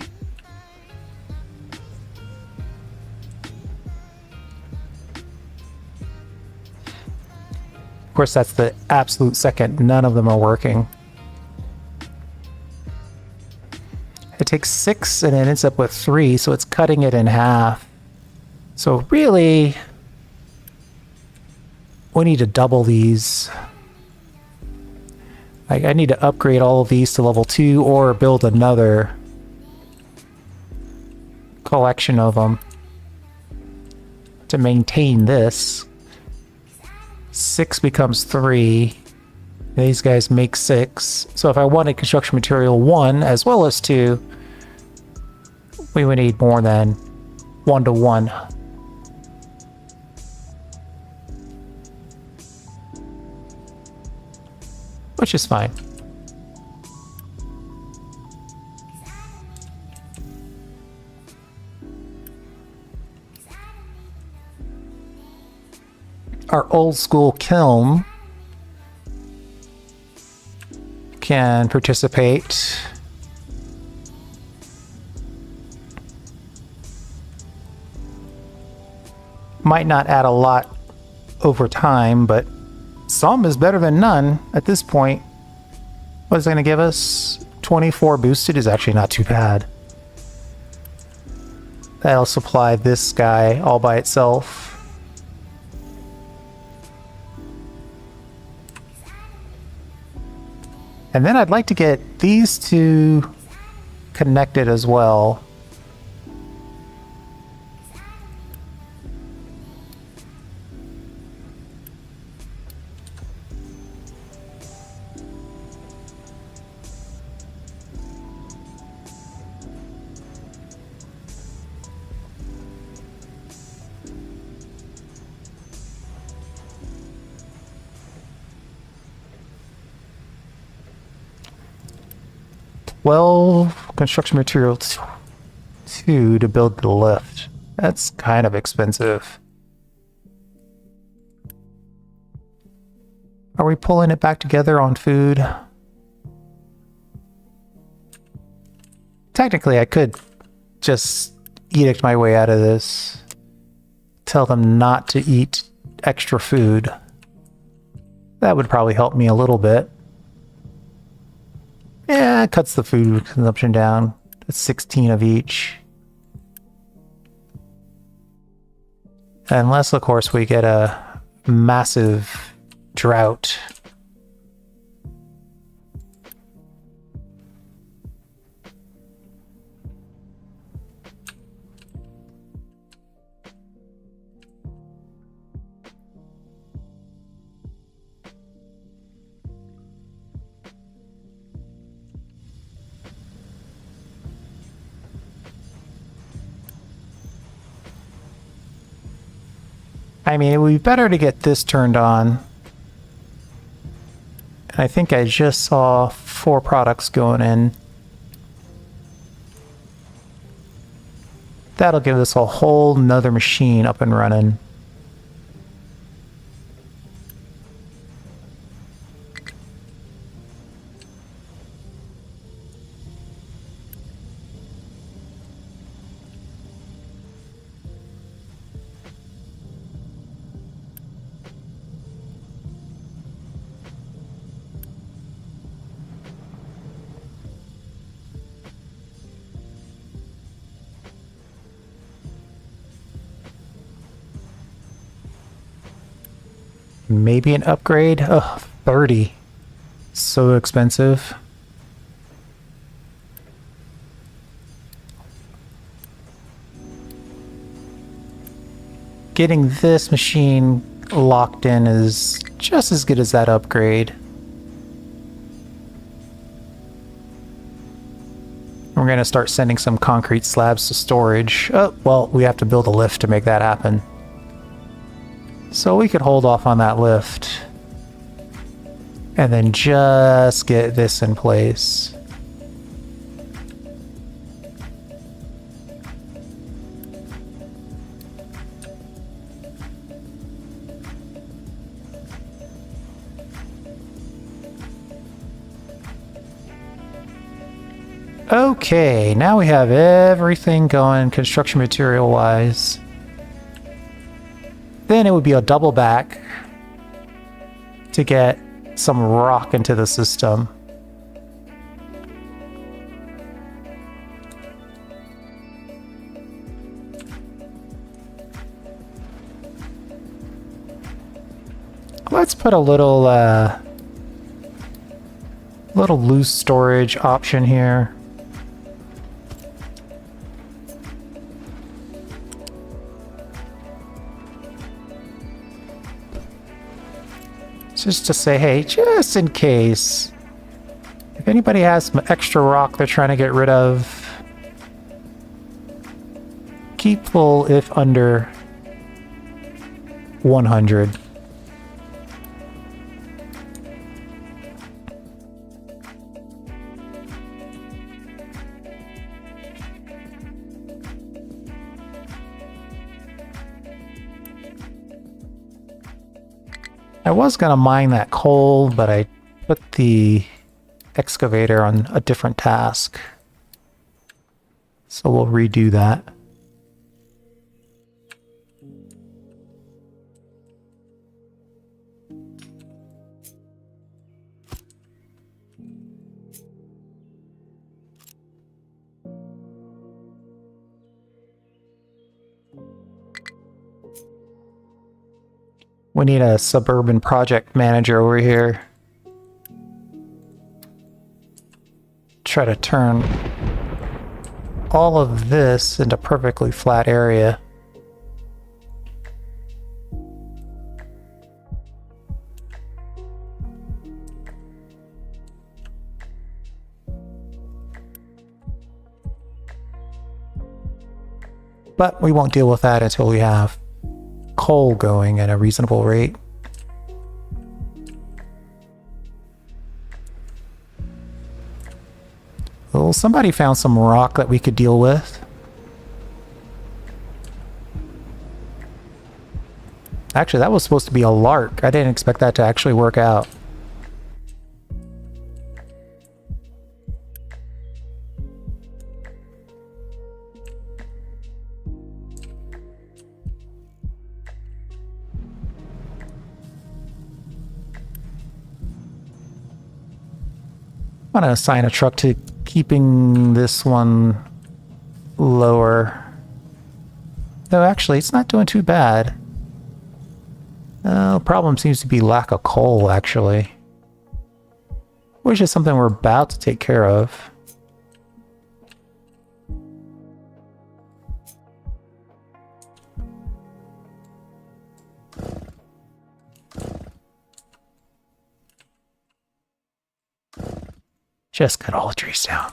Of course, that's the absolute second. None of them are working. It takes 6 and it ends up with 3, so it's cutting it in half. So really, we need to double these. I need to upgrade all of these to level 2 or build another collection of them to maintain this. 6 becomes 3. These guys make 6. So if I wanted construction material 1 as well as 2, we would need more than 1 to 1. Which is fine. Our old school kiln can participate. Might not add a lot over time, but some is better than none at this point. What is it going to give us? 24 boosted is actually not too bad. That'll supply this guy all by itself. And then I'd like to get these two connected as well. Well, construction material 2 to build the lift. That's kind of expensive. Are we pulling it back together on food? Technically, I could just edict my way out of this. Tell them not to eat extra food. That would probably help me a little bit. Yeah, it cuts the food consumption down. It's 16 of each. Unless, of course, we get a massive drought. I mean, it would be better to get this turned on. I think I just saw 4 products going in. That'll give us a whole nother machine up and running. Maybe an upgrade? Ugh, 30. So expensive. Getting this machine locked in is just as good as that upgrade. We're going to start sending some concrete slabs to storage. Oh, well, we have to build a lift to make that happen. So we could hold off on that lift. And then just get this in place. Okay, now we have everything going construction material wise. Then it would be a double back to get some rock into the system. Let's put a little loose storage option here. Just to say, hey, just in case, if anybody has some extra rock they're trying to get rid of, keep full if under 100. I was going to mine that coal, but I put the excavator on a different task. So we'll redo that. We need a suburban project manager over here. Try to turn all of this into perfectly flat area. But we won't deal with that until we have coal going at a reasonable rate. Well, somebody found some rock that we could deal with. Actually, that was supposed to be a lark. I didn't expect that to actually work out. I'm going to assign a truck to keeping this one lower. Though actually, it's not doing too bad. Problem seems to be lack of coal, actually. Which is something we're about to take care of. Just cut all the trees down.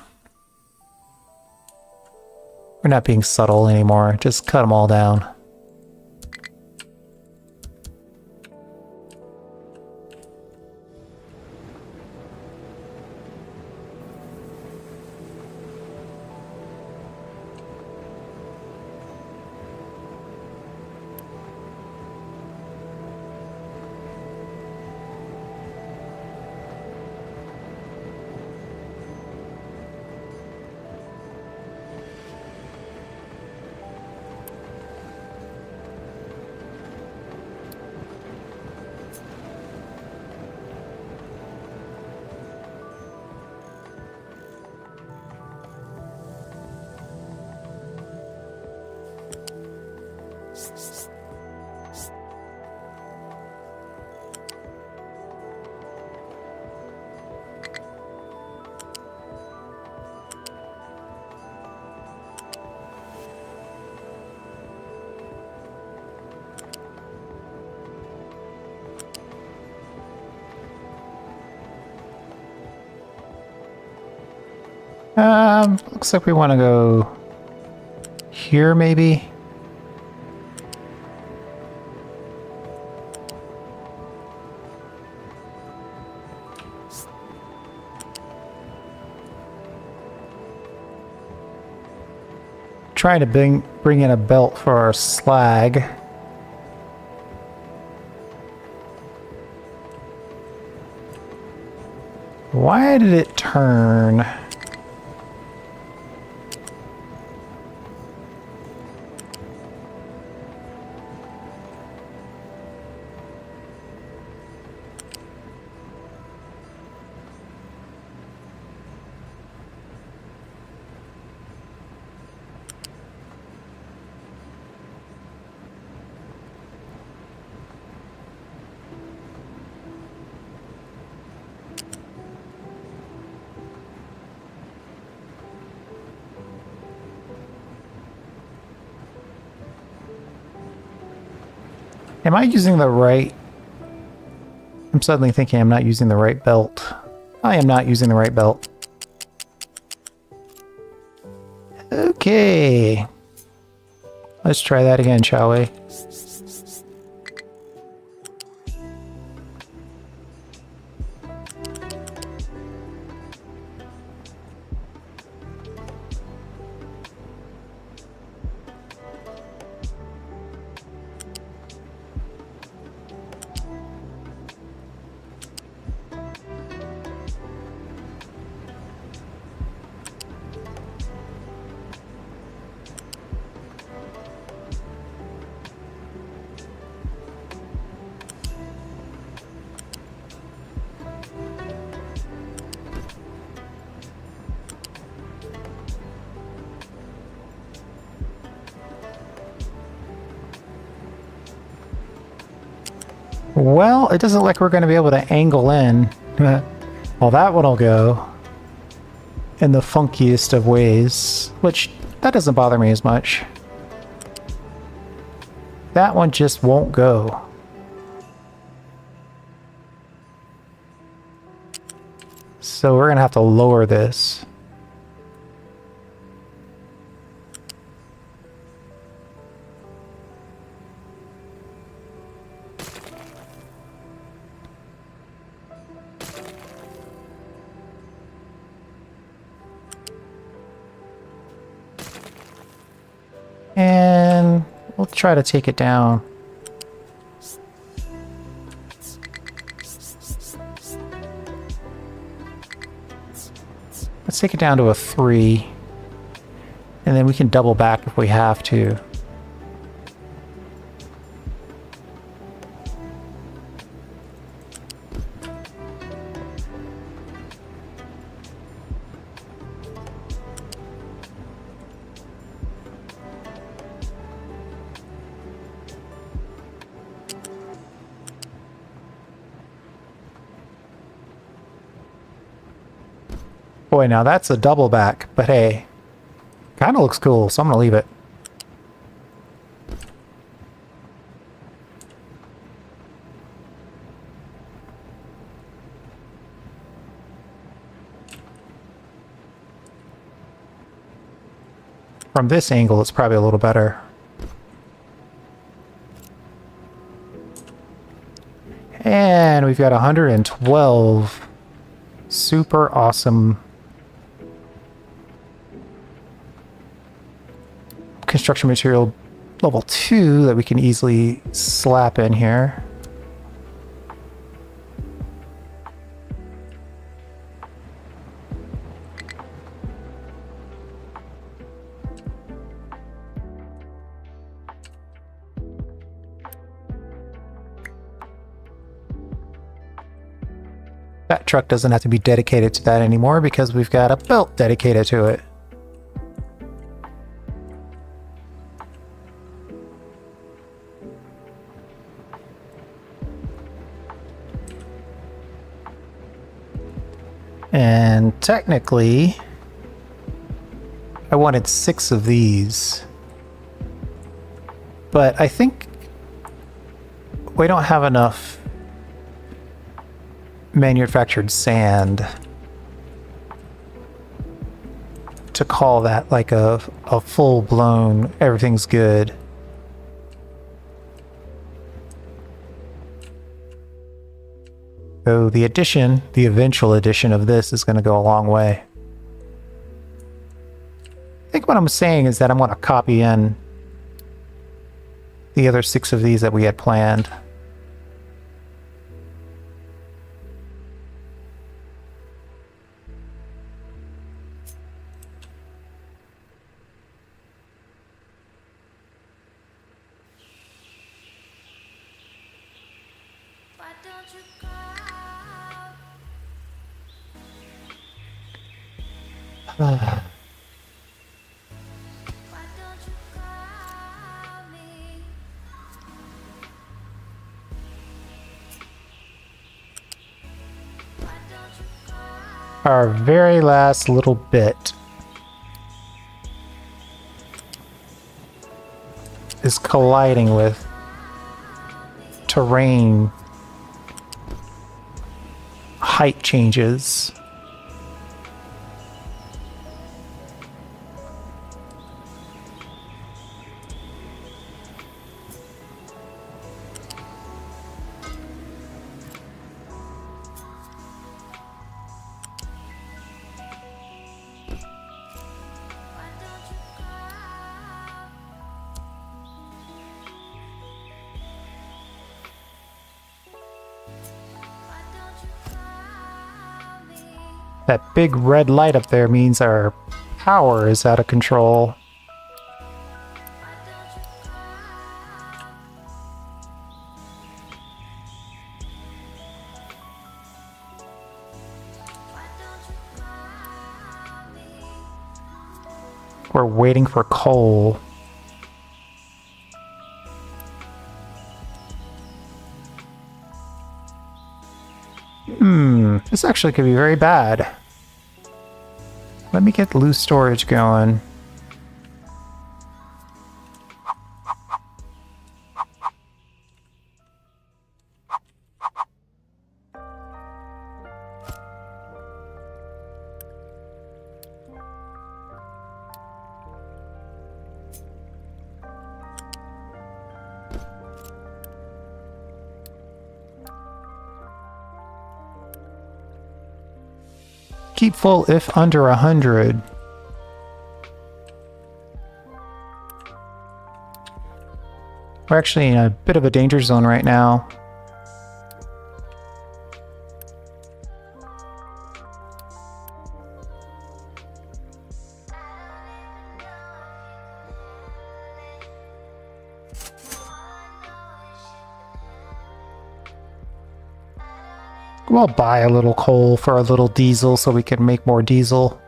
We're not being subtle anymore. Just cut them all down. Looks like we want to go here, maybe. Trying to bring in a belt for our slag. Why did it turn? Am I using the right... I'm suddenly thinking I'm not using the right belt. I am not using the right belt. Okay. Let's try that again, shall we? Well, it doesn't look like we're going to be able to angle in. Well, that one will go in the funkiest of ways, which that doesn't bother me as much. That one just won't go. So we're going to have to lower this. And we'll try to take it down. Let's take it down to a 3. And then we can double back if we have to. Boy, now that's a double back, but hey, kind of looks cool, so I'm gonna leave it. From this angle, it's probably a little better. And we've got 112 super awesome construction material level 2 that we can easily slap in here. That truck doesn't have to be dedicated to that anymore because we've got a belt dedicated to it. And technically, I wanted 6 of these. But I think we don't have enough manufactured sand. to call that like a full-blown everything's good. So the eventual addition of this is going to go a long way. I think what I'm saying is that I'm going to copy in the other 6 of these that we had planned. Our very last little bit is colliding with terrain height changes. That big red light up there means our power is out of control. We're waiting for coal. This actually could be very bad. Let me get loose storage going. Keep full if under 100. We're actually in a bit of a danger zone right now. We'll buy a little coal for a little diesel so we can make more diesel.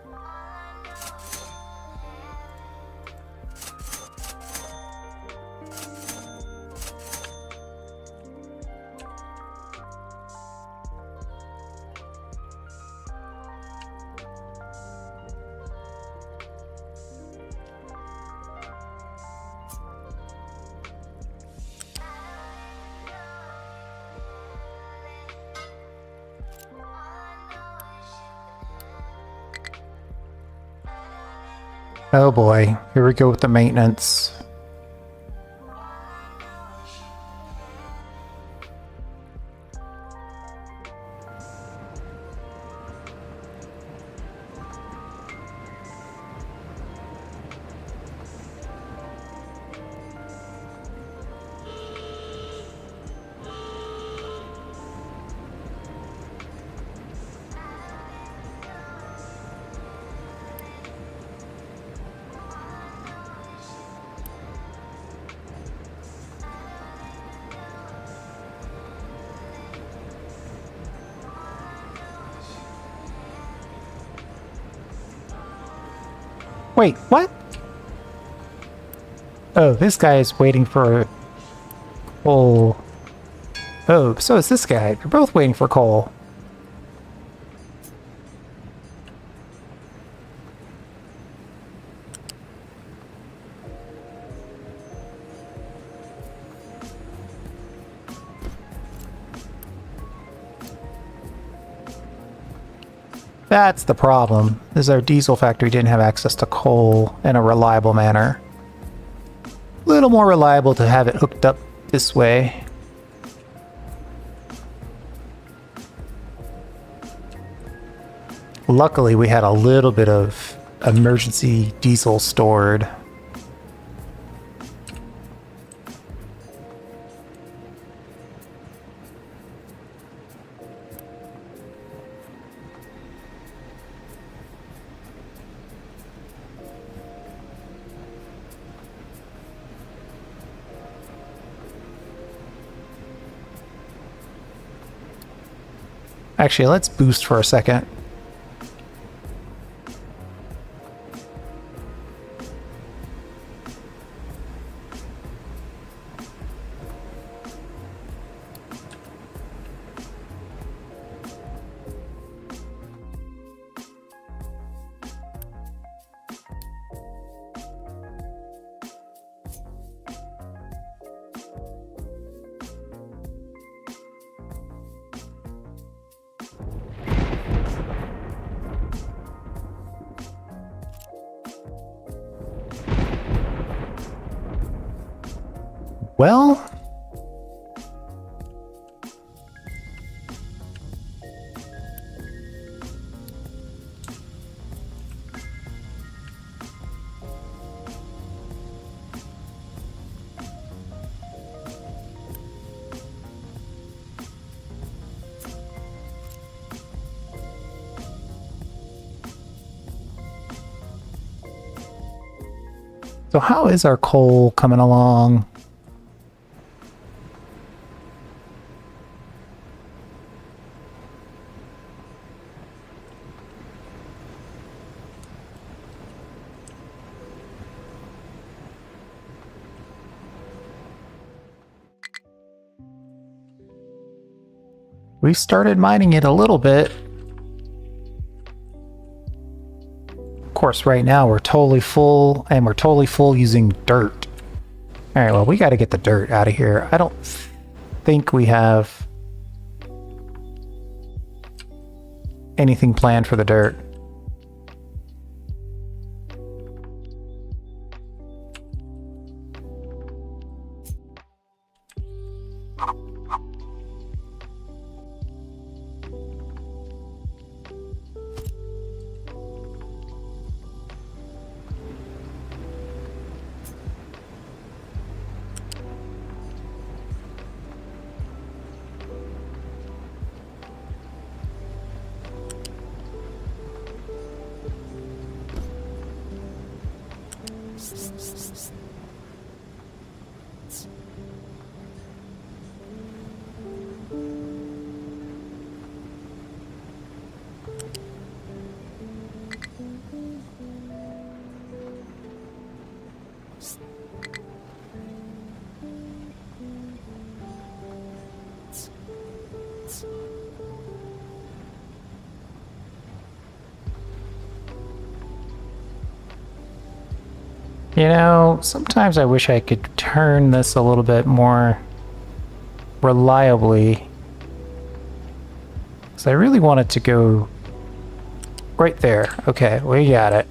Oh boy, here we go with the maintenance. Wait, what? Oh, this guy is waiting for coal. Oh, so is this guy. They're both waiting for coal. That's the problem, is our diesel factory didn't have access to coal in a reliable manner. A little more reliable to have it hooked up this way. Luckily, we had a little bit of emergency diesel stored. Actually, let's boost for a second. Well, so how is our coal coming along? We started mining it a little bit. Of course, right now we're totally full, and we're totally full using dirt. All right, well, we got to get the dirt out of here. I don't think we have anything planned for the dirt. You know, sometimes I wish I could turn this a little bit more reliably. Because I really want it to go right there. Okay, we got it.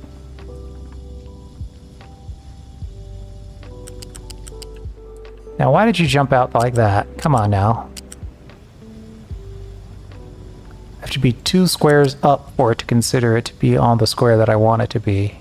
Now, why did you jump out like that? Come on now. I have to be 2 squares up for it to consider it to be on the square that I want it to be.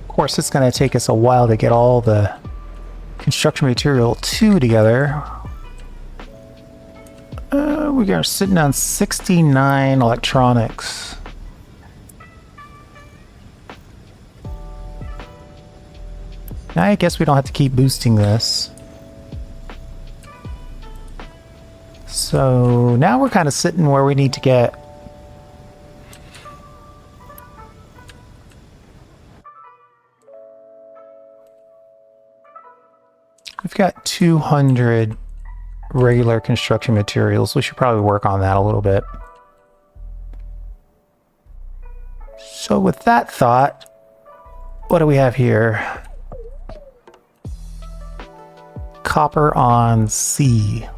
Of course, it's going to take us a while to get all the construction material together. We are sitting on 69 electronics. I guess we don't have to keep boosting this. So now we're kind of sitting where we need to get. We've got 200 regular construction materials. We should probably work on that a little bit. So with that thought, what do we have here? Copper on C.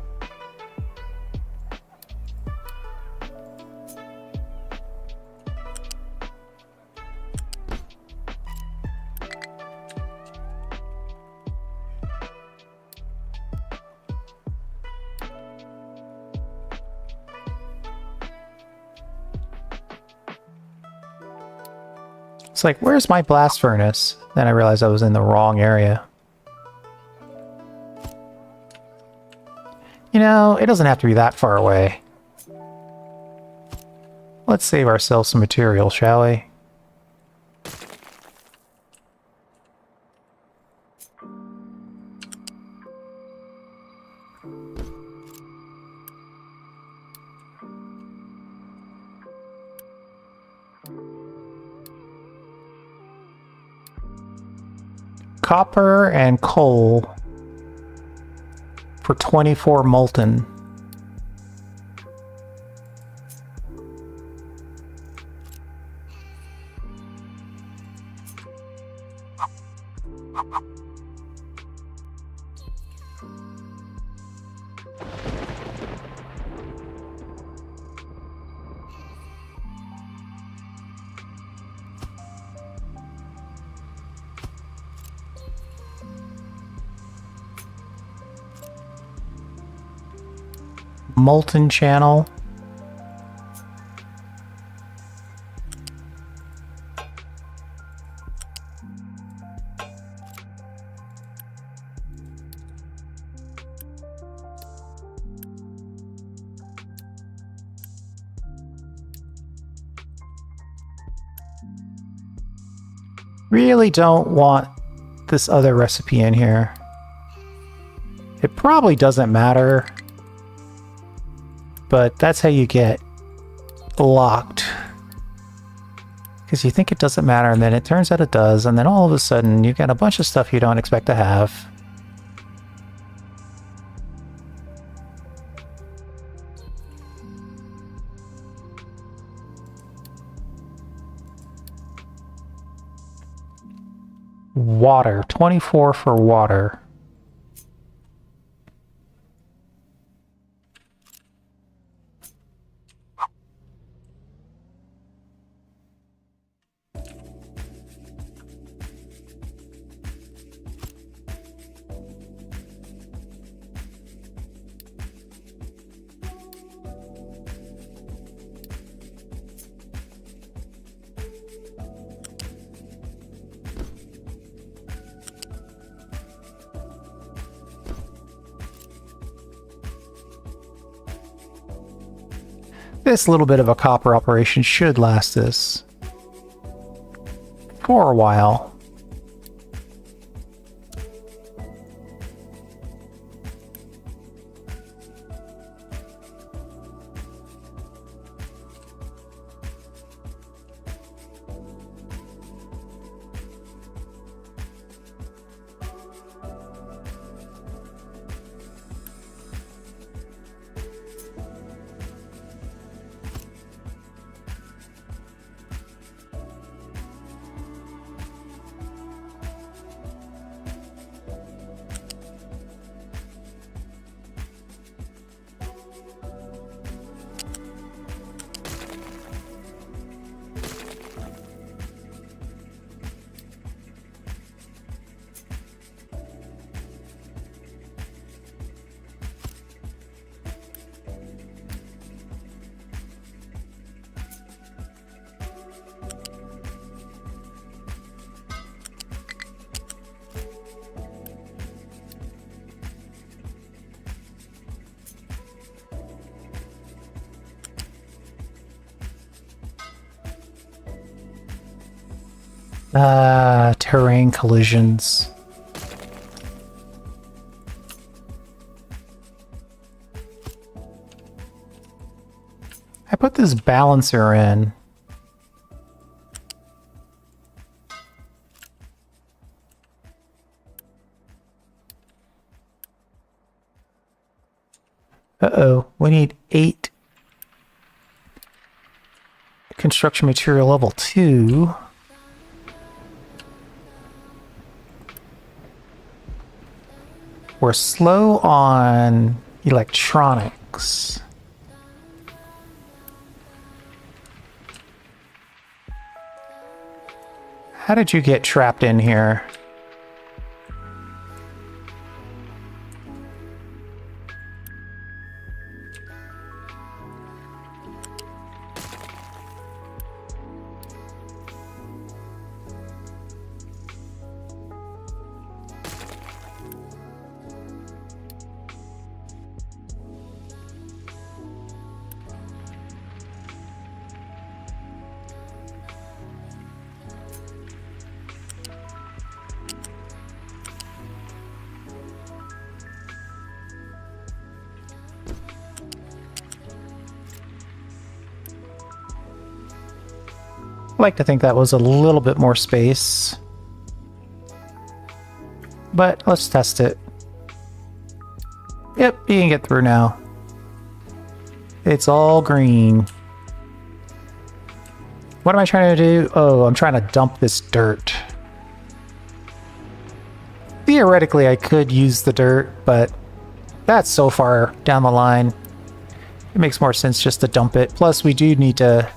It's like, where's my blast furnace? Then I realized I was in the wrong area. You know, it doesn't have to be that far away. Let's save ourselves some material, shall we? Copper and coal for 24 molten. Molten channel. Really don't want this other recipe in here. It probably doesn't matter, but that's how you get locked. Because you think it doesn't matter, and then it turns out it does, and then all of a sudden you've got a bunch of stuff you don't expect to have. Water, 24 for water. This little bit of a copper operation should last us for a while. Terrain collisions. this balancer in. Uh-oh, we need 8 construction material level 2. We're slow on electronics. How did you get trapped in here? I like to think that was a little bit more space. But let's test it. Yep, you can get through now. It's all green. What am I trying to do? Oh, I'm trying to dump this dirt. Theoretically, I could use the dirt, but that's so far down the line. It makes more sense just to dump it. Plus, we do need to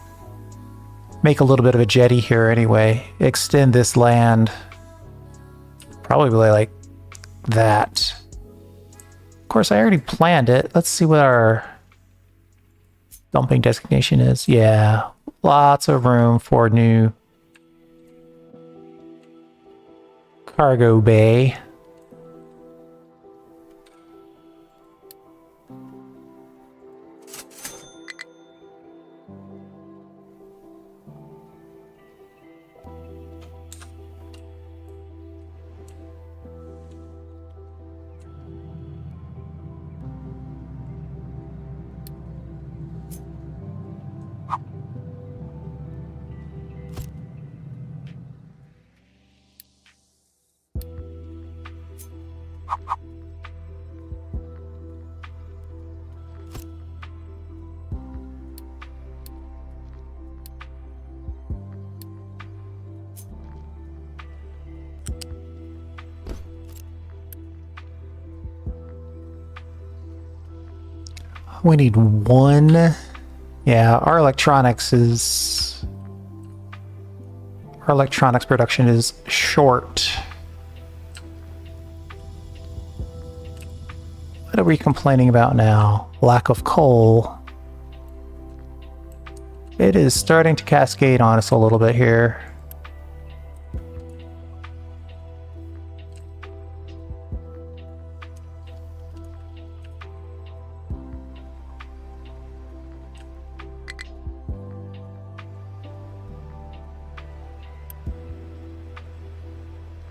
make a little bit of a jetty here anyway. Extend this land. Probably like that. Of course, I already planned it. Let's see what our dumping designation is. Yeah, lots of room for new cargo bay. We need one. Yeah, our electronics production is short. What are we complaining about now? Lack of coal. It is starting to cascade on us a little bit here.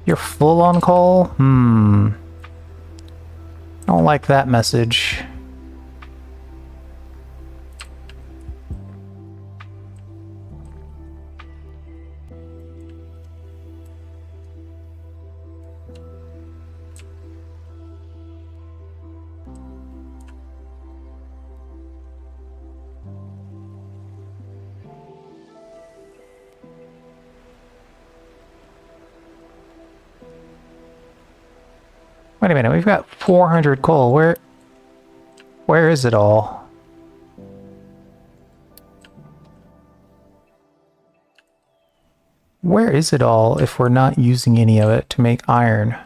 You're full on coal? Don't like that message. Wait a minute, we've got 400 coal. Where is it all? Where is it all if we're not using any of it to make iron?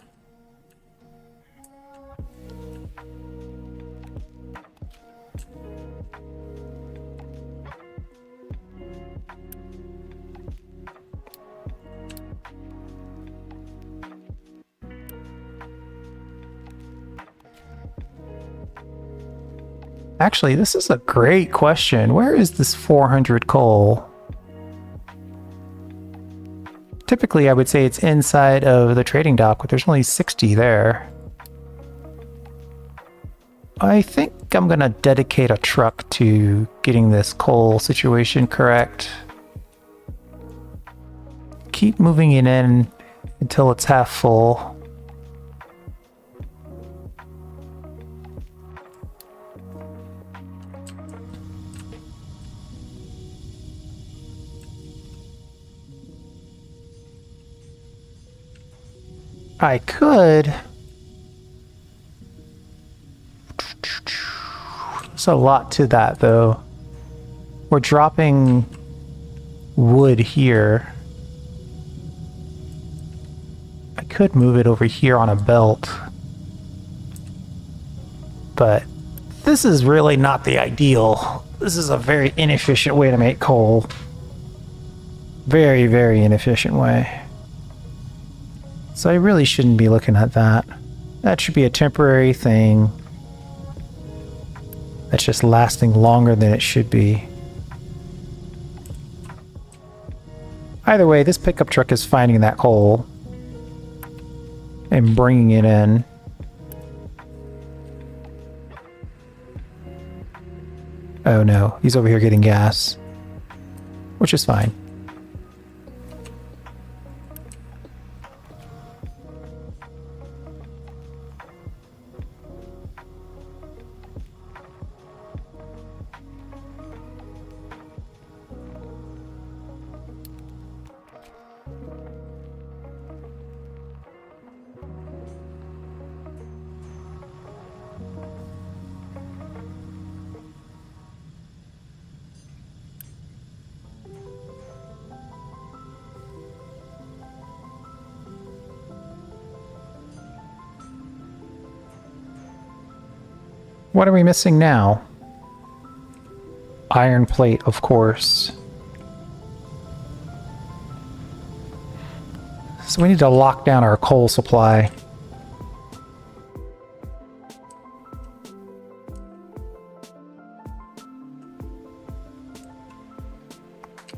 Actually, this is a great question. Where is this 400 coal? Typically, I would say it's inside of the trading dock, but there's only 60 there. I think I'm gonna dedicate a truck to getting this coal situation correct. Keep moving it in until it's half full. I could. There's a lot to that, though. We're dropping wood here. I could move it over here on a belt. But this is really not the ideal. This is a very inefficient way to make coal. Very, very inefficient way. So I really shouldn't be looking at that. That should be a temporary thing. That's just lasting longer than it should be. Either way, this pickup truck is finding that coal and bringing it in. Oh no, he's over here getting gas, which is fine. What are we missing now? Iron plate, of course. So we need to lock down our coal supply.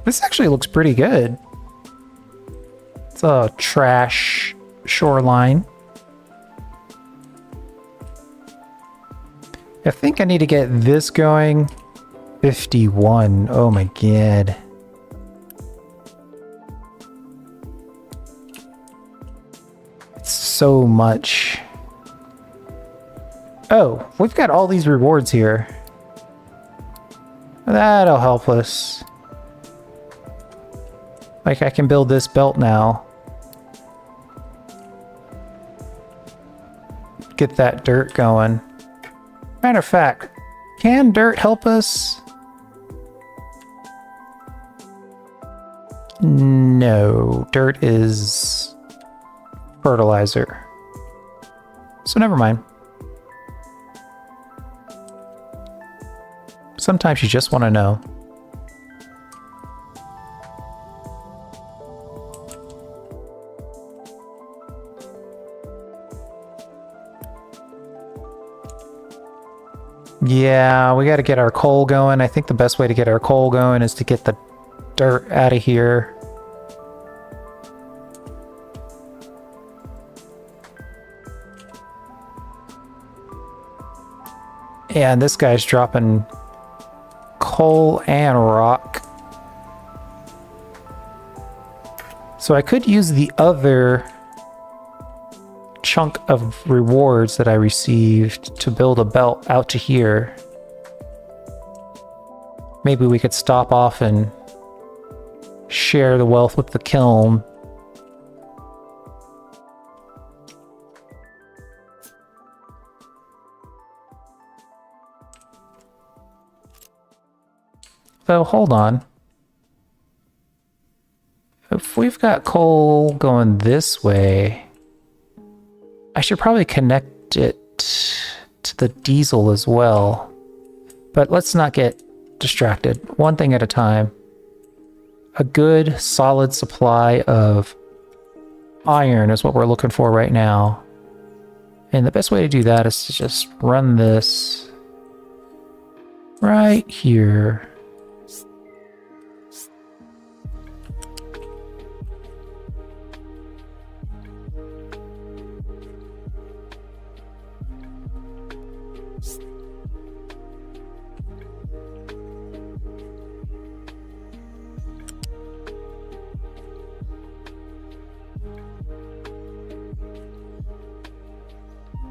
This actually looks pretty good. It's a trash shoreline. I think I need to get this going. 51. Oh my god. It's so much. Oh, we've got all these rewards here. That'll help us. Like, I can build this belt now. Get that dirt going. Matter of fact, can dirt help us? No, dirt is fertilizer. So never mind. Sometimes you just want to know. Yeah, we got to get our coal going. I think the best way to get our coal going is to get the dirt out of here. Yeah, and this guy's dropping coal and rock. So I could use the other chunk of rewards that I received to build a belt out to here. Maybe we could stop off and share the wealth with the kiln. So hold on. If we've got coal going this way, I should probably connect it to the diesel as well. But let's not get distracted. One thing at a time. A good, solid supply of iron is what we're looking for right now. And the best way to do that is to just run this right here.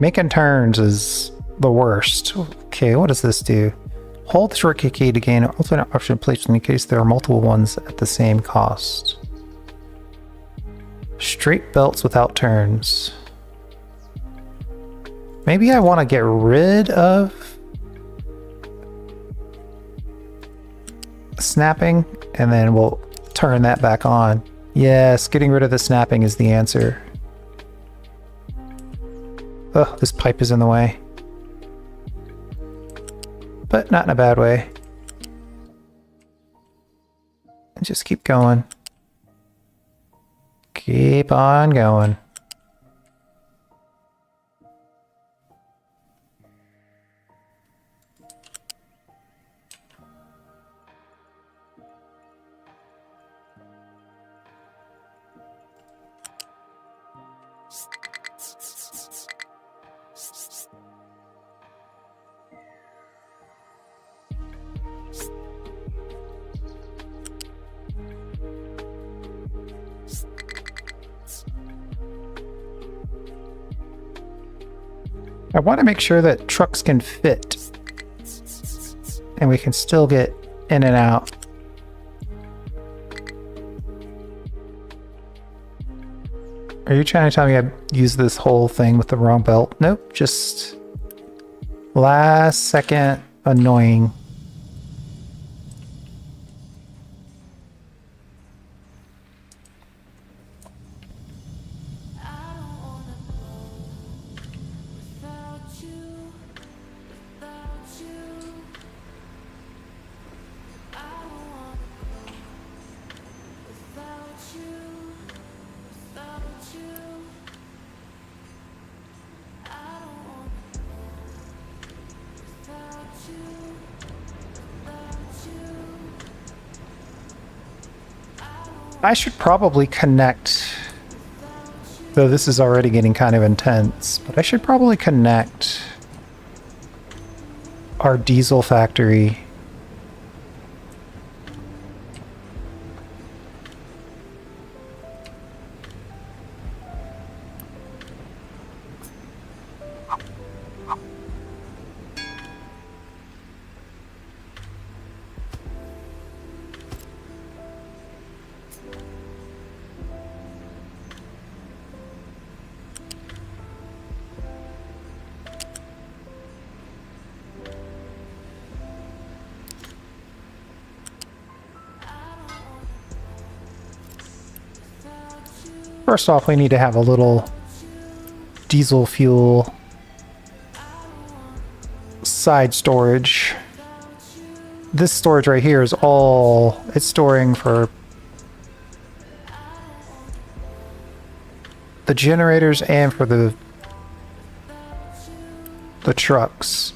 Making turns is the worst. Okay, what does this do? Hold the shortcut key to gain an alternate option placed in case there are multiple ones at the same cost. Straight belts without turns. Maybe I want to get rid of snapping and then we'll turn that back on. Yes, getting rid of the snapping is the answer. Ugh, this pipe is in the way. But not in a bad way. And just keep going. Keep on going. I want to make sure that trucks can fit and we can still get in and out. Are you trying to tell me I used this whole thing with the wrong belt? Nope, just last second annoying. I should probably connect, though this is already getting kind of intense, but I should probably connect our diesel factory. First off, we need to have a little diesel fuel side storage. This storage right here is all it's storing for the generators and for the trucks.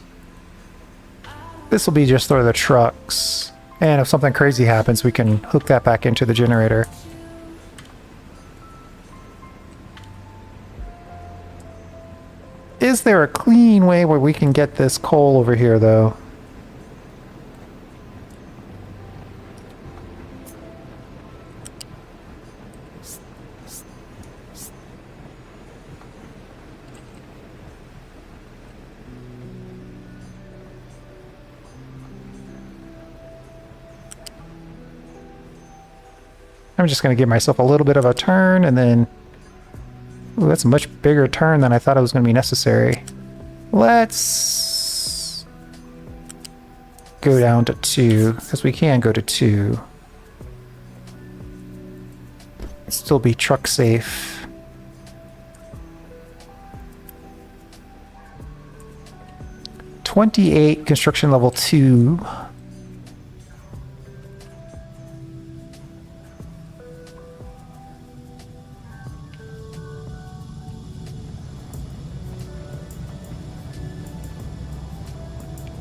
This will be just for the trucks. And if something crazy happens, we can hook that back into the generator. Is there a clean way where we can get this coal over here, though? I'm just going to give myself a little bit of a turn and then... Ooh, that's a much bigger turn than I thought it was going to be necessary. Let's go down to 2, because we can go to 2. Still be truck safe. $28 construction level 2.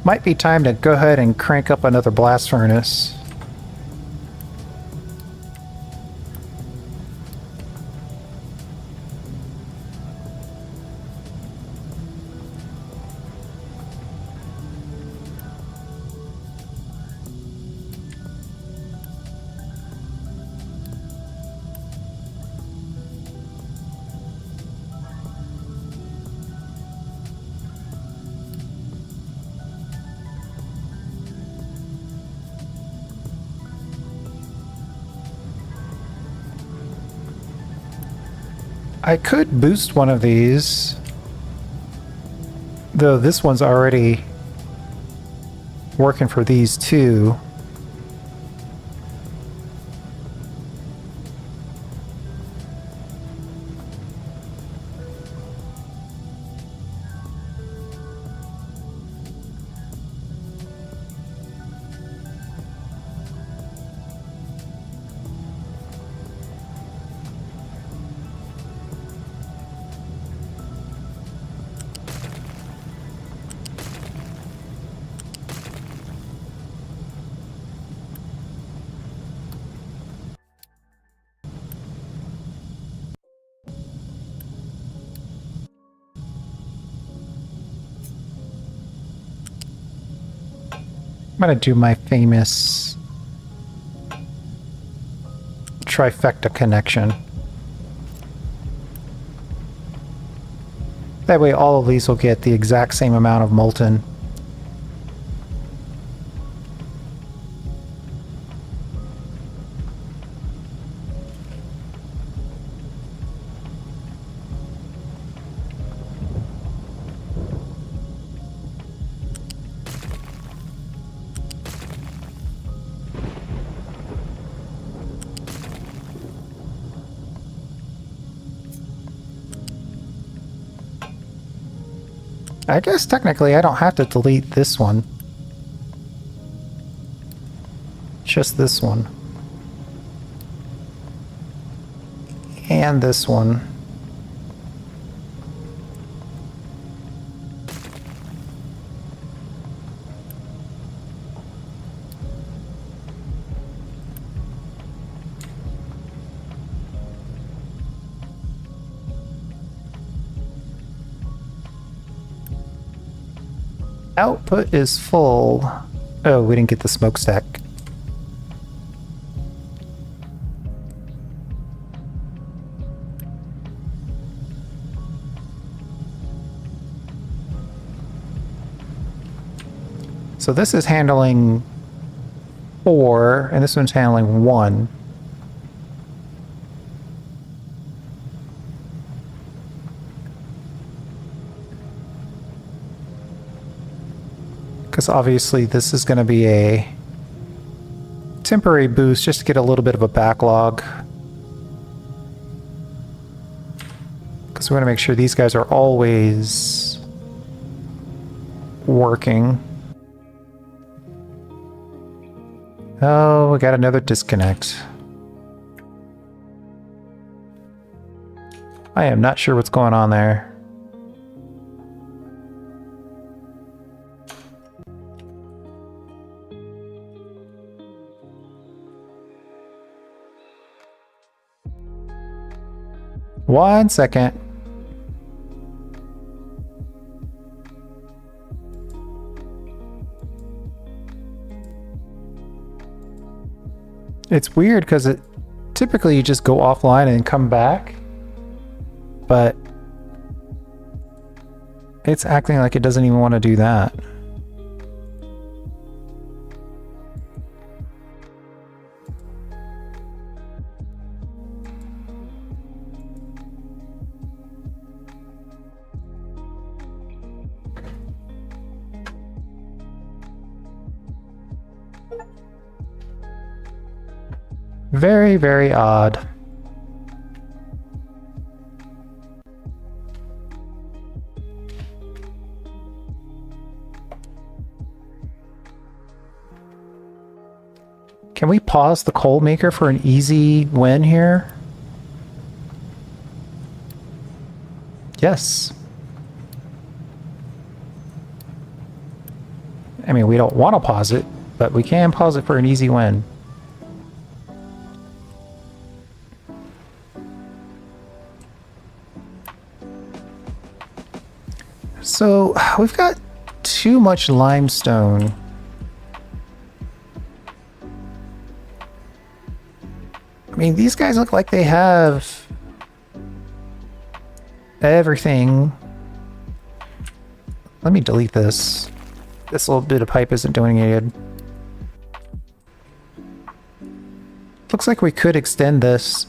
Might be time to go ahead and crank up another blast furnace. I could boost one of these, though this one's already working for these two. I'm gonna do my famous trifecta connection. That way all of these will get the exact same amount of molten. I guess technically I don't have to delete this one. Just this one. And this one. Output is full. Oh, we didn't get the smokestack. So this is handling 4, and this one's handling 1. Because obviously this is going to be a temporary boost just to get a little bit of a backlog. Because we want to make sure these guys are always working. Oh, we got another disconnect. I am not sure what's going on there. One second. It's weird because typically you just go offline and come back, but it's acting like it doesn't even want to do that. Very, very odd. Can we pause the coal maker for an easy win here? Yes. I mean, we don't want to pause it, but we can pause it for an easy win. So, we've got too much limestone. I mean, these guys look like they have everything. Let me delete this. This little bit of pipe isn't doing any good. Looks like we could extend this.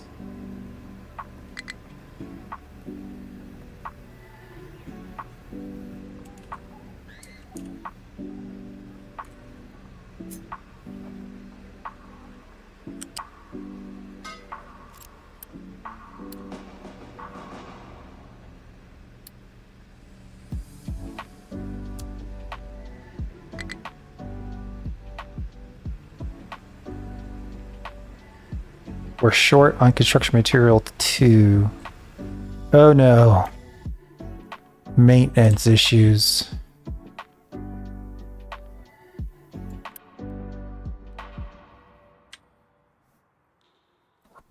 We're short on construction material 2. Oh no. Maintenance issues.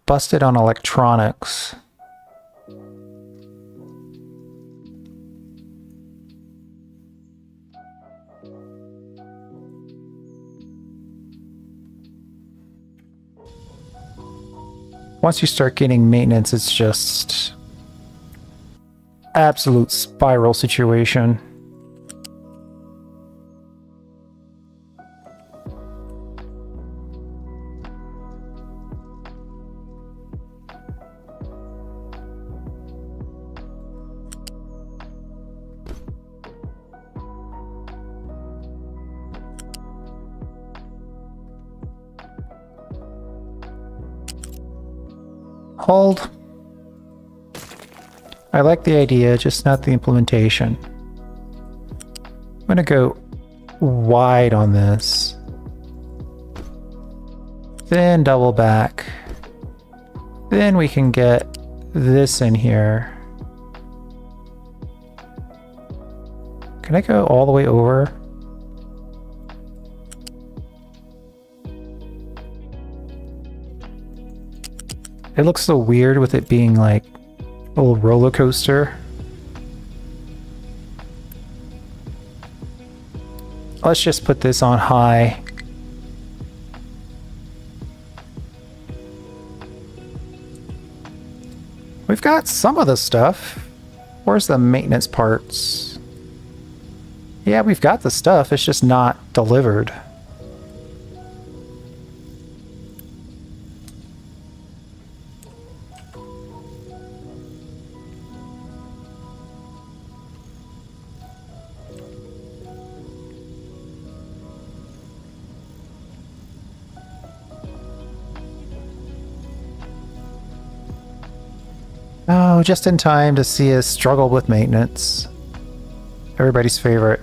Busted on electronics. Once you start getting maintenance, it's just absolute spiral situation. Hold. I like the idea, just not the implementation. I'm gonna go wide on this. Then double back. Then we can get this in here. Can I go all the way over? It looks so weird with it being like a little roller coaster. Let's just put this on high. We've got some of the stuff. Where's the maintenance parts? Yeah, we've got the stuff, it's just not delivered. Oh, just in time to see us struggle with maintenance. Everybody's favorite.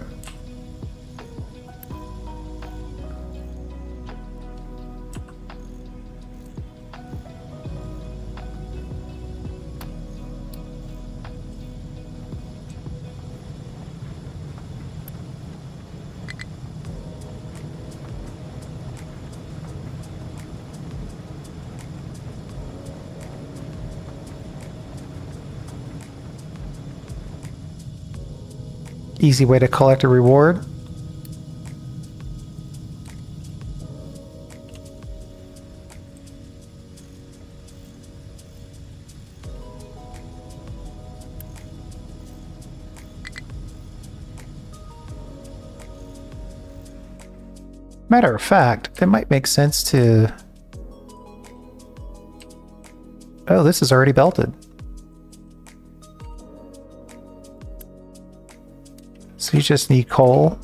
Easy way to collect a reward. Matter of fact, it might make sense to... Oh, this is already belted. So you just need coal.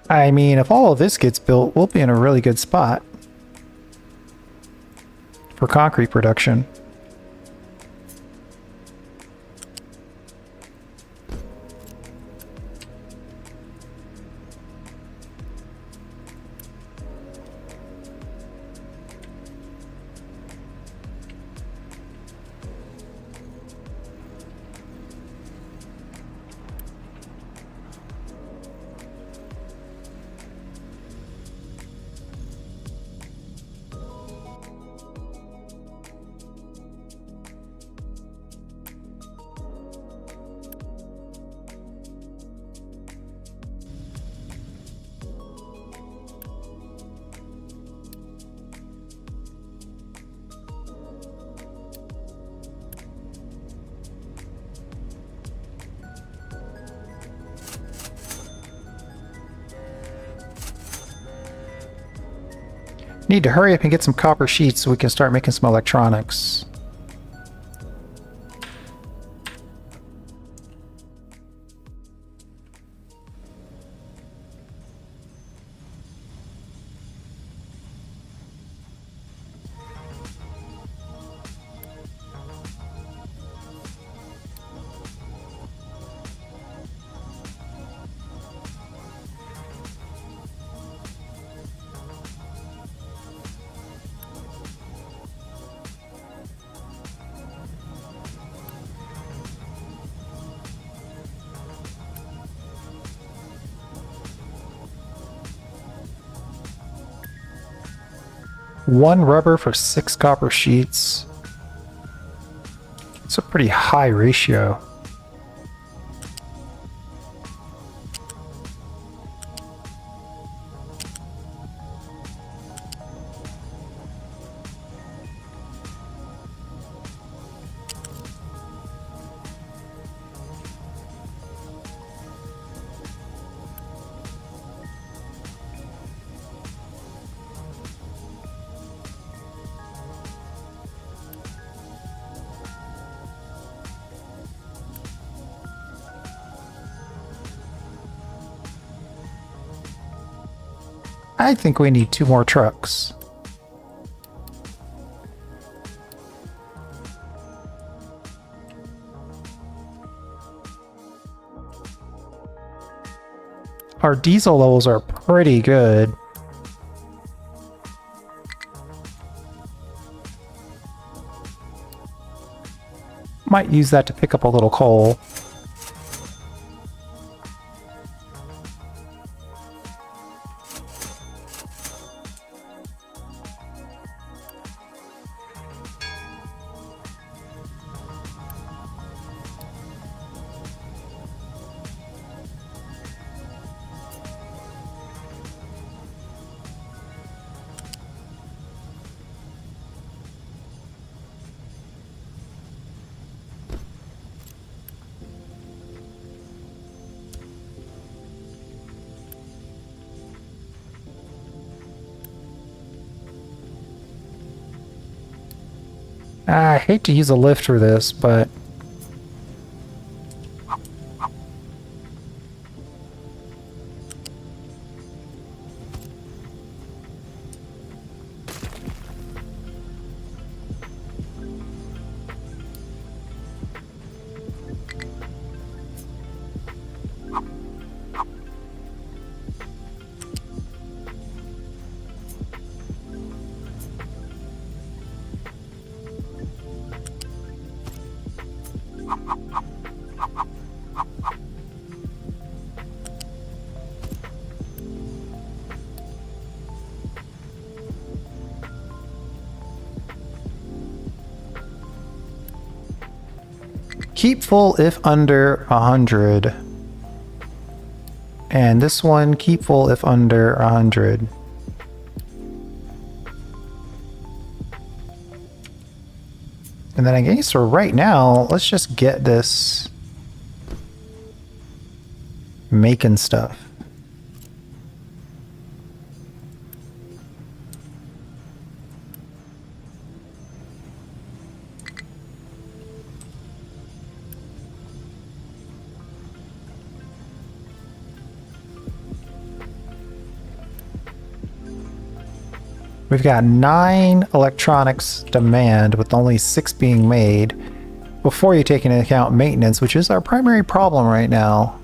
I mean, if all of this gets built, we'll be in a really good spot for concrete production. need to hurry up and get some copper sheets so we can start making some electronics. One rubber for 6 copper sheets. It's a pretty high ratio. I think we need 2 more trucks. Our diesel levels are pretty good. Might use that to pick up a little coal. I hate to use a lift for this, but keep full if under 100. And this one, keep full if under 100. And then I guess for right now, let's just get this making stuff. We've got 9 electronics demand with only 6 being made before you take into account maintenance, which is our primary problem right now.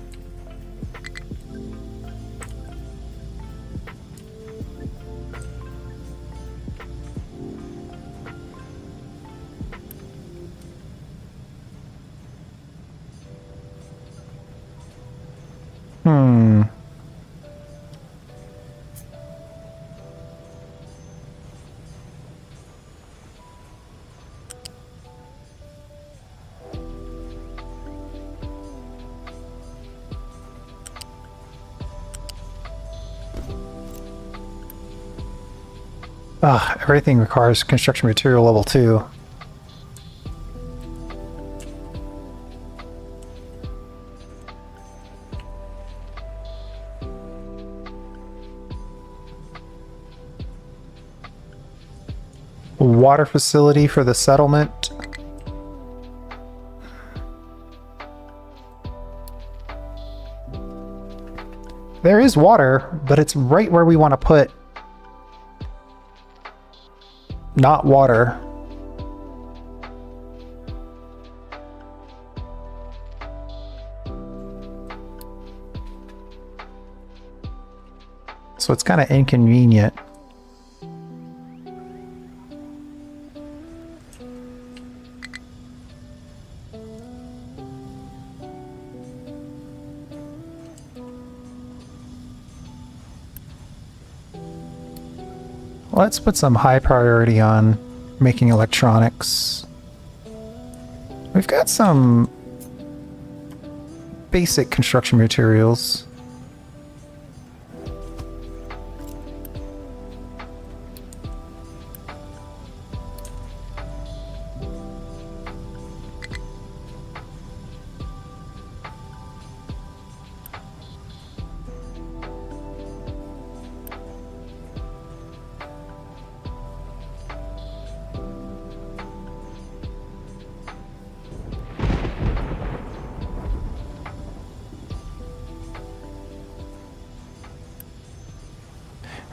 Everything requires construction material level 2. water facility for the settlement. There is water, but it's right where we want to put not water. So it's kind of inconvenient. Let's put some high priority on making electronics. We've got some basic construction materials.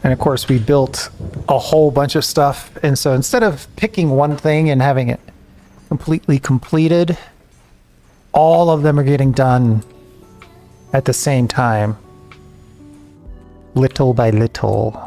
And of course, we built a whole bunch of stuff. And so instead of picking one thing and having it completely completed, all of them are getting done at the same time, little by little.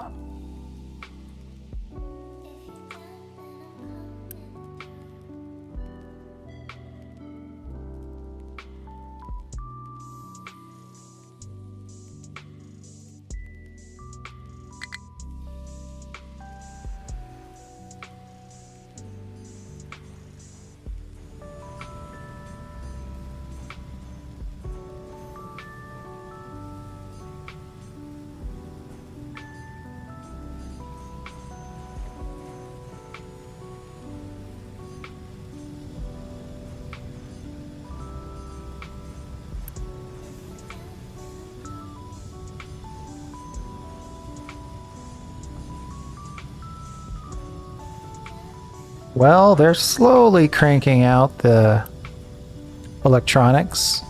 Well, they're slowly cranking out the electronics.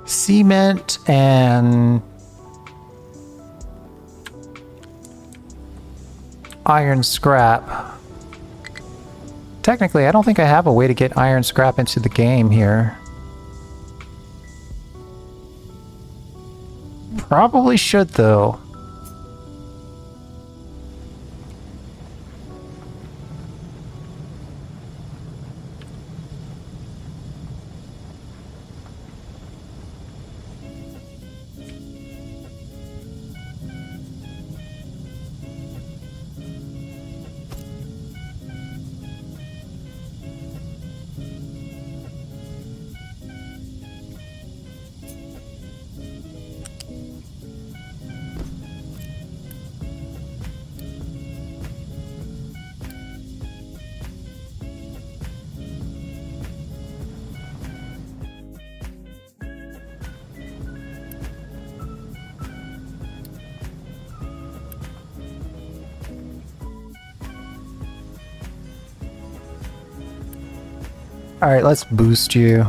Cement and iron scrap. Technically, I don't think I have a way to get iron scrap into the game here. Probably should, though. All right, let's boost you.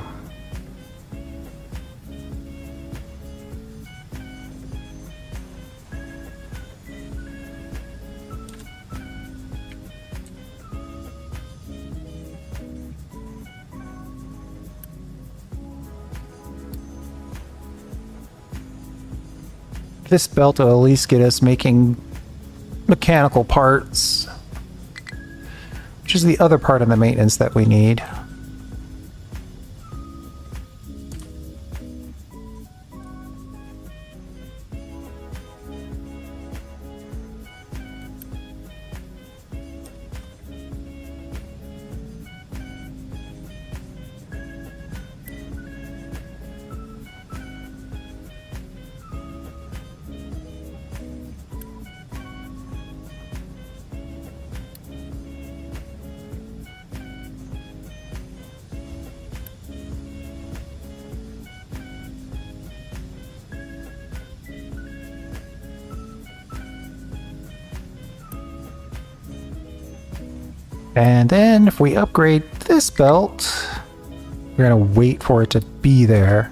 This belt will at least get us making mechanical parts, which is the other part of the maintenance that we need. And then if we upgrade this belt, we're going to wait for it to be there.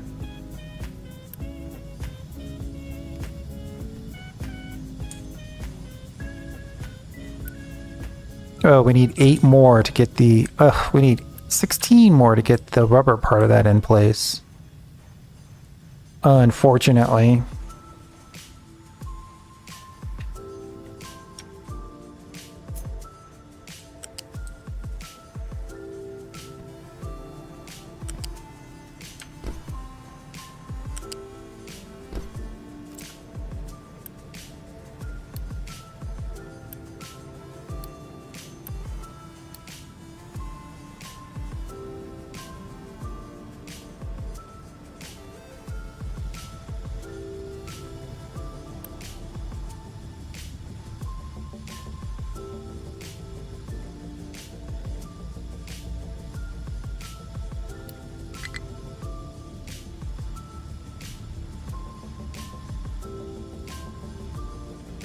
Oh, we need 8 more to get the... we need 16 more to get the rubber part of that in place. Unfortunately.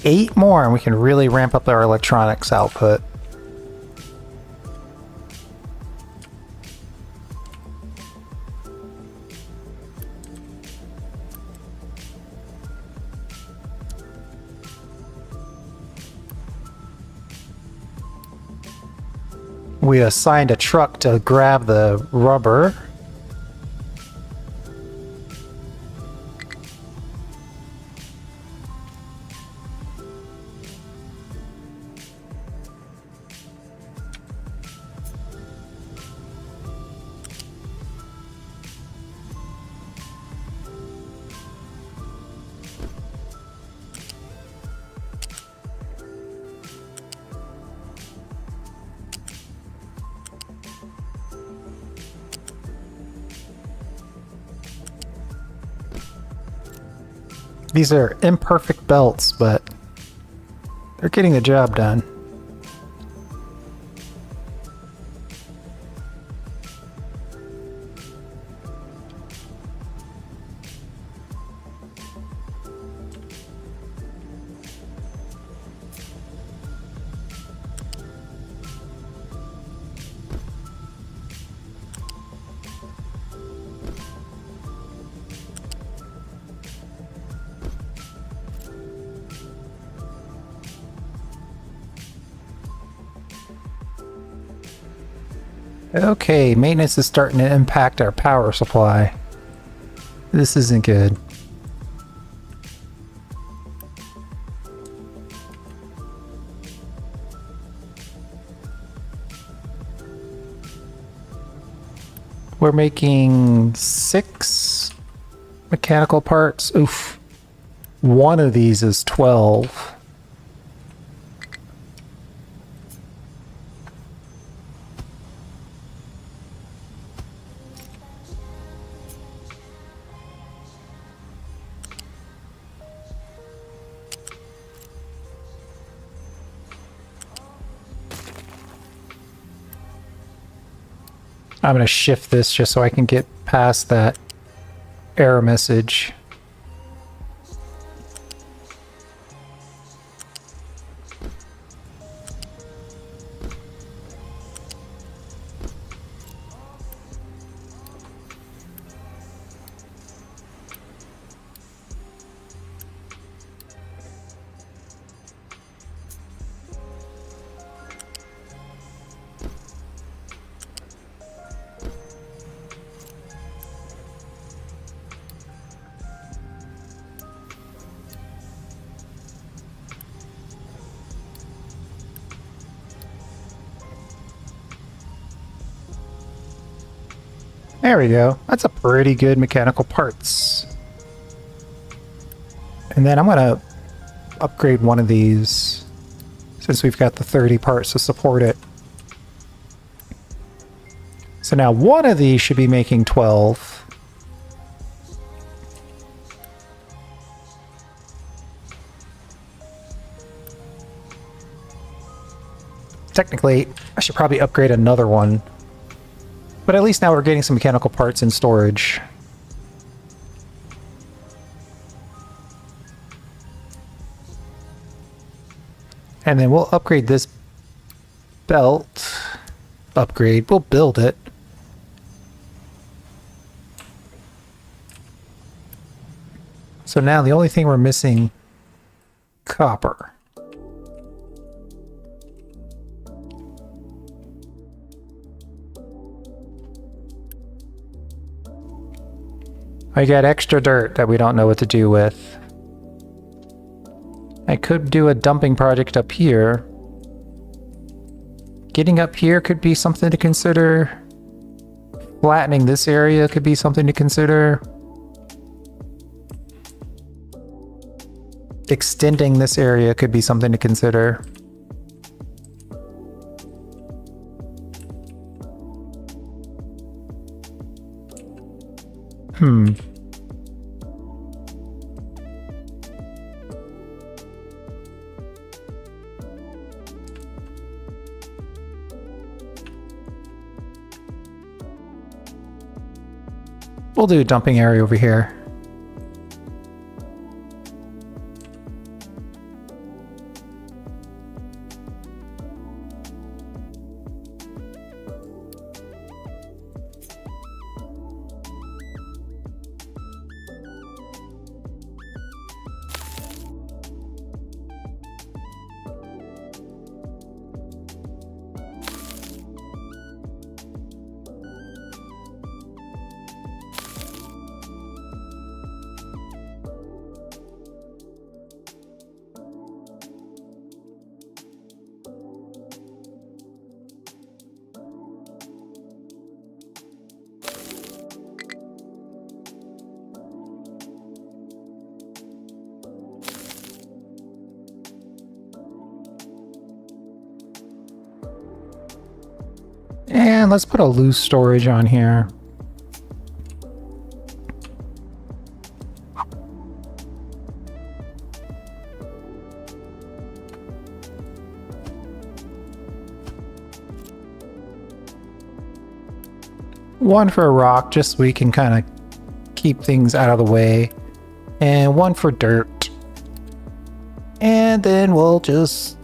Eight more and we can really ramp up our electronics output. We assigned a truck to grab the rubber. These are imperfect belts, but they're getting the job done. Okay, maintenance is starting to impact our power supply. This isn't good. We're making 6 mechanical parts. Oof. One of these is 12. I'm going to shift this just so I can get past that error message. There we go. That's a pretty good mechanical parts. And then I'm going to upgrade one of these since we've got the 30 parts to support it. So now one of these should be making 12. Technically, I should probably upgrade another one. But at least now we're getting some mechanical parts in storage. And then we'll upgrade this belt. upgrade. We'll build it. So now the only thing we're missing, copper. I got extra dirt that we don't know what to do with. I could do a dumping project up here. Getting up here could be something to consider. Flattening this area could be something to consider. Extending this area could be something to consider. We'll do a dumping area over here. And let's put a loose storage on here. One for a rock, just so we can kind of keep things out of the way. And one for dirt. And then we'll just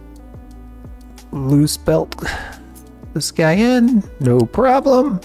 loose belt this guy in, no problem.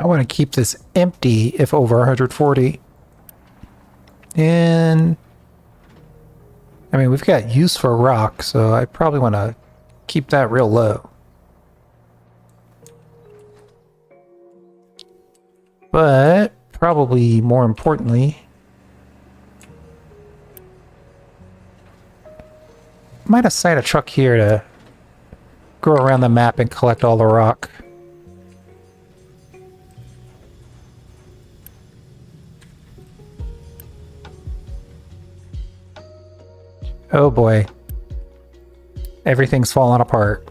I want to keep this empty if over 140. And I mean, we've got use for rock, so I probably want to keep that real low. But probably more importantly, might assign a truck here to go around the map and collect all the rock. Oh boy. Everything's falling apart.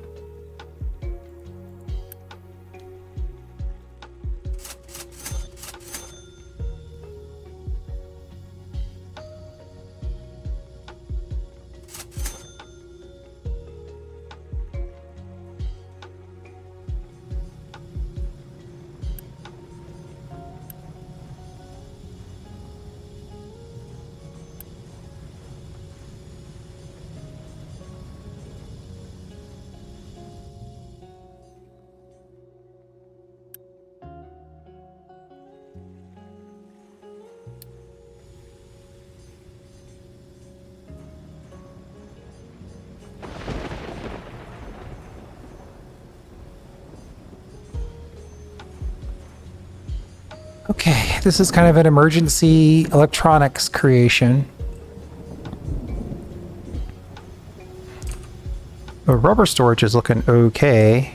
Okay, this is kind of an emergency electronics creation. The rubber storage is looking okay.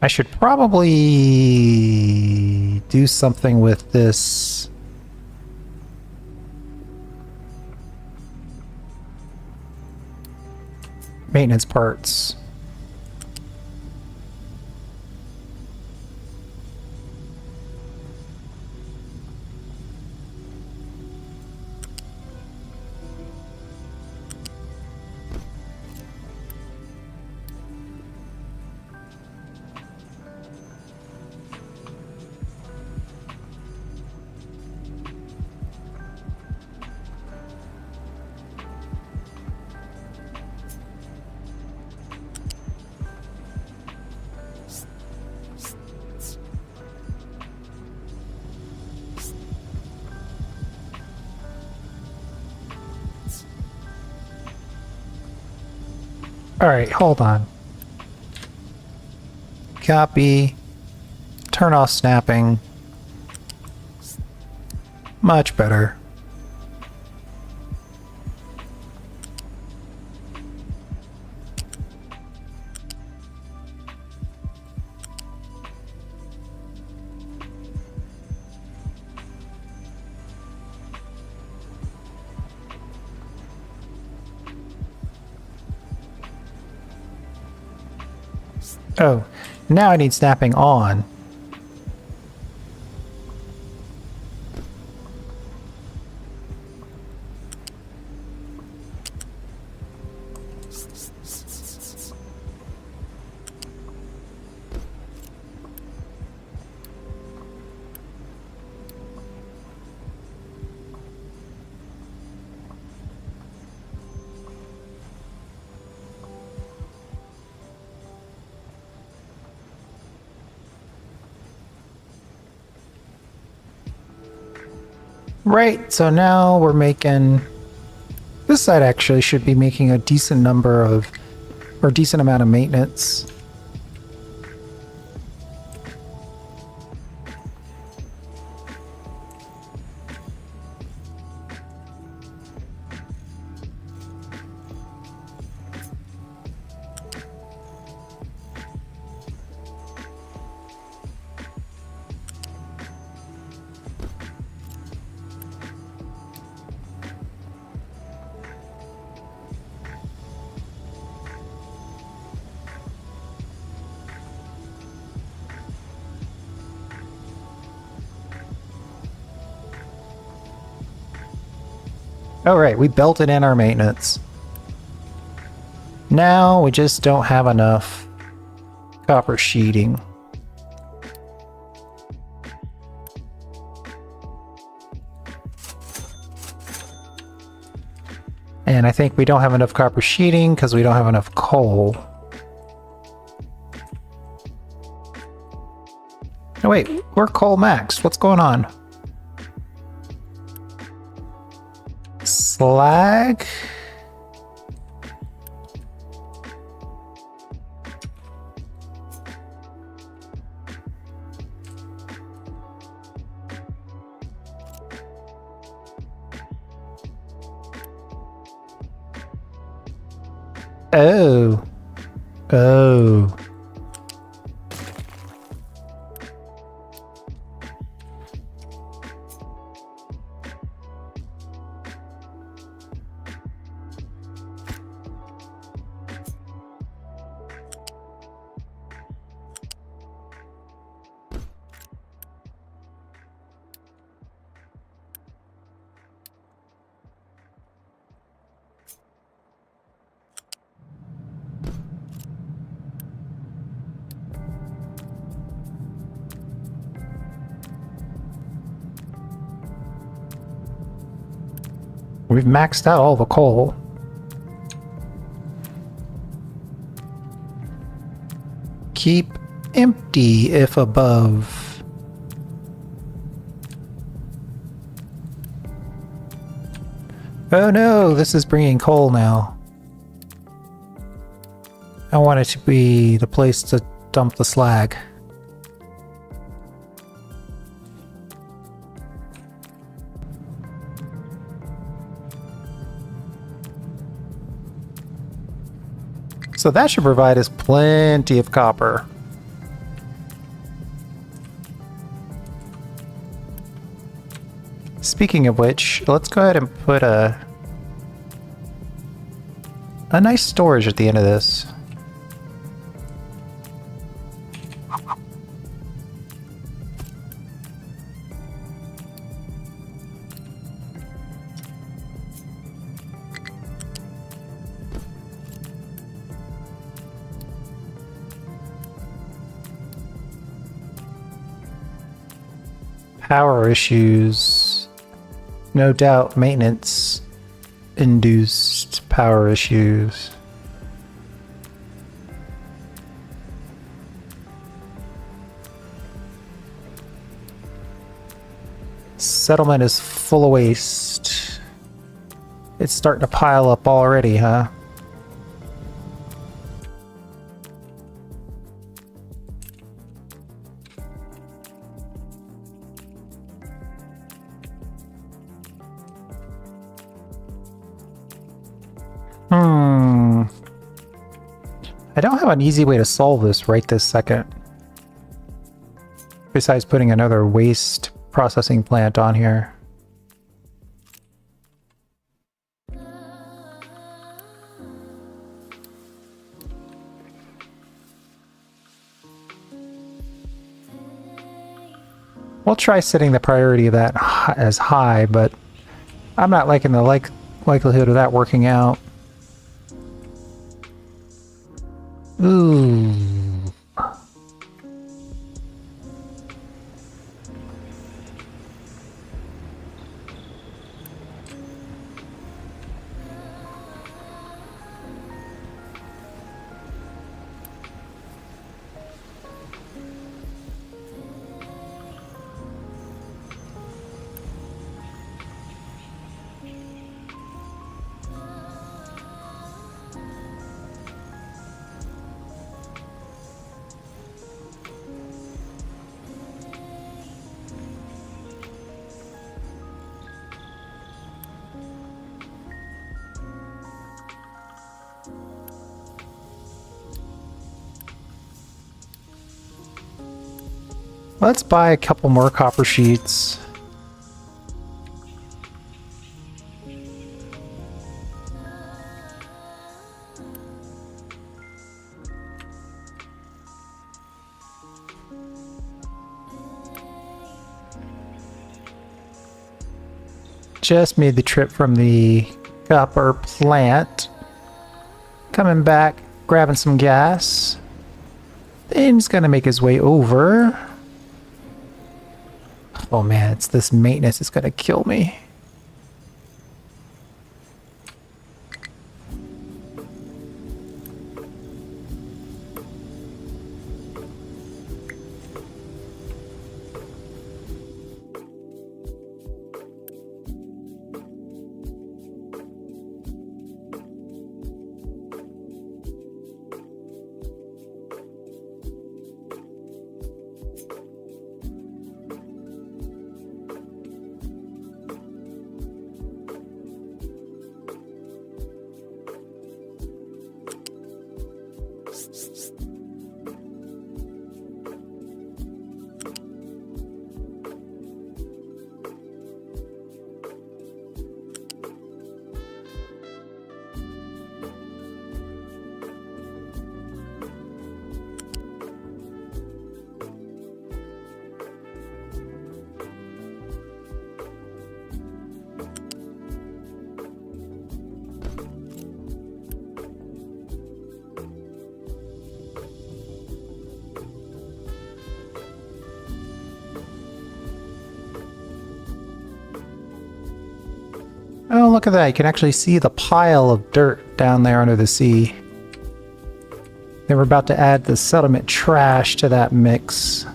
I should probably do something with this. Maintenance parts. Alright, hold on. Copy. Turn off snapping. Much better. Oh, now I need snapping on. Right, so now we're making... This side actually should be making a decent number of... or decent amount of maintenance. Oh right, we belted in our maintenance. Now we just don't have enough copper sheeting. And I think we don't have enough copper sheeting because we don't have enough coal. No wait, we're coal maxed. What's going on? Slag? Oh. Oh. We've maxed out all the coal. Keep empty if above. Oh no, this is bringing coal now. I want it to be the place to dump the slag. So that should provide us plenty of copper. Speaking of which, let's go ahead and put a nice storage at the end of this. Power issues. No doubt maintenance induced power issues. Settlement is full of waste. It's starting to pile up already, huh? I don't have an easy way to solve this right this second. Besides putting another waste processing plant on here. We'll try setting the priority of that as high, but I'm not liking the likelihood of that working out. Ooh. Let's buy a couple more copper sheets. Just made the trip from the copper plant. Coming back, grabbing some gas. Then he's gonna make his way over. Oh man, it's this maintenance that's gonna kill me. Oh, look at that. You can actually see the pile of dirt down there under the sea. They were about to add the settlement trash to that mix.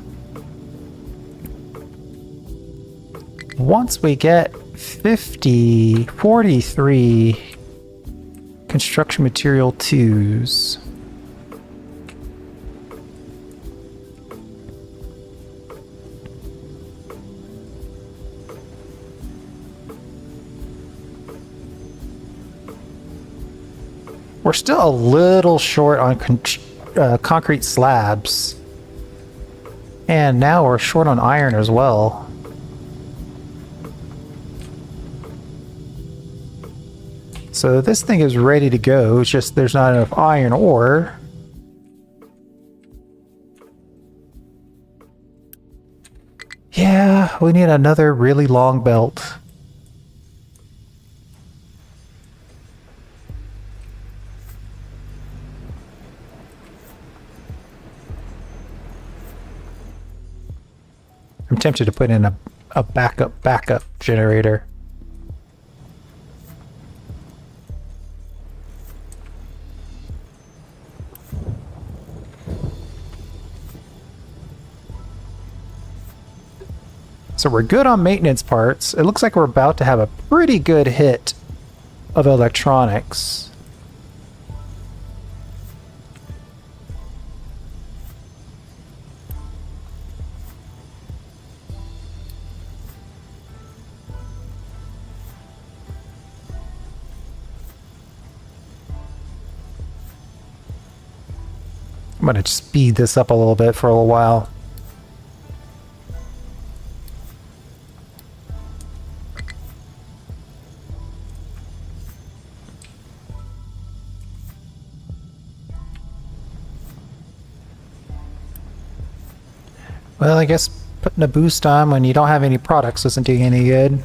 Once we get 43 construction material 2s. We're still a little short on concrete slabs. And now we're short on iron as well. So this thing is ready to go. It's just there's not enough iron ore. Yeah, we need another really long belt. I'm tempted to put in a backup generator. So we're good on maintenance parts. It looks like we're about to have a pretty good hit of electronics. I'm going to speed this up a little bit for a little while. Well, I guess putting a boost on when you don't have any products doesn't do you any good.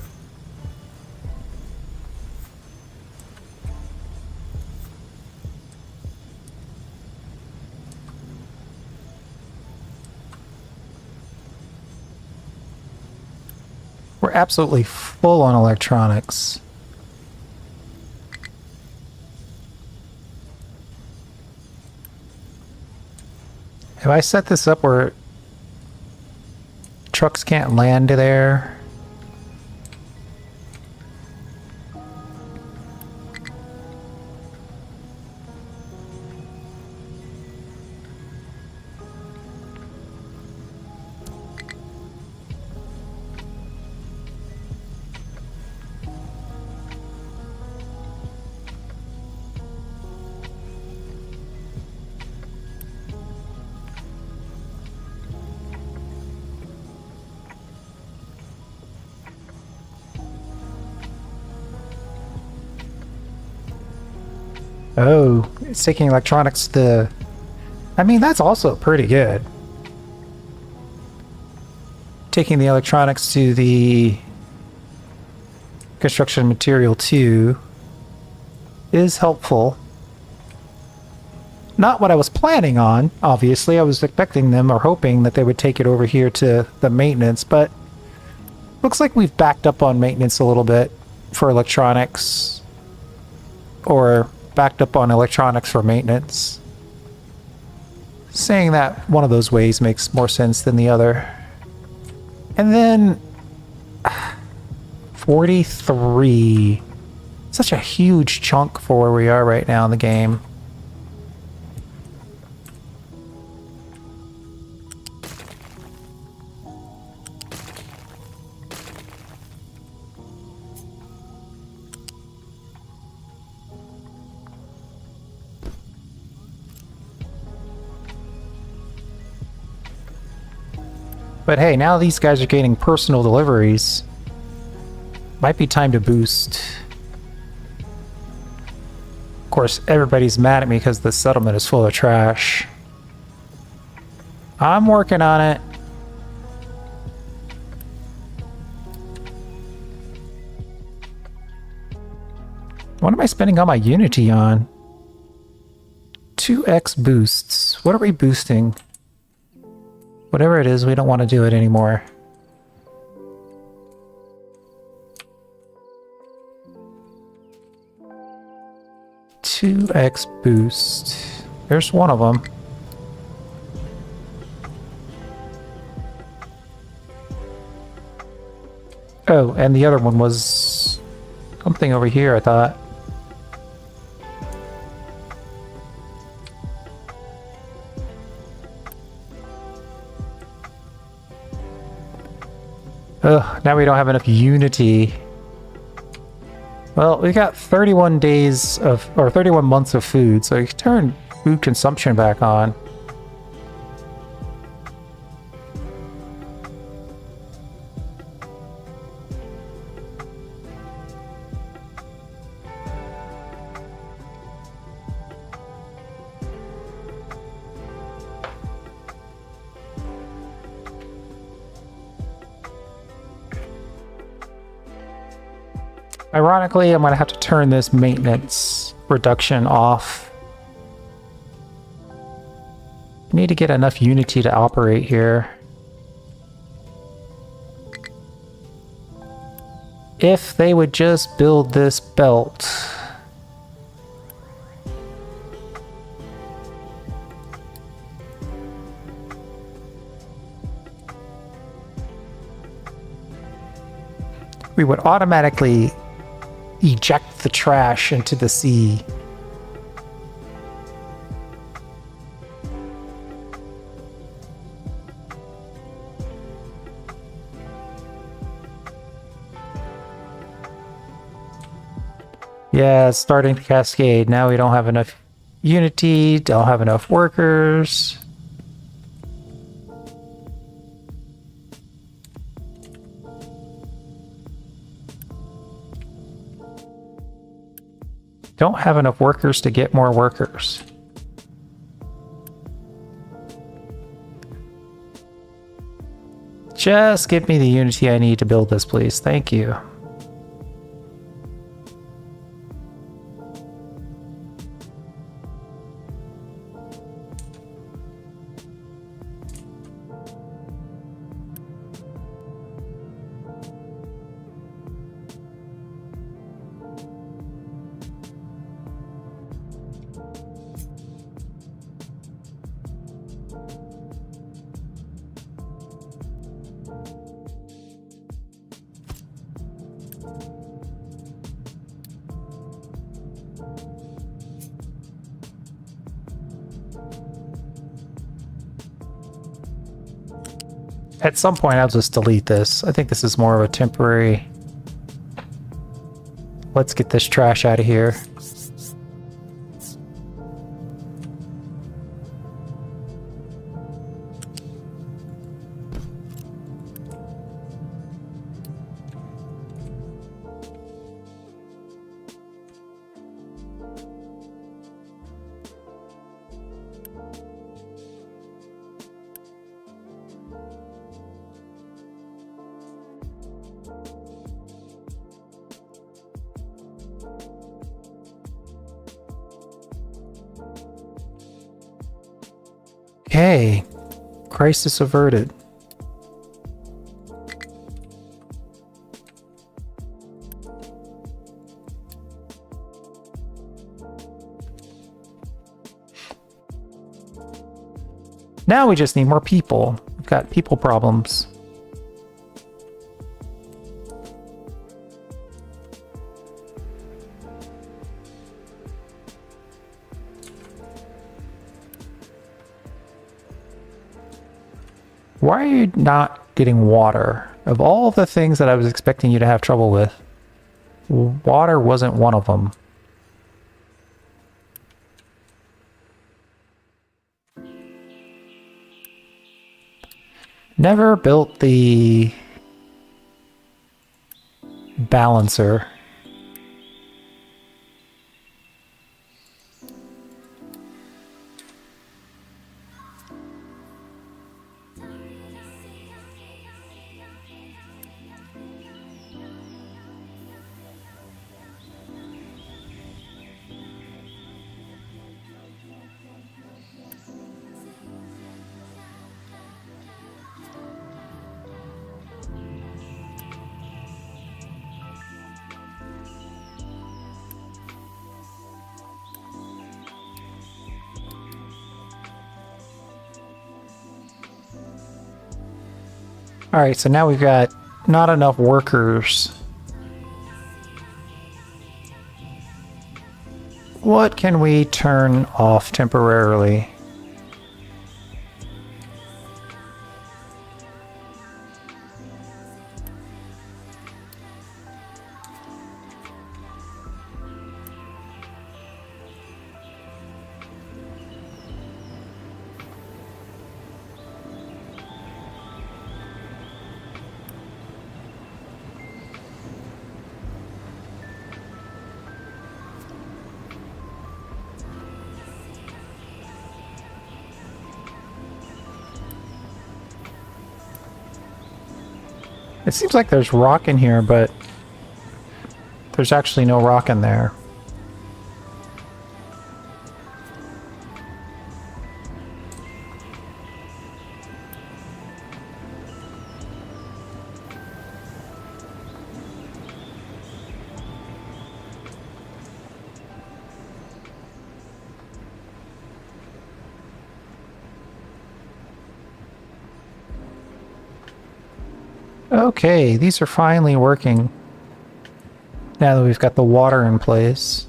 We're absolutely full on electronics. If I set this up where trucks can't land there. Oh, it's taking electronics to... I mean, that's also pretty good. Taking the electronics to the construction material 2 is helpful. Not what I was planning on, obviously. I was expecting them or hoping that they would take it over here to the maintenance, but looks like we've backed up on maintenance a little bit for electronics. Or backed up on electronics for maintenance. Saying that one of those ways makes more sense than the other. And then 43. Such a huge chunk for where we are right now in the game. But hey, now these guys are getting personal deliveries. Might be time to boost. Of course, everybody's mad at me because the settlement is full of trash. I'm working on it. What am I spending all my Unity on? 2x boosts. What are we boosting? Whatever it is, we don't want to do it anymore. Two X boost. There's one of them. Oh, and the other one was something over here, I thought. Ugh, now we don't have enough Unity. Well, we got 31 days of, or 31 months of food, so you can turn food consumption back on. Ironically, I'm going to have to turn this maintenance reduction off. I need to get enough Unity to operate here. If they would just build this belt. We would automatically eject the trash into the sea. Yeah, it's starting to cascade. Now we don't have enough Unity, don't have enough workers. Don't have enough workers to get more workers. Just give me the Unity I need to build this, please. Thank you. At some point, I'll just delete this. I think this is more of a temporary... Let's get this trash out of here. Okay, crisis averted. Now we just need more people. We've got people problems. Why are you not getting water? Of all the things that I was expecting you to have trouble with, water wasn't one of them. Never built the balancer. Alright, so now we've got not enough workers. What can we turn off temporarily? It seems like there's rock in here, but There's actually no rock in there. Okay, these are finally working. Now that we've got the water in place.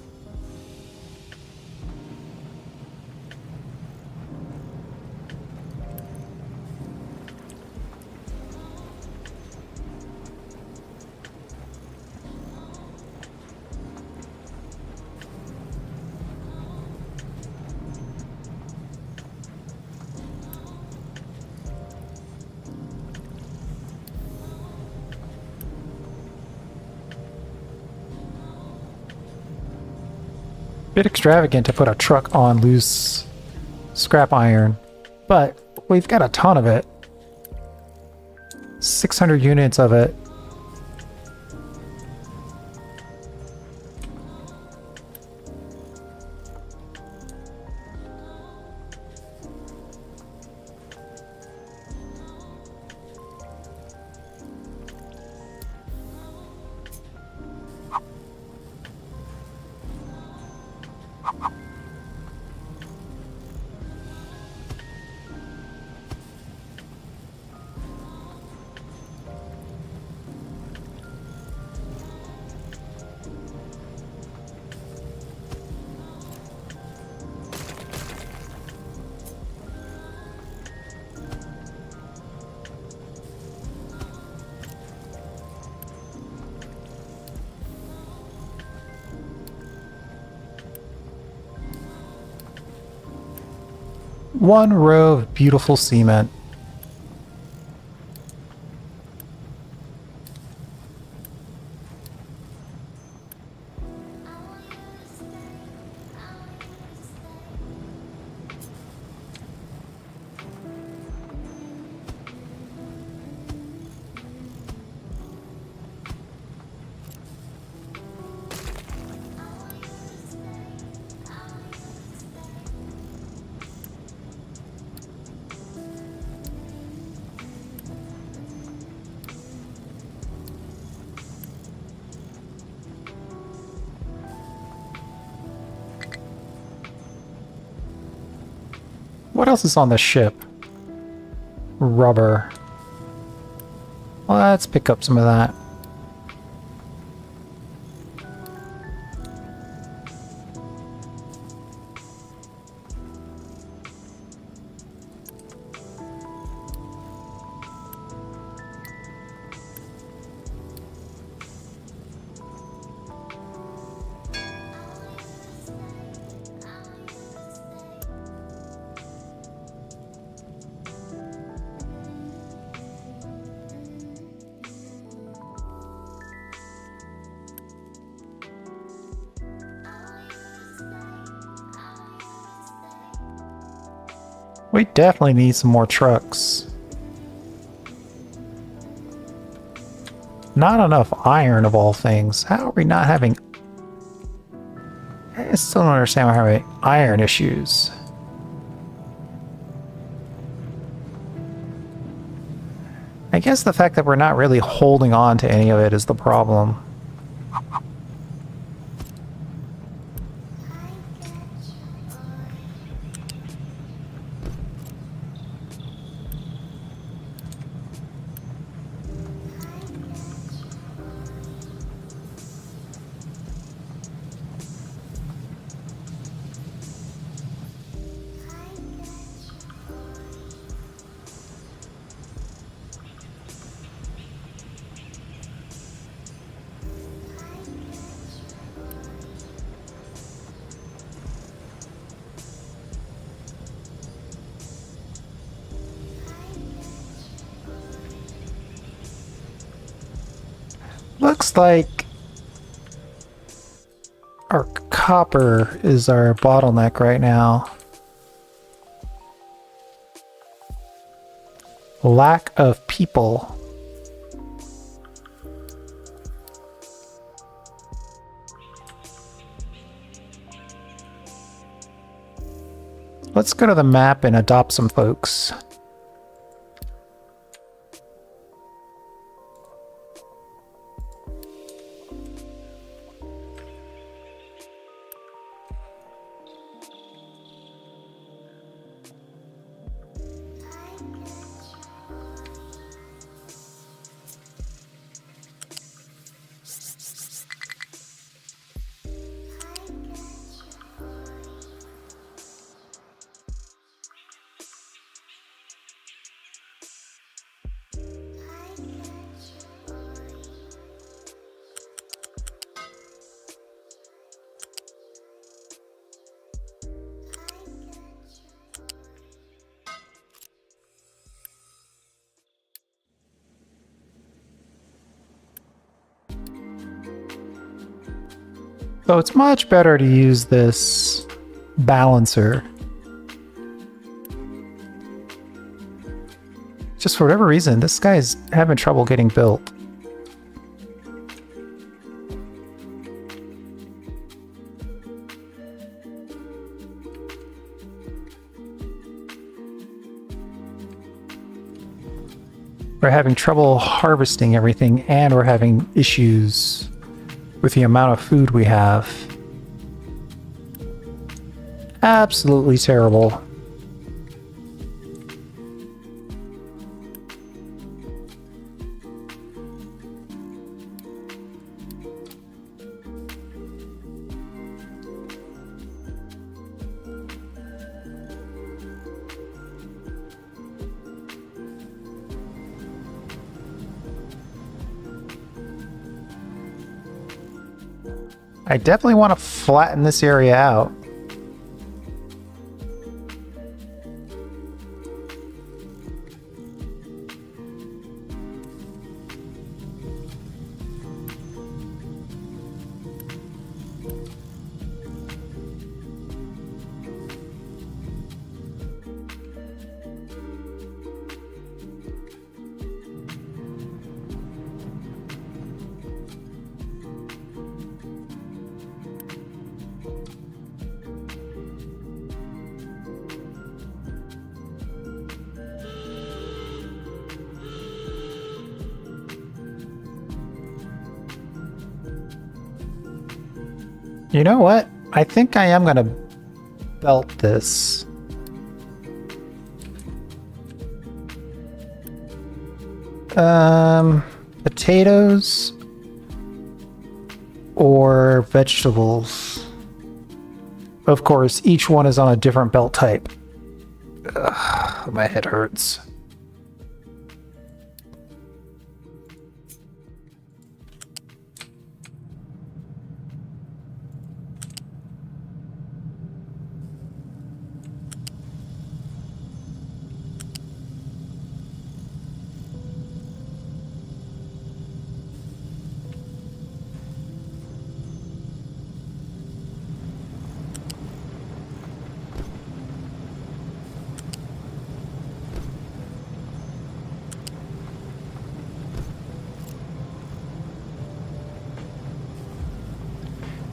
Bit extravagant to put a truck on loose scrap iron, but we've got a ton of it. 600 units of it. One row of beautiful cement. What else is on the ship? Rubber. Let's pick up some of that. We definitely need some more trucks. Not enough iron of all things. How are we not having... I still don't understand why we're having iron issues. I guess the fact that we're not really holding on to any of it is the problem. Looks like our copper is our bottleneck right now. Lack of people. let's go to the map and adopt some folks. So it's much better to use this balancer. Just for whatever reason, this guy's having trouble getting built. We're having trouble harvesting everything, and we're having issues with the amount of food we have. Absolutely terrible. I definitely want to flatten this area out. You know what? I think I am gonna belt this. Potatoes or vegetables. Of course, each one is on a different belt type. Ugh, my head hurts.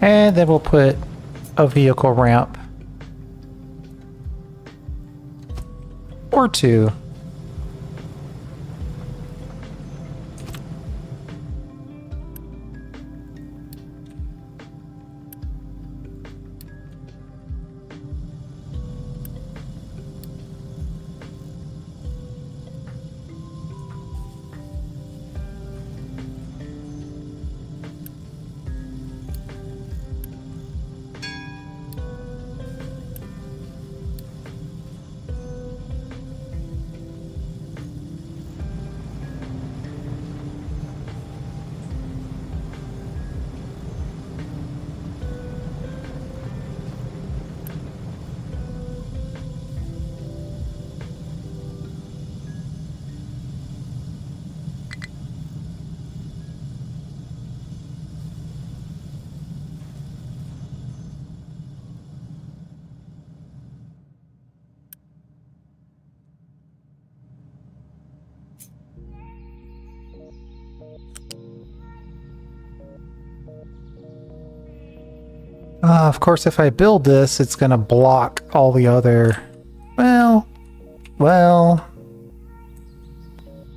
And then we'll put a vehicle ramp. Or two. Of course, if I build this, it's going to block all the other well,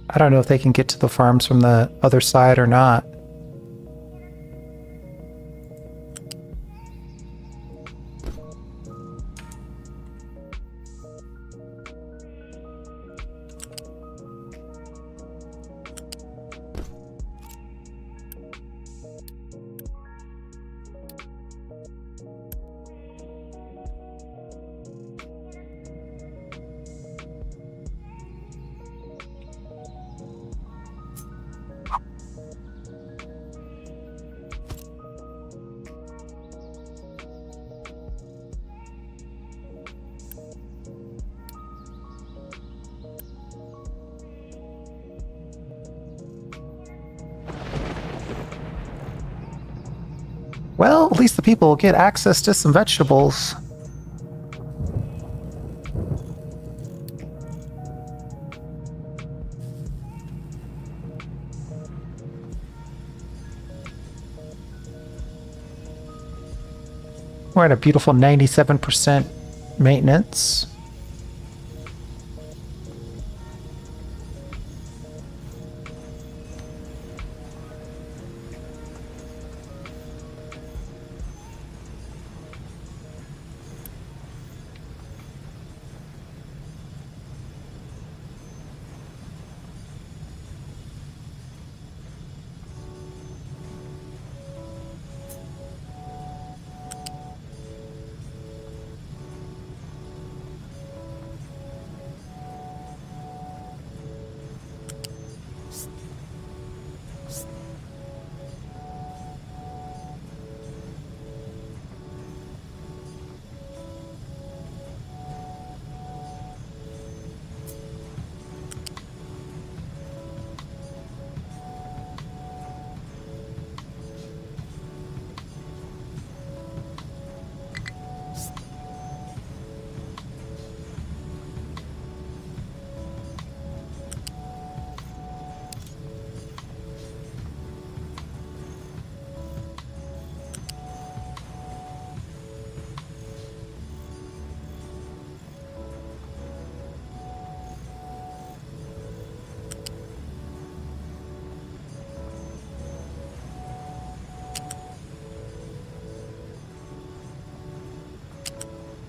I don't know if they can get to the farms from the other side or not. Well, at least the people will get access to some vegetables. We're at a beautiful 97% maintenance.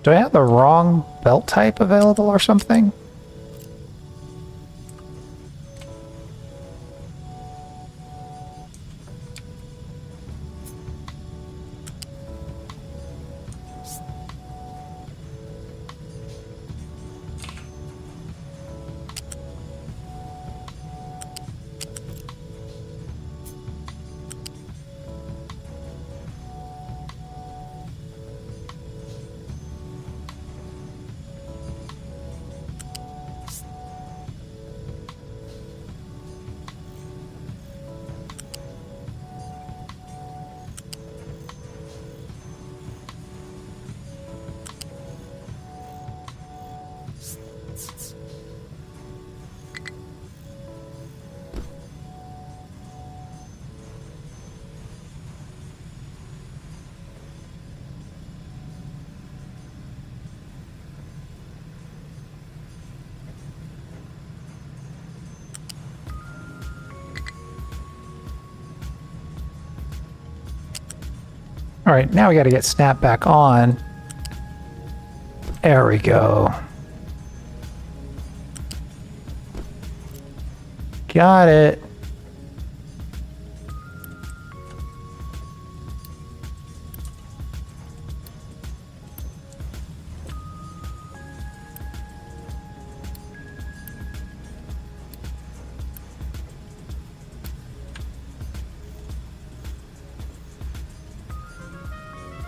Do I have the wrong belt type available or something? All right, now we got to get Snap back on. There we go. Got it.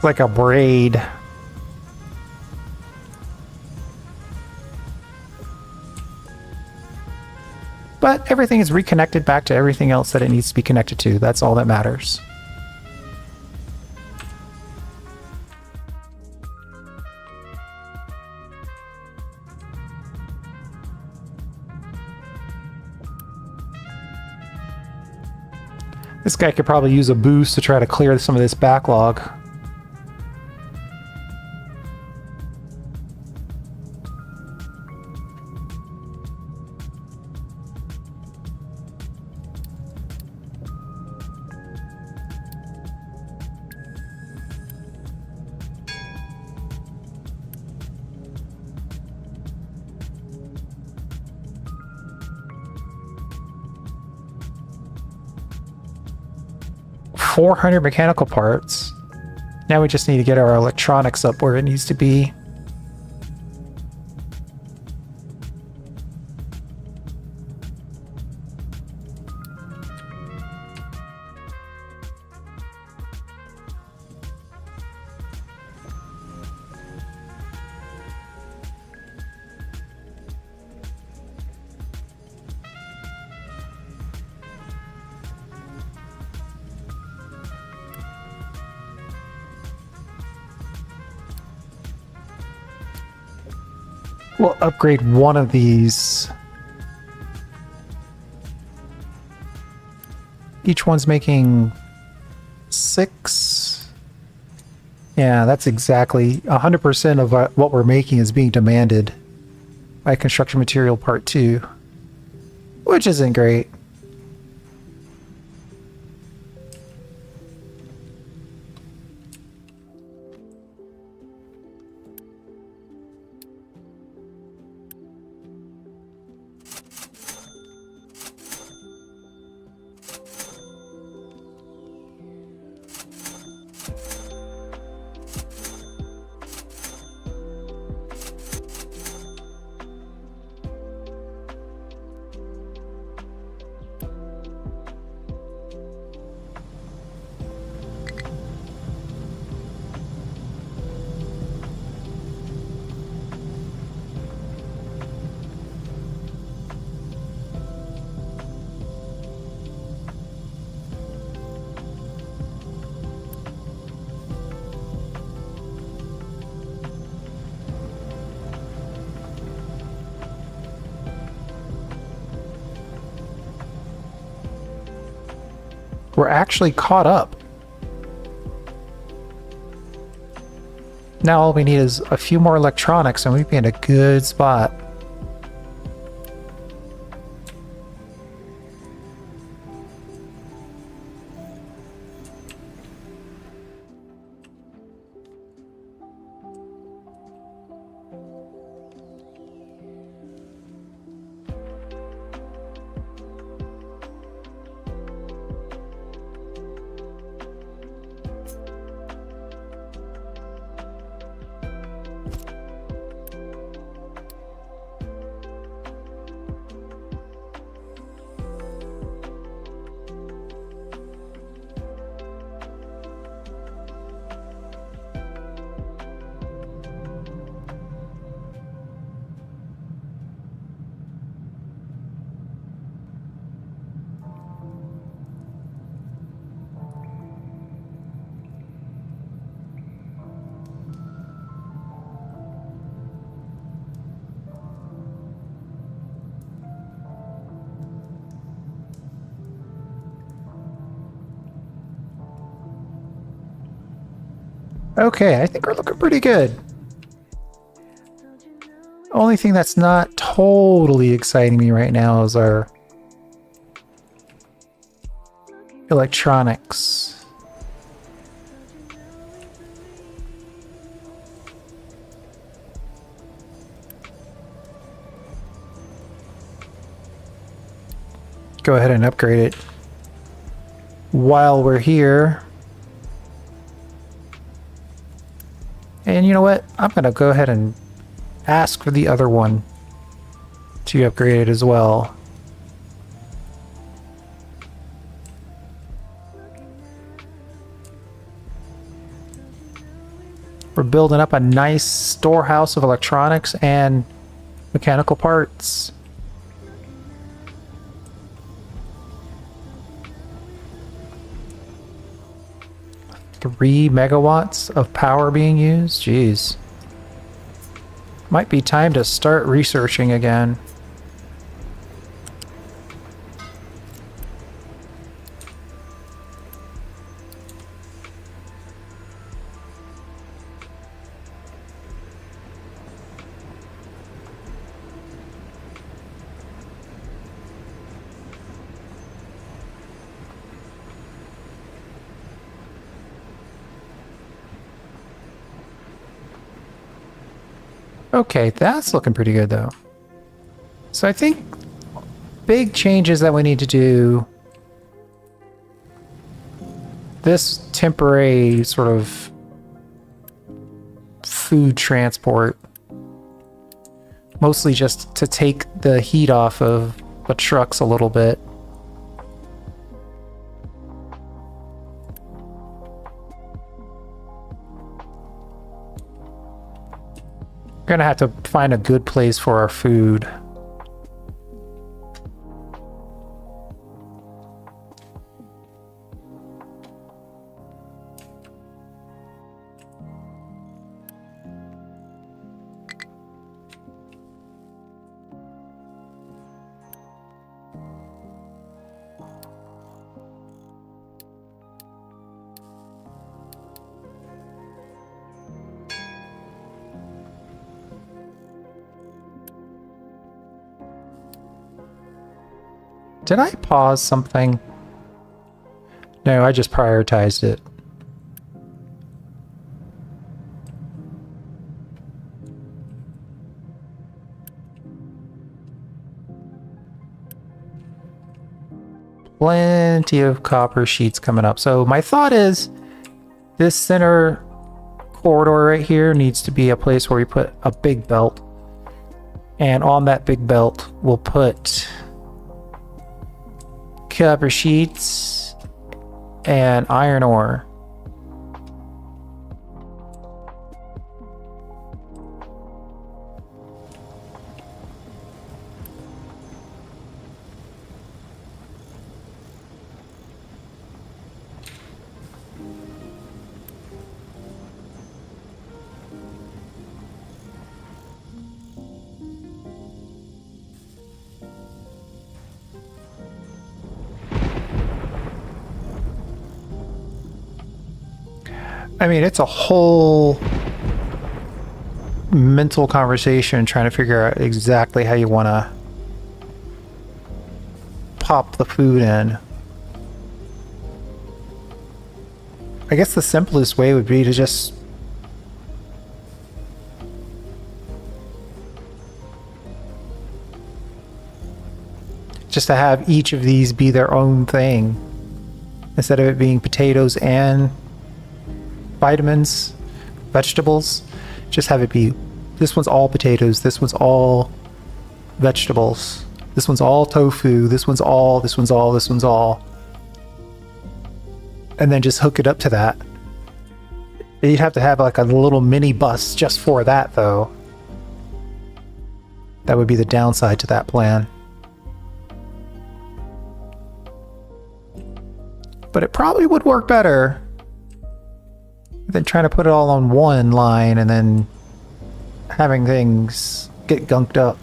Like a braid. But everything is reconnected back to everything else that it needs to be connected to. That's all that matters. This guy could probably use a boost to try to clear some of this backlog. 400 mechanical parts. Now we just need to get our electronics up where it needs to be. We'll upgrade one of these. Each one's making 6. Yeah, that's exactly 100% of what we're making is being demanded by construction material part 2, which isn't great. We're actually caught up. Now all we need is a few more electronics and we'd be in a good spot. Okay, I think we're looking pretty good. Only thing that's not totally exciting me right now is our electronics. Go ahead and upgrade it while we're here. And you know what? I'm going to go ahead and ask for the other one to upgrade it as well. We're building up a nice storehouse of electronics and mechanical parts. Three megawatts of power being used? Jeez. Might be time to start researching again. Okay, that's looking pretty good though. So I think big changes that we need to do this temporary sort of food transport, mostly just to take the heat off of the trucks a little bit. We're gonna have to find a good place for our food. Did I pause something? No, I just prioritized it. Plenty of copper sheets coming up. So my thought is this center corridor right here needs to be a place where we put a big belt. And on that big belt, we'll put copper sheets and iron ore. I mean, it's a whole mental conversation trying to figure out exactly how you want to pop the food in. I guess the simplest way would be to just to have each of these be their own thing instead of it being potatoes and vitamins, vegetables. Just have it be, this one's all potatoes, this one's all vegetables, this one's all tofu, this one's all, this one's all, this one's all. And then just hook it up to that. You'd have to have like a little mini bus just for that though. That would be the downside to that plan. But it probably would work better than trying to put it all on one line and then having things get gunked up.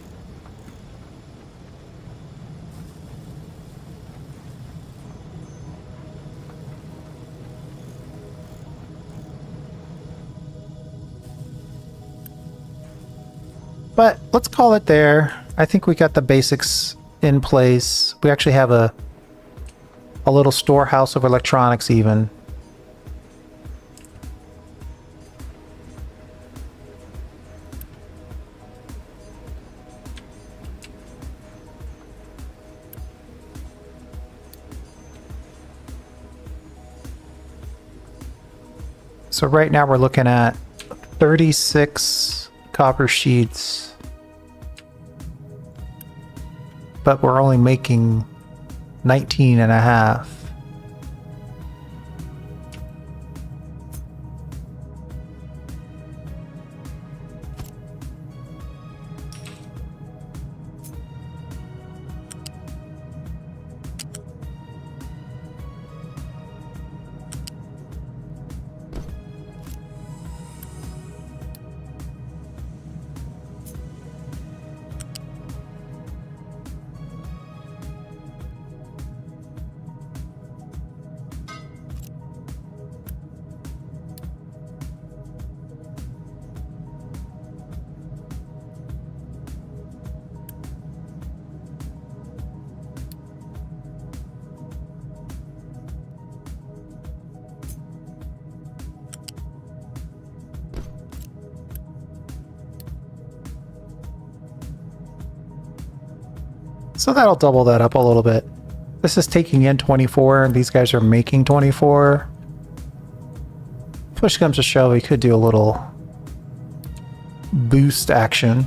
But let's call it there. I think we got the basics in place. We actually have a little storehouse of electronics even. So right now we're looking at 36 copper sheets, but we're only making 19 and a half. So that'll double that up a little bit. This is taking in 24, and these guys are making 24. Push comes to shove, we could do a little boost action.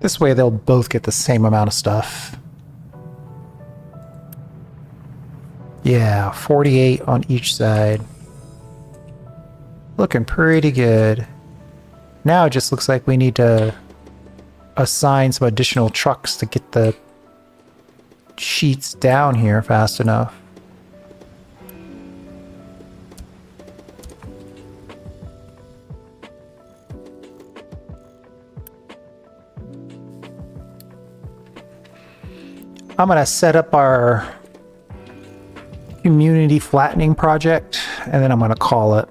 This way they'll both get the same amount of stuff. Yeah, 48 on each side. Looking pretty good. Now it just looks like we need to assign some additional trucks to get the sheets down here fast enough. I'm going to set up our community flattening project, and then I'm going to call it.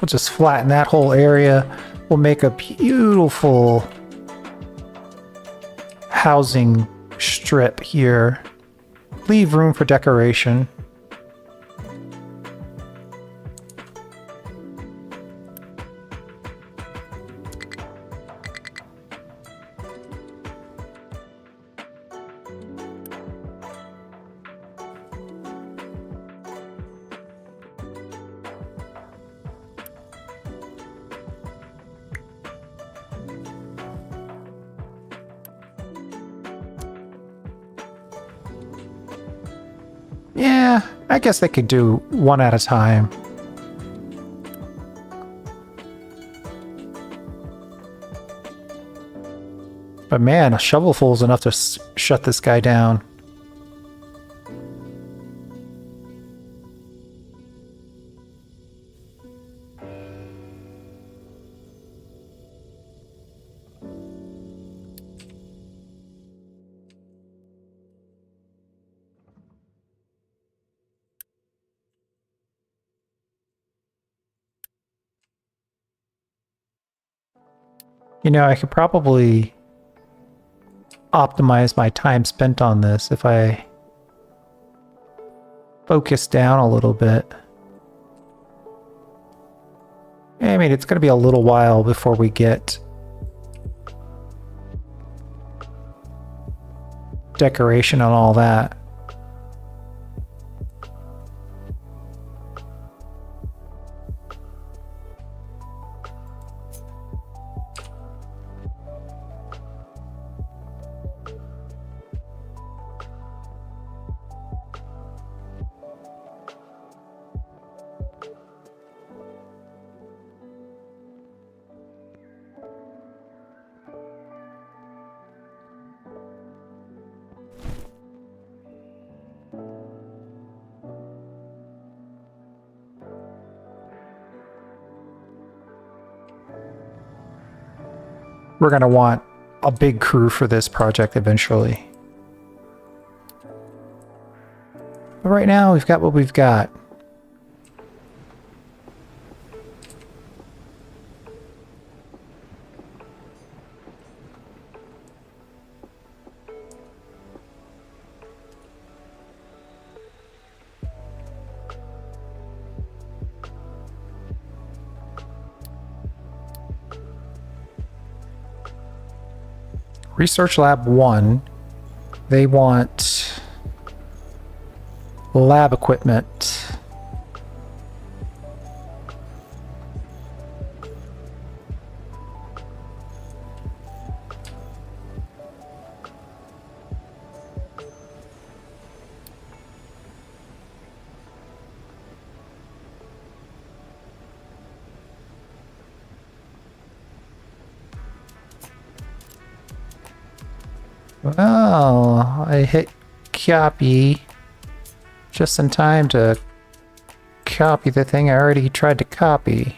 We'll just flatten that whole area. We'll make a beautiful housing strip here. Leave room for decoration. Yeah, I guess they could do one at a time. But man, a shovelful is enough to shut this guy down. You know, I could probably optimize my time spent on this if I focus down a little bit. I mean, it's going to be a little while before we get decoration on all that. we're going to want a big crew for this project eventually. But right now, we've got what we've got. Research Lab 1, they want lab equipment. Well, I hit copy just in time to copy the thing I already tried to copy.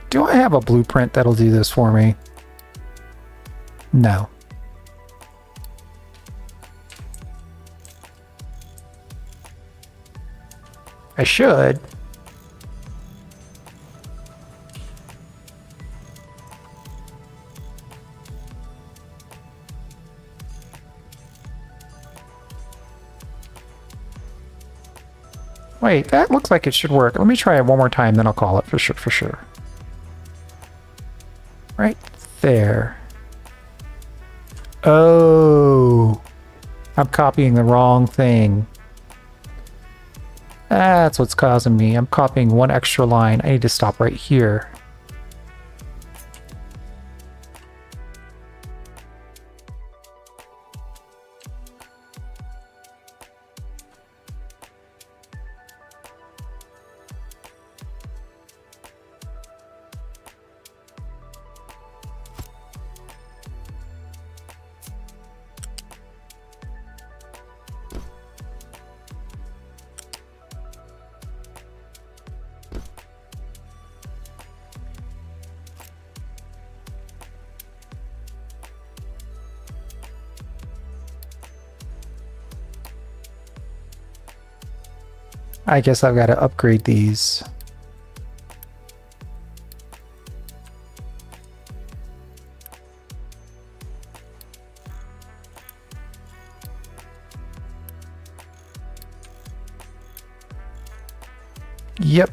Do I have a blueprint that'll do this for me? No. I should. Wait, that looks like it should work. Let me try it one more time, then I'll call it for sure. Right there. Oh, I'm copying the wrong thing. That's what's causing me. I'm copying one extra line. I need to stop right here. I guess I've got to upgrade these. Yep.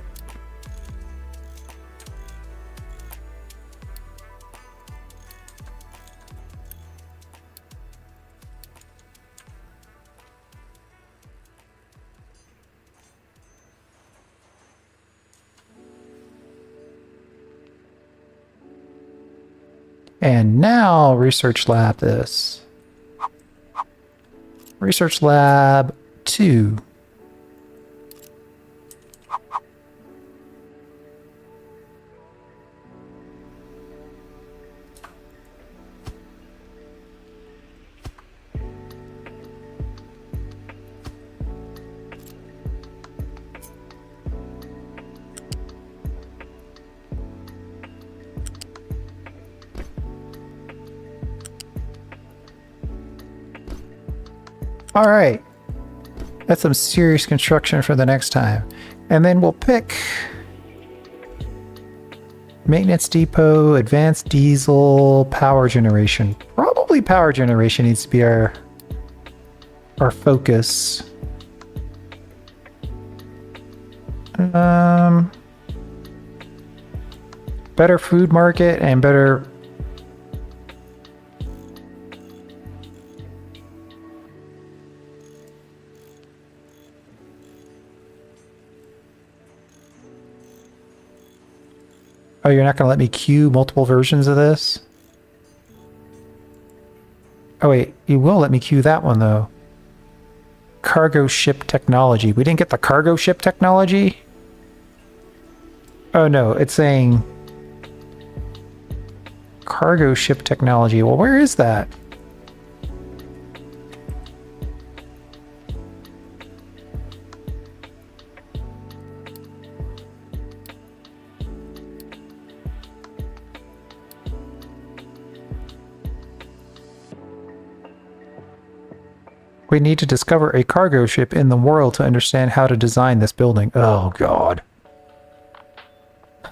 And now Research Lab this. Research Lab 2. All right, that's some serious construction for the next time. And then we'll pick maintenance depot, advanced diesel, power generation. Probably power generation needs to be our focus. Better food market and better. Oh, you're not going to let me queue multiple versions of this? Oh wait, you will let me queue that one though. Cargo ship technology. We didn't get the cargo ship technology? Oh no, it's saying cargo ship technology. Well, where is that? We need to discover a cargo ship in the world to understand how to design this building. Oh, God.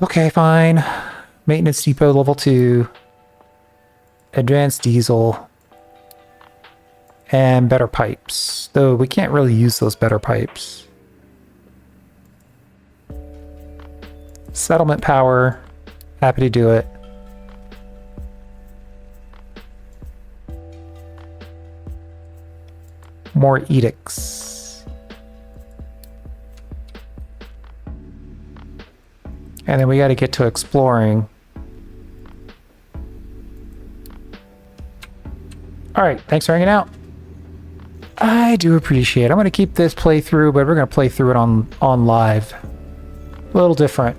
Okay, fine. Maintenance depot level 2. Advanced diesel. And better pipes. Though we can't really use those better pipes. Settlement power. Happy to do it. More edicts. And then we got to get to exploring. Alright, thanks for hanging out. I do appreciate it. I'm going to keep this playthrough, but we're going to play through it on live. A little different.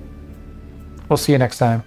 We'll see you next time.